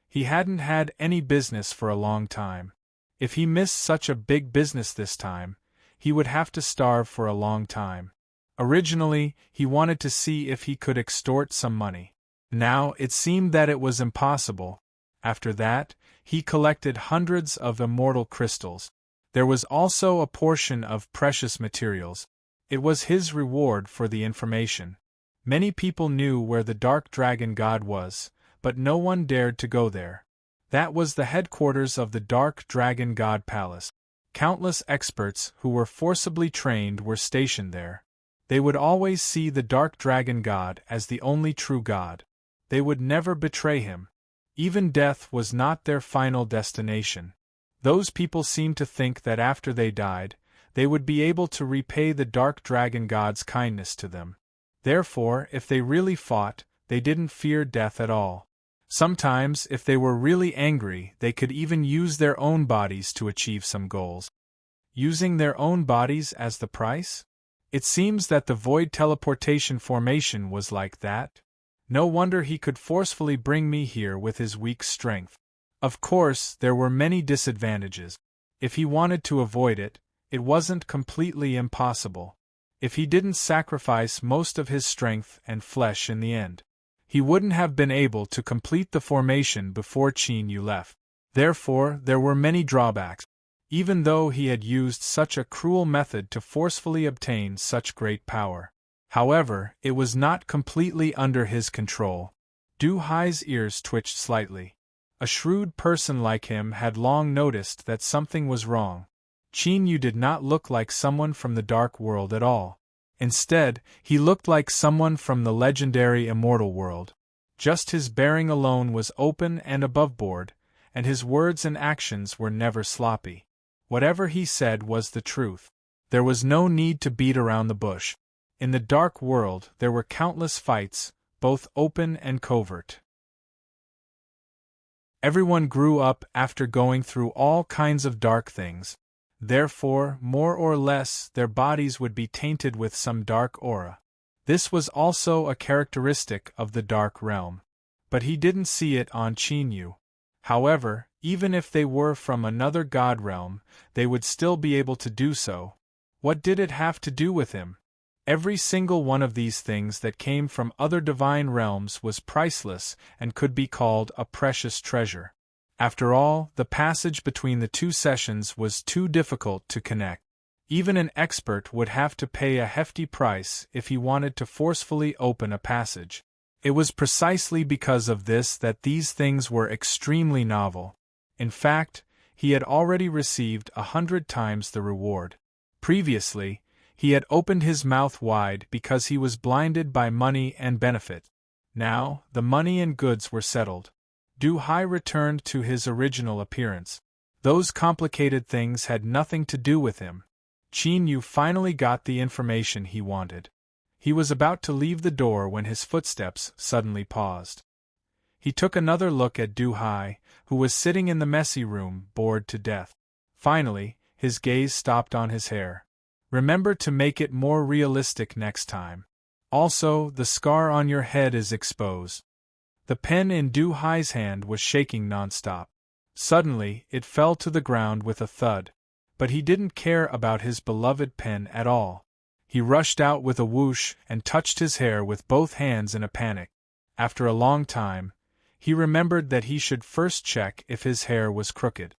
He hadn't had any business for a long time. If he missed such a big business this time, he would have to starve for a long time. Originally, he wanted to see if he could extort some money. Now, it seemed that it was impossible. After that, he collected hundreds of immortal crystals. There was also a portion of precious materials. It was his reward for the information. Many people knew where the Dark Dragon God was, but no one dared to go there. That was the headquarters of the Dark Dragon God Palace. Countless experts who were forcibly trained were stationed there. They would always see the Dark Dragon God as the only true God. They would never betray him. Even death was not their final destination. Those people seemed to think that after they died, they would be able to repay the Dark Dragon God's kindness to them. Therefore, if they really fought, they didn't fear death at all. Sometimes, if they were really angry, they could even use their own bodies to achieve some goals. Using their own bodies as the price? It seems that the void teleportation formation was like that. No wonder he could forcefully bring me here with his weak strength. Of course, there were many disadvantages. If he wanted to avoid it, it wasn't completely impossible. If he didn't sacrifice most of his strength and flesh in the end, he wouldn't have been able to complete the formation before Qin Yu left. Therefore, there were many drawbacks. Even though he had used such a cruel method to forcefully obtain such great power. However, it was not completely under his control. Du Hai's ears twitched slightly. A shrewd person like him had long noticed that something was wrong. Qin Yu did not look like someone from the dark world at all. Instead, he looked like someone from the legendary immortal world. Just his bearing alone was open and aboveboard, and his words and actions were never sloppy. Whatever he said was the truth. There was no need to beat around the bush. In the dark world, there were countless fights, both open and covert. Everyone grew up after going through all kinds of dark things. Therefore, more or less, their bodies would be tainted with some dark aura. This was also a characteristic of the dark realm. But he didn't see it on Qin Yu. However, even if they were from another god realm, they would still be able to do so. What did it have to do with him? Every single one of these things that came from other divine realms was priceless and could be called a precious treasure. After all, the passage between the two sessions was too difficult to connect. Even an expert would have to pay a hefty price if he wanted to forcefully open a passage. It was precisely because of this that these things were extremely novel. In fact, he had already received 100 times the reward. Previously, he had opened his mouth wide because he was blinded by money and benefit. Now, the money and goods were settled. Du Hai returned to his original appearance. Those complicated things had nothing to do with him. Qin Yu finally got the information he wanted. He was about to leave the door when his footsteps suddenly paused. He took another look at Du Hai, who was sitting in the messy room, bored to death. Finally, his gaze stopped on his hair. Remember to make it more realistic next time. Also, the scar on your head is exposed. The pen in Du Hai's hand was shaking nonstop. Suddenly, it fell to the ground with a thud. But he didn't care about his beloved pen at all. He rushed out with a whoosh and touched his hair with both hands in a panic. After a long time, he remembered that he should first check if his hair was crooked.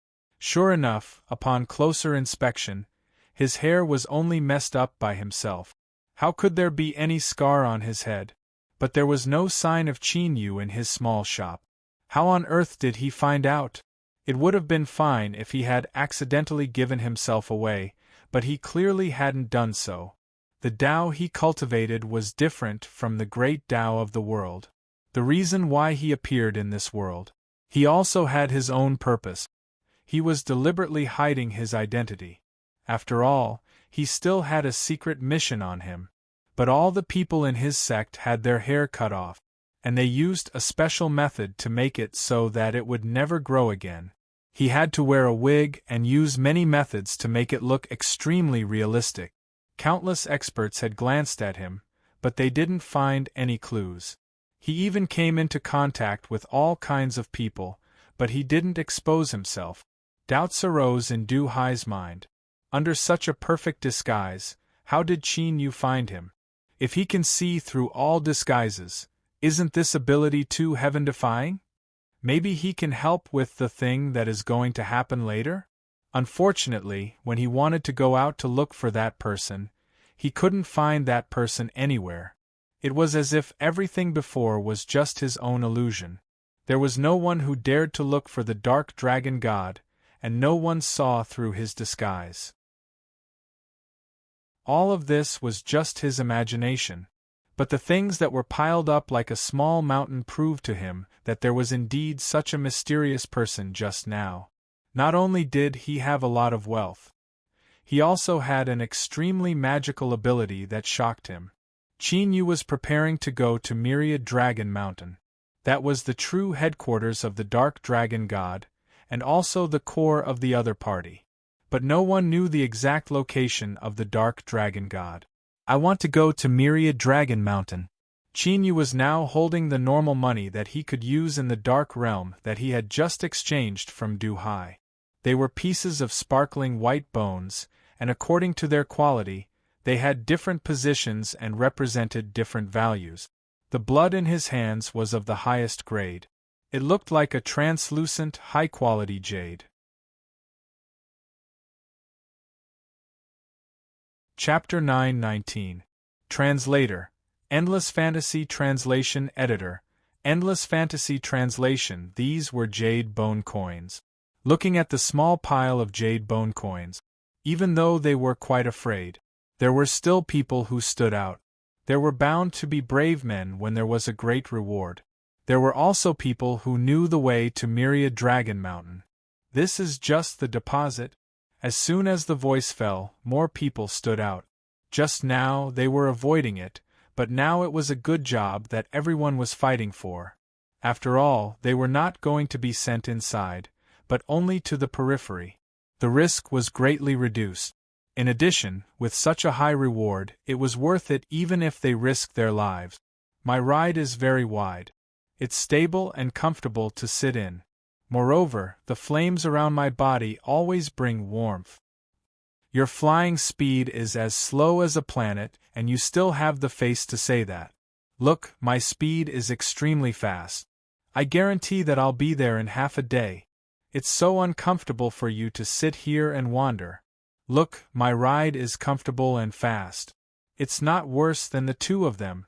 Sure enough, upon closer inspection, his hair was only messed up by himself. How could there be any scar on his head? But there was no sign of Qin Yu in his small shop. How on earth did he find out? It would have been fine if he had accidentally given himself away, but he clearly hadn't done so. The Tao he cultivated was different from the great Tao of the world. The reason why he appeared in this world. He also had his own purpose. He was deliberately hiding his identity. After all, he still had a secret mission on him. But all the people in his sect had their hair cut off, and they used a special method to make it so that it would never grow again. He had to wear a wig and use many methods to make it look extremely realistic. Countless experts had glanced at him, but they didn't find any clues. He even came into contact with all kinds of people, but he didn't expose himself. Doubts arose in Du Hai's mind. Under such a perfect disguise, how did Qin Yu find him? If he can see through all disguises, isn't this ability too heaven-defying? Maybe he can help with the thing that is going to happen later? Unfortunately, when he wanted to go out to look for that person, he couldn't find that person anywhere. It was as if everything before was just his own illusion. There was no one who dared to look for the dark dragon god, and no one saw through his disguise. All of this was just his imagination. But the things that were piled up like a small mountain proved to him that there was indeed such a mysterious person just now. Not only did he have a lot of wealth, he also had an extremely magical ability that shocked him. Qin Yu was preparing to go to Myriad Dragon Mountain. That was the true headquarters of the Dark Dragon God, and also the core of the other party. But no one knew the exact location of the Dark Dragon God. I want to go to Myriad Dragon Mountain. Qin Yu was now holding the normal money that he could use in the Dark Realm that he had just exchanged from Du Hai. They were pieces of sparkling white bones, and according to their quality, they had different positions and represented different values. The blood in his hands was of the highest grade. It looked like a translucent, high-quality jade. Chapter 9:19. Translator. Endless Fantasy Translation Editor. Endless Fantasy Translation. These were jade bone coins. Looking at the small pile of jade bone coins, even though they were quite afraid, there were still people who stood out. There were bound to be brave men when there was a great reward. There were also people who knew the way to Myriad Dragon Mountain. This is just the deposit. As soon as the voice fell, more people stood out. Just now they were avoiding it, but now it was a good job that everyone was fighting for. After all, they were not going to be sent inside, but only to the periphery. The risk was greatly reduced. In addition, with such a high reward, it was worth it even if they risked their lives. My ride is very wide. It's stable and comfortable to sit in. Moreover, the flames around my body always bring warmth. Your flying speed is as slow as a planet, and you still have the face to say that. Look, my speed is extremely fast. I guarantee that I'll be there in half a day. It's so uncomfortable for you to sit here and wander. Look, my ride is comfortable and fast. It's not worse than the two of them.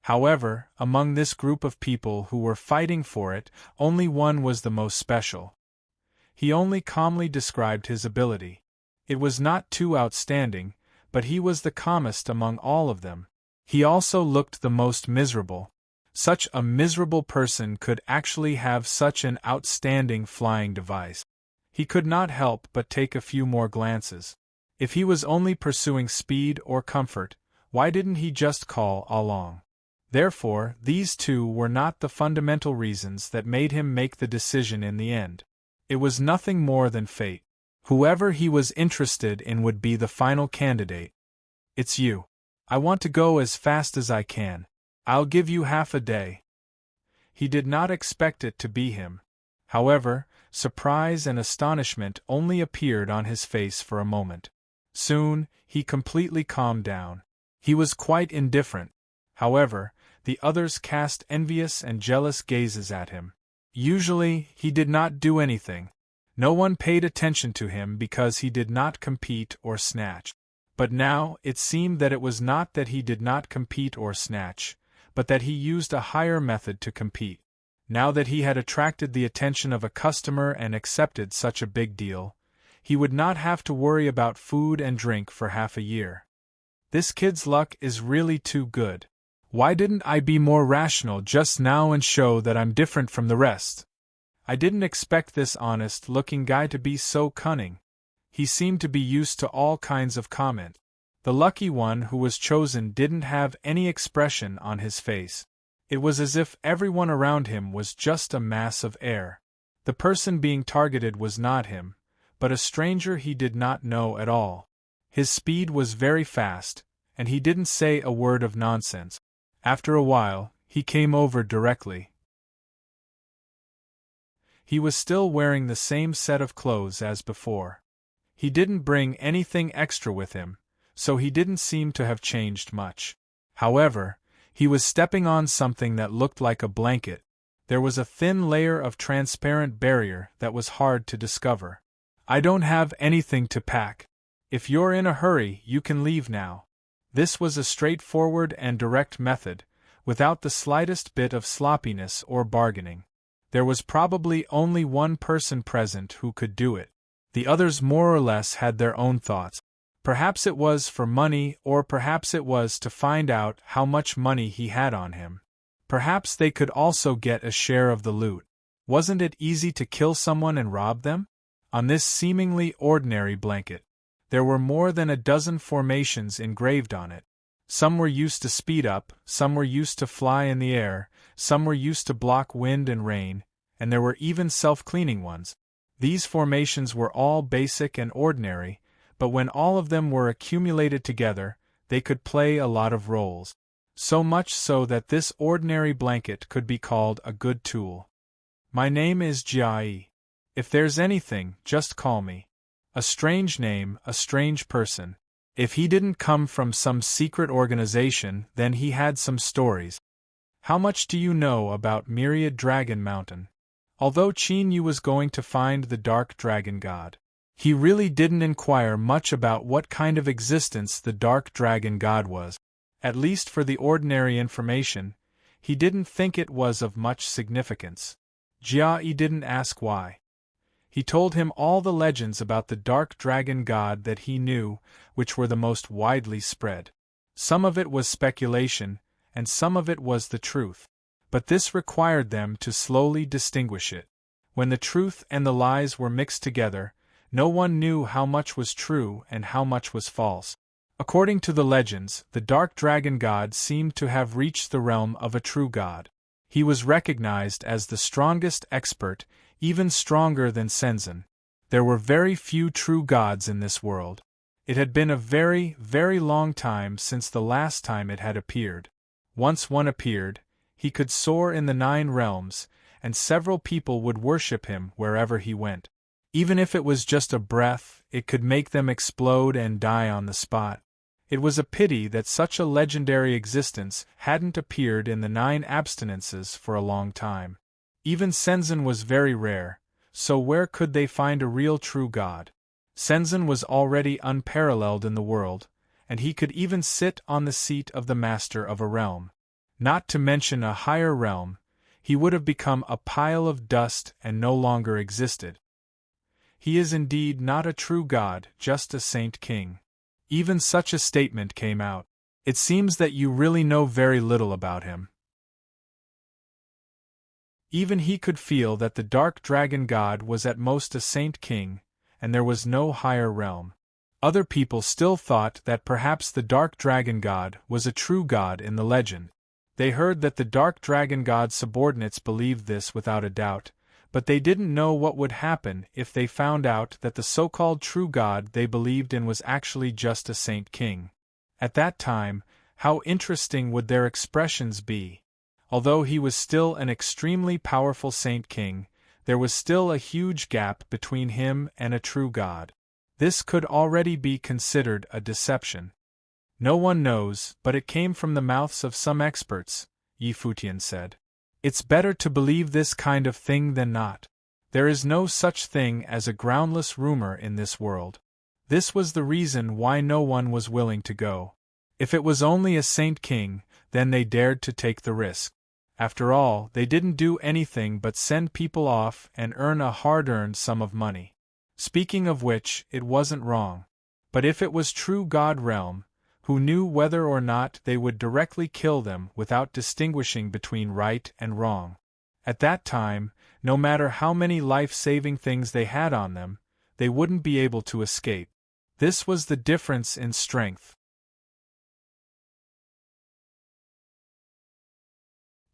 However, among this group of people who were fighting for it, only one was the most special. He only calmly described his ability. It was not too outstanding, but he was the calmest among all of them. He also looked the most miserable. Such a miserable person could actually have such an outstanding flying device. He could not help but take a few more glances. If he was only pursuing speed or comfort, why didn't he just call along? Therefore, these two were not the fundamental reasons that made him make the decision in the end. It was nothing more than fate. Whoever he was interested in would be the final candidate. It's you. I want to go as fast as I can. I'll give you half a day. He did not expect it to be him. However, surprise and astonishment only appeared on his face for a moment. Soon, he completely calmed down. He was quite indifferent. However, the others cast envious and jealous gazes at him. Usually, he did not do anything. No one paid attention to him because he did not compete or snatch. But now, it seemed that it was not that he did not compete or snatch, but that he used a higher method to compete. Now that he had attracted the attention of a customer and accepted such a big deal, he would not have to worry about food and drink for half a year. This kid's luck is really too good. Why didn't I be more rational just now and show that I'm different from the rest? I didn't expect this honest-looking guy to be so cunning. He seemed to be used to all kinds of comment. The lucky one who was chosen didn't have any expression on his face. It was as if everyone around him was just a mass of air. The person being targeted was not him, but a stranger he did not know at all. His speed was very fast, and he didn't say a word of nonsense. After a while, he came over directly. He was still wearing the same set of clothes as before. He didn't bring anything extra with him, so he didn't seem to have changed much. However, he was stepping on something that looked like a blanket. There was a thin layer of transparent barrier that was hard to discover. I don't have anything to pack. If you're in a hurry, you can leave now. This was a straightforward and direct method, without the slightest bit of sloppiness or bargaining. There was probably only one person present who could do it. The others more or less had their own thoughts. Perhaps it was for money, or perhaps it was to find out how much money he had on him. Perhaps they could also get a share of the loot. Wasn't it easy to kill someone and rob them? On this seemingly ordinary blanket, there were more than a dozen formations engraved on it. Some were used to speed up, some were used to fly in the air, some were used to block wind and rain, and there were even self-cleaning ones. These formations were all basic and ordinary, but when all of them were accumulated together, they could play a lot of roles. So much so that this ordinary blanket could be called a good tool. My name is Jiai. If there's anything, just call me. A strange name, a strange person. If he didn't come from some secret organization, then he had some stories. How much do you know about Myriad Dragon Mountain? Although Qin Yu was going to find the Dark Dragon God, he really didn't inquire much about what kind of existence the Dark Dragon God was. At least for the ordinary information, he didn't think it was of much significance. Jiai didn't ask why. He told him all the legends about the Dark Dragon God that he knew, which were the most widely spread. Some of it was speculation, and some of it was the truth. But this required them to slowly distinguish it. When the truth and the lies were mixed together, no one knew how much was true and how much was false. According to the legends, the Dark Dragon God seemed to have reached the realm of a true god. He was recognized as the strongest expert, even stronger than Shenzhen. There were very few true gods in this world. It had been a very, very long time since the last time it had appeared. Once one appeared, he could soar in the 9 realms, and several people would worship him wherever he went. Even if it was just a breath, it could make them explode and die on the spot. It was a pity that such a legendary existence hadn't appeared in the 9 abstinences for a long time. Even Shenzhen was very rare, so where could they find a real true god? Shenzhen was already unparalleled in the world, and he could even sit on the seat of the master of a realm. Not to mention a higher realm, he would have become a pile of dust and no longer existed. He is indeed not a true god, just a saint king. Even such a statement came out. It seems that you really know very little about him. Even he could feel that the Dark Dragon God was at most a saint king, and there was no higher realm. Other people still thought that perhaps the Dark Dragon God was a true god in the legend. They heard that the Dark Dragon God's subordinates believed this without a doubt, but they didn't know what would happen if they found out that the so-called true god they believed in was actually just a saint king. At that time, how interesting would their expressions be? Although he was still an extremely powerful saint king, there was still a huge gap between him and a true god. This could already be considered a deception. No one knows, but it came from the mouths of some experts, Yi Futian said. It's better to believe this kind of thing than not. There is no such thing as a groundless rumor in this world. This was the reason why no one was willing to go. If it was only a saint king, then they dared to take the risk. After all, they didn't do anything but send people off and earn a hard-earned sum of money. Speaking of which, it wasn't wrong. But if it was true God realm, who knew whether or not they would directly kill them without distinguishing between right and wrong? At that time, no matter how many life-saving things they had on them, they wouldn't be able to escape. This was the difference in strength.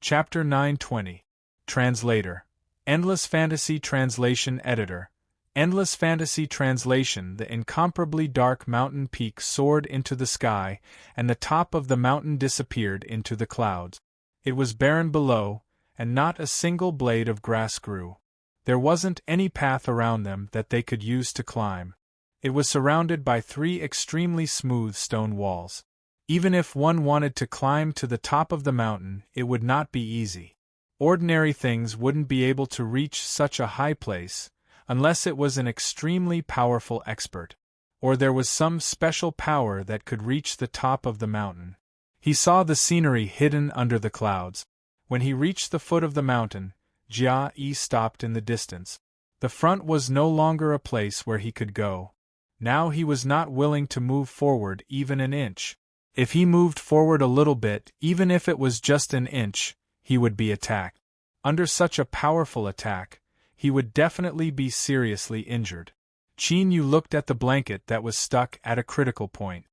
Chapter 920. Translator. Endless Fantasy Translation Editor. Endless Fantasy Translation. The incomparably dark mountain peak soared into the sky, and the top of the mountain disappeared into the clouds. It was barren below, and not a single blade of grass grew. There wasn't any path around them that they could use to climb. It was surrounded by 3 extremely smooth stone walls. Even if one wanted to climb to the top of the mountain, it would not be easy. Ordinary things wouldn't be able to reach such a high place, unless it was an extremely powerful expert, or there was some special power that could reach the top of the mountain. He saw the scenery hidden under the clouds. When he reached the foot of the mountain, Jia-E stopped in the distance. The front was no longer a place where he could go. Now he was not willing to move forward even an inch. If he moved forward a little bit, even if it was just an inch, he would be attacked. Under such a powerful attack, he would definitely be seriously injured. Qin Yu looked at the blanket that was stuck at a critical point.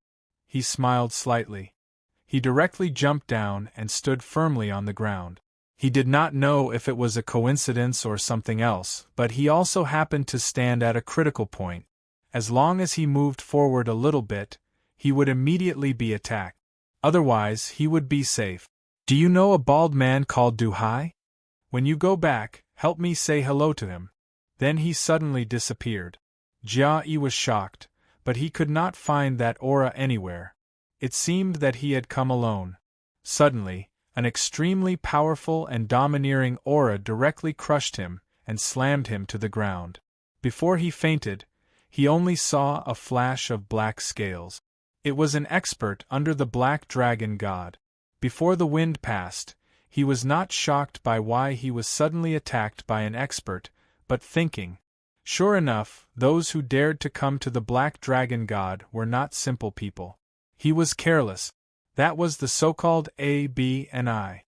He smiled slightly. He directly jumped down and stood firmly on the ground. He did not know if it was a coincidence or something else, but he also happened to stand at a critical point. As long as he moved forward a little bit, he would immediately be attacked. Otherwise, he would be safe. Do you know a bald man called Du Hai? When you go back, help me say hello to him. Then he suddenly disappeared. Jia-E was shocked, but he could not find that aura anywhere. It seemed that he had come alone. Suddenly, an extremely powerful and domineering aura directly crushed him and slammed him to the ground. Before he fainted, he only saw a flash of black scales. It was an expert under the Black Dragon God. Before the wind passed, he was not shocked by why he was suddenly attacked by an expert, but thinking, sure enough, those who dared to come to the Black Dragon God were not simple people. He was careless. That was the so-called A, B, and I.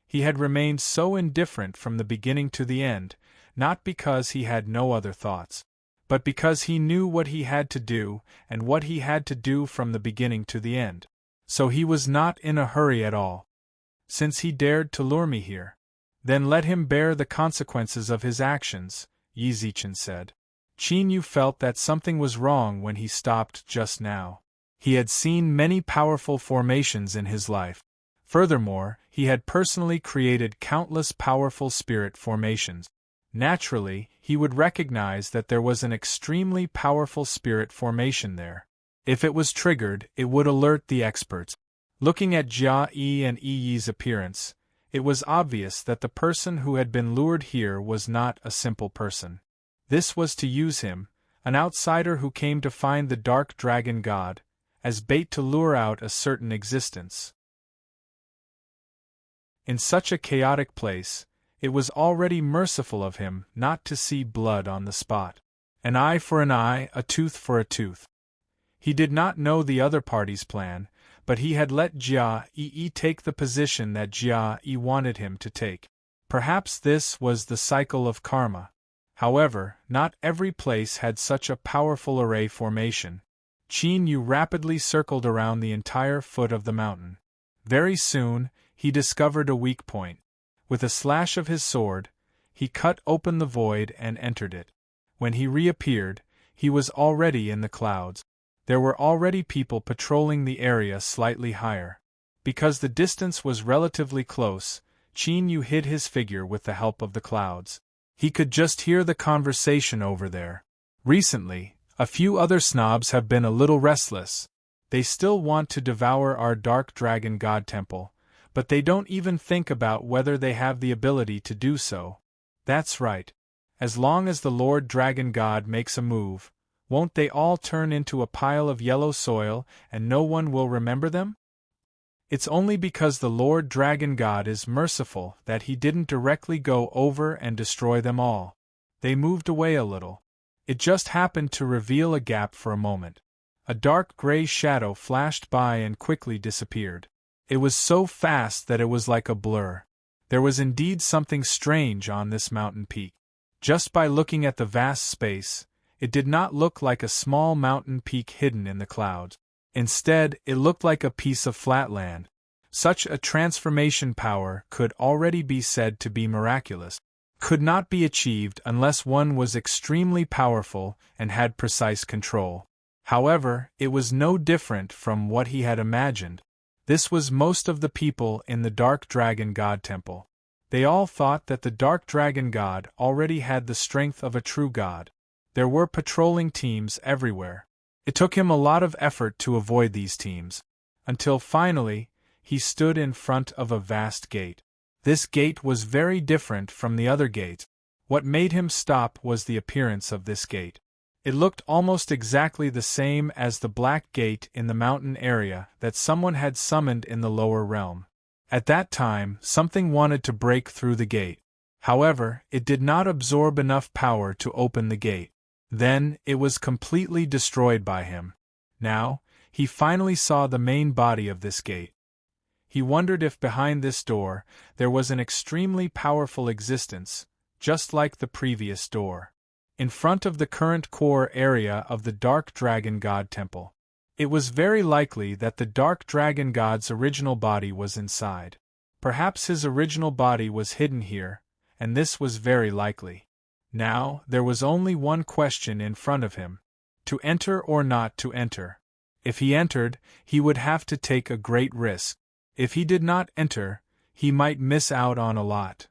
He had remained so indifferent from the beginning to the end, not because he had no other thoughts, but because he knew what he had to do and what he had to do from the beginning to the end. So he was not in a hurry at all. Since he dared to lure me here, then let him bear the consequences of his actions, Yi Zichen said. Qin Yu felt that something was wrong when he stopped just now. He had seen many powerful formations in his life. Furthermore, he had personally created countless powerful spirit formations. Naturally, he would recognize that there was an extremely powerful spirit formation there. If it was triggered, it would alert the experts. Looking at Jia-E and Yi's appearance, it was obvious that the person who had been lured here was not a simple person. This was to use him, an outsider who came to find the Dark Dragon God, as bait to lure out a certain existence. In such a chaotic place, it was already merciful of him not to see blood on the spot. An eye for an eye, a tooth for a tooth. He did not know the other party's plan, but he had let Jia-E take the position that Jia-E wanted him to take. Perhaps this was the cycle of karma. However, not every place had such a powerful array formation. Qin Yu rapidly circled around the entire foot of the mountain. Very soon, he discovered a weak point. With a slash of his sword, he cut open the void and entered it. When he reappeared, he was already in the clouds. There were already people patrolling the area slightly higher. Because the distance was relatively close, Qin Yu hid his figure with the help of the clouds. He could just hear the conversation over there. Recently, a few other snobs have been a little restless. They still want to devour our Dark Dragon God Temple, but they don't even think about whether they have the ability to do so. That's right. As long as the Lord Dragon God makes a move, won't they all turn into a pile of yellow soil and no one will remember them? It's only because the Lord Dragon God is merciful that he didn't directly go over and destroy them all. They moved away a little. It just happened to reveal a gap for a moment. A dark gray shadow flashed by and quickly disappeared. It was so fast that it was like a blur. There was indeed something strange on this mountain peak. Just by looking at the vast space, it did not look like a small mountain peak hidden in the clouds. Instead, it looked like a piece of flat land. Such a transformation power could already be said to be miraculous. Could not be achieved unless one was extremely powerful and had precise control. However, it was no different from what he had imagined. This was most of the people in the Dark Dragon God Temple. They all thought that the Dark Dragon God already had the strength of a true god. There were patrolling teams everywhere. It took him a lot of effort to avoid these teams, until finally, he stood in front of a vast gate. This gate was very different from the other gates. What made him stop was the appearance of this gate. It looked almost exactly the same as the black gate in the mountain area that someone had summoned in the lower realm. At that time, something wanted to break through the gate. However, it did not absorb enough power to open the gate. Then, it was completely destroyed by him. Now, he finally saw the main body of this gate. He wondered if behind this door, there was an extremely powerful existence, just like the previous door. In front of the current core area of the Dark Dragon God Temple. It was very likely that the Dark Dragon God's original body was inside. Perhaps his original body was hidden here, and this was very likely. Now, there was only one question in front of him: to enter or not to enter. If he entered, he would have to take a great risk. If he did not enter, he might miss out on a lot.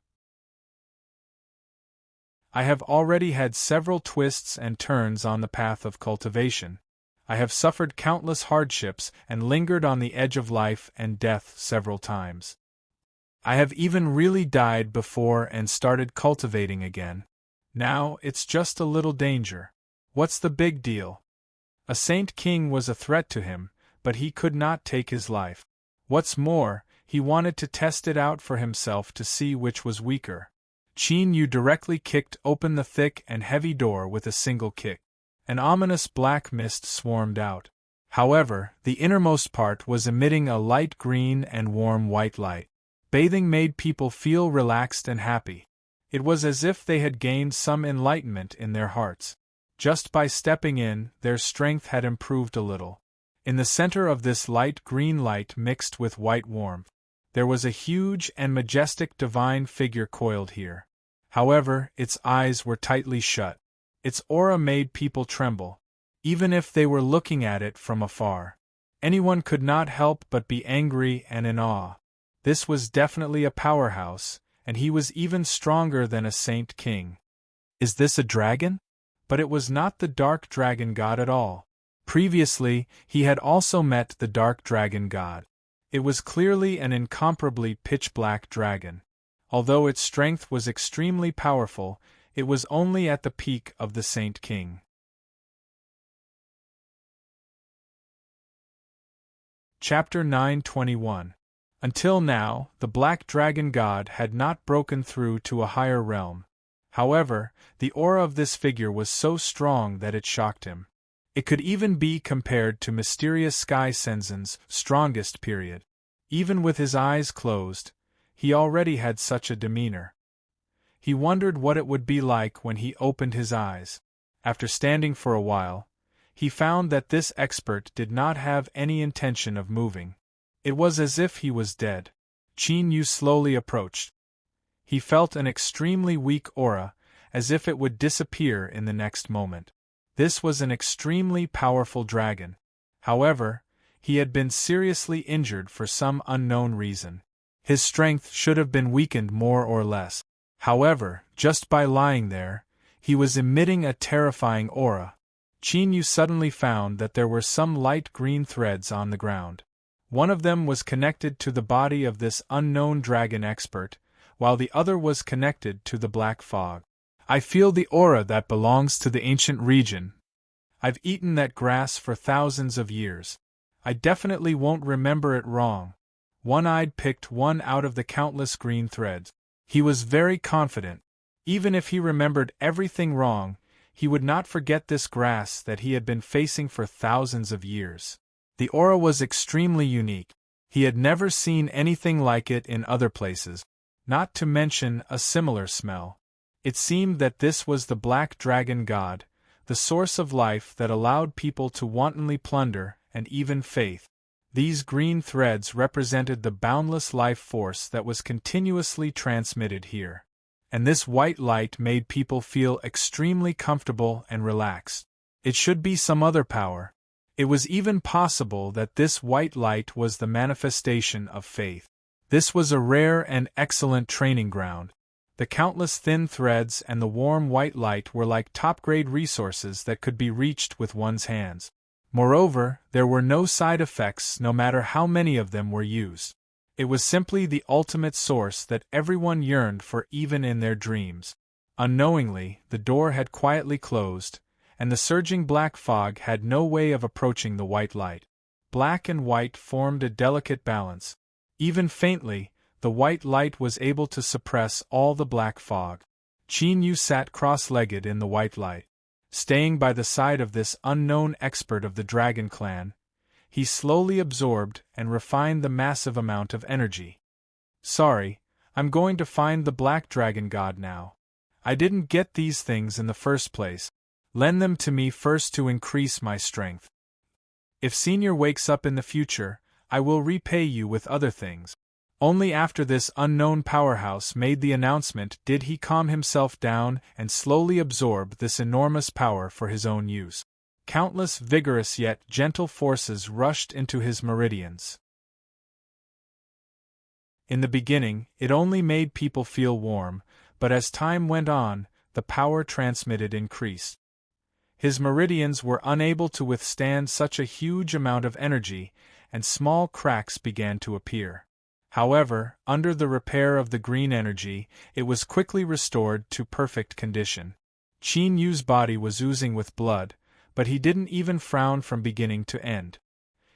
I have already had several twists and turns on the path of cultivation. I have suffered countless hardships and lingered on the edge of life and death several times. I have even really died before and started cultivating again. Now, it's just a little danger. What's the big deal? A Saint King was a threat to him, but he could not take his life. What's more, he wanted to test it out for himself to see which was weaker. Qin Yu directly kicked open the thick and heavy door with a single kick. An ominous black mist swarmed out. However, the innermost part was emitting a light green and warm white light. Bathing made people feel relaxed and happy. It was as if they had gained some enlightenment in their hearts. Just by stepping in, their strength had improved a little. In the center of this light green light mixed with white warmth, there was a huge and majestic divine figure coiled here. However, its eyes were tightly shut. Its aura made people tremble, even if they were looking at it from afar. Anyone could not help but be angry and in awe. This was definitely a powerhouse, and he was even stronger than a Saint King. Is this a dragon? But it was not the Dark Dragon God at all. Previously, he had also met the Dark Dragon God. It was clearly an incomparably pitch-black dragon. Although its strength was extremely powerful, it was only at the peak of the Saint King. Chapter 9:21. Until now, the Black Dragon God had not broken through to a higher realm. However, the aura of this figure was so strong that it shocked him. It could even be compared to mysterious Sky Senzen's strongest period. Even with his eyes closed, he already had such a demeanor. He wondered what it would be like when he opened his eyes. After standing for a while, he found that this expert did not have any intention of moving. It was as if he was dead. Qin Yu slowly approached. He felt an extremely weak aura, as if it would disappear in the next moment. This was an extremely powerful dragon. However, he had been seriously injured for some unknown reason. His strength should have been weakened more or less. However, just by lying there, he was emitting a terrifying aura. Qin Yu suddenly found that there were some light green threads on the ground. One of them was connected to the body of this unknown dragon expert, while the other was connected to the black fog. I feel the aura that belongs to the ancient region. I've eaten that grass for thousands of years. I definitely won't remember it wrong. One-Eyed picked one out of the countless green threads. He was very confident. Even if he remembered everything wrong, he would not forget this grass that he had been facing for thousands of years. The aura was extremely unique. He had never seen anything like it in other places, not to mention a similar smell. It seemed that this was the black dragon god, the source of life that allowed people to wantonly plunder, and even faith. These green threads represented the boundless life force that was continuously transmitted here. And this white light made people feel extremely comfortable and relaxed. It should be some other power. It was even possible that this white light was the manifestation of faith. This was a rare and excellent training ground. The countless thin threads and the warm white light were like top-grade resources that could be reached with one's hands. Moreover, there were no side effects no matter how many of them were used. It was simply the ultimate source that everyone yearned for even in their dreams. Unknowingly, the door had quietly closed, and the surging black fog had no way of approaching the white light. Black and white formed a delicate balance. Even faintly, the white light was able to suppress all the black fog. Qin Yu sat cross-legged in the white light. Staying by the side of this unknown expert of the Dragon Clan, he slowly absorbed and refined the massive amount of energy. Sorry, I'm going to find the Black Dragon God now. I didn't get these things in the first place. Lend them to me first to increase my strength. If Senior wakes up in the future, I will repay you with other things. Only after this unknown powerhouse made the announcement did he calm himself down and slowly absorb this enormous power for his own use. Countless vigorous yet gentle forces rushed into his meridians. In the beginning, it only made people feel warm, but as time went on, the power transmitted increased. His meridians were unable to withstand such a huge amount of energy, and small cracks began to appear. However, under the repair of the green energy, it was quickly restored to perfect condition. Qin Yu's body was oozing with blood, but he didn't even frown from beginning to end.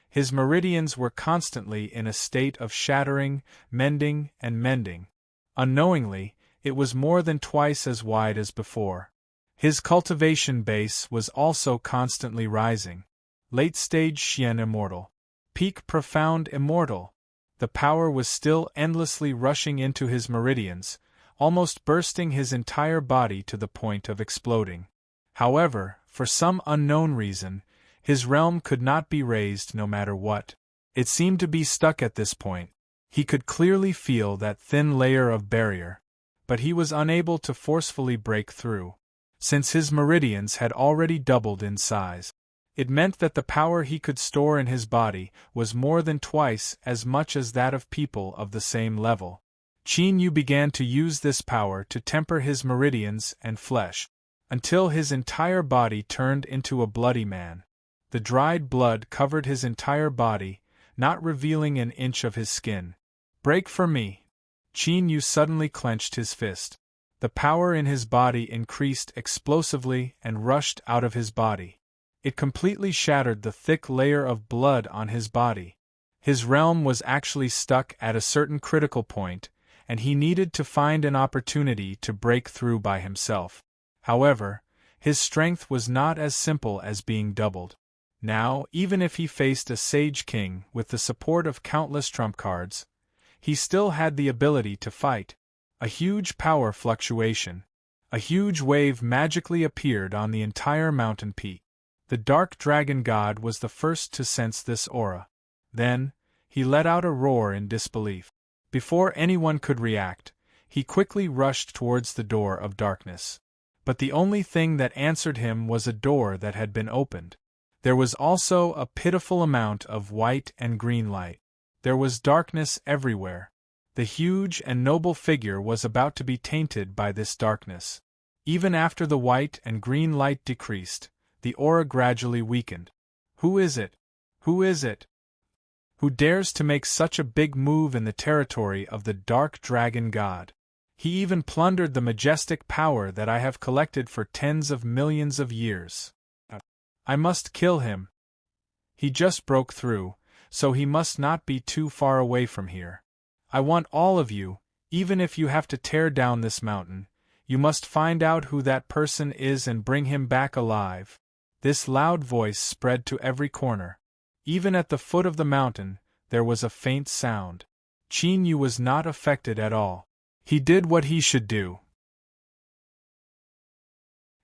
His meridians were constantly in a state of shattering, mending, and mending. Unknowingly, it was more than twice as wide as before. His cultivation base was also constantly rising. Late-stage Xian Immortal. Peak Profound Immortal. The power was still endlessly rushing into his meridians, almost bursting his entire body to the point of exploding. However, for some unknown reason, his realm could not be raised no matter what. It seemed to be stuck at this point. He could clearly feel that thin layer of barrier, but he was unable to forcefully break through. Since his meridians had already doubled in size, it meant that the power he could store in his body was more than twice as much as that of people of the same level. Qin Yu began to use this power to temper his meridians and flesh, until his entire body turned into a bloody man. The dried blood covered his entire body, not revealing an inch of his skin. Break for me! Qin Yu suddenly clenched his fist. The power in his body increased explosively and rushed out of his body. It completely shattered the thick layer of blood on his body. His realm was actually stuck at a certain critical point, and he needed to find an opportunity to break through by himself. However, his strength was not as simple as being doubled. Now, even if he faced a Sage King with the support of countless trump cards, he still had the ability to fight. A huge power fluctuation. A huge wave magically appeared on the entire mountain peak. The Dark Dragon God was the first to sense this aura. Then, he let out a roar in disbelief. Before anyone could react, he quickly rushed towards the door of darkness. But the only thing that answered him was a door that had been opened. There was also a pitiful amount of white and green light. There was darkness everywhere. The huge and noble figure was about to be tainted by this darkness. Even after the white and green light decreased, the aura gradually weakened. Who is it? Who is it? Who dares to make such a big move in the territory of the Dark Dragon God? He even plundered the majestic power that I have collected for tens of millions of years. I must kill him. He just broke through, so he must not be too far away from here. I want all of you, even if you have to tear down this mountain. You must find out who that person is and bring him back alive." This loud voice spread to every corner. Even at the foot of the mountain, there was a faint sound. Qin Yu was not affected at all. He did what he should do.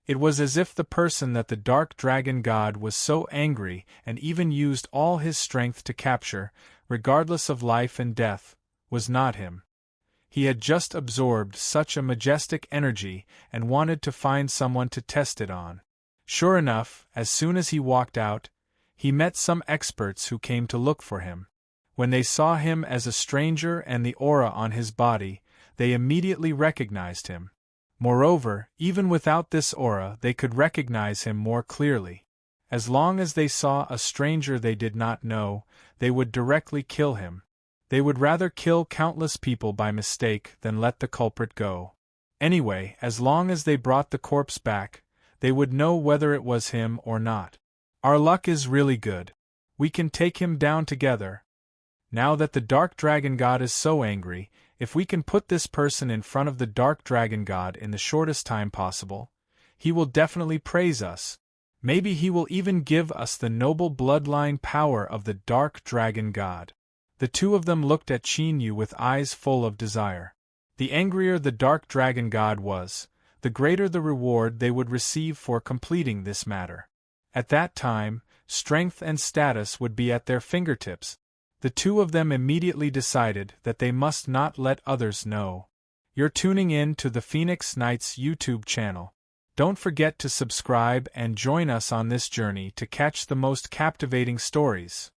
It was as if the person that the dark dragon god was so angry and even used all his strength to capture, regardless of life and death, was not him. He had just absorbed such a majestic energy and wanted to find someone to test it on. Sure enough, as soon as he walked out, he met some experts who came to look for him. When they saw him as a stranger and the aura on his body, they immediately recognized him. Moreover, even without this aura, they could recognize him more clearly. As long as they saw a stranger they did not know, they would directly kill him. They would rather kill countless people by mistake than let the culprit go. Anyway, as long as they brought the corpse back, they would know whether it was him or not. Our luck is really good. We can take him down together. Now that the Dark Dragon God is so angry, if we can put this person in front of the Dark Dragon God in the shortest time possible, he will definitely praise us. Maybe he will even give us the noble bloodline power of the Dark Dragon God. The two of them looked at Qin Yu with eyes full of desire. The angrier the Dark Dragon God was, the greater the reward they would receive for completing this matter. At that time, strength and status would be at their fingertips. The two of them immediately decided that they must not let others know. You're tuning in to the Phoenix Knights YouTube channel. Don't forget to subscribe and join us on this journey to catch the most captivating stories.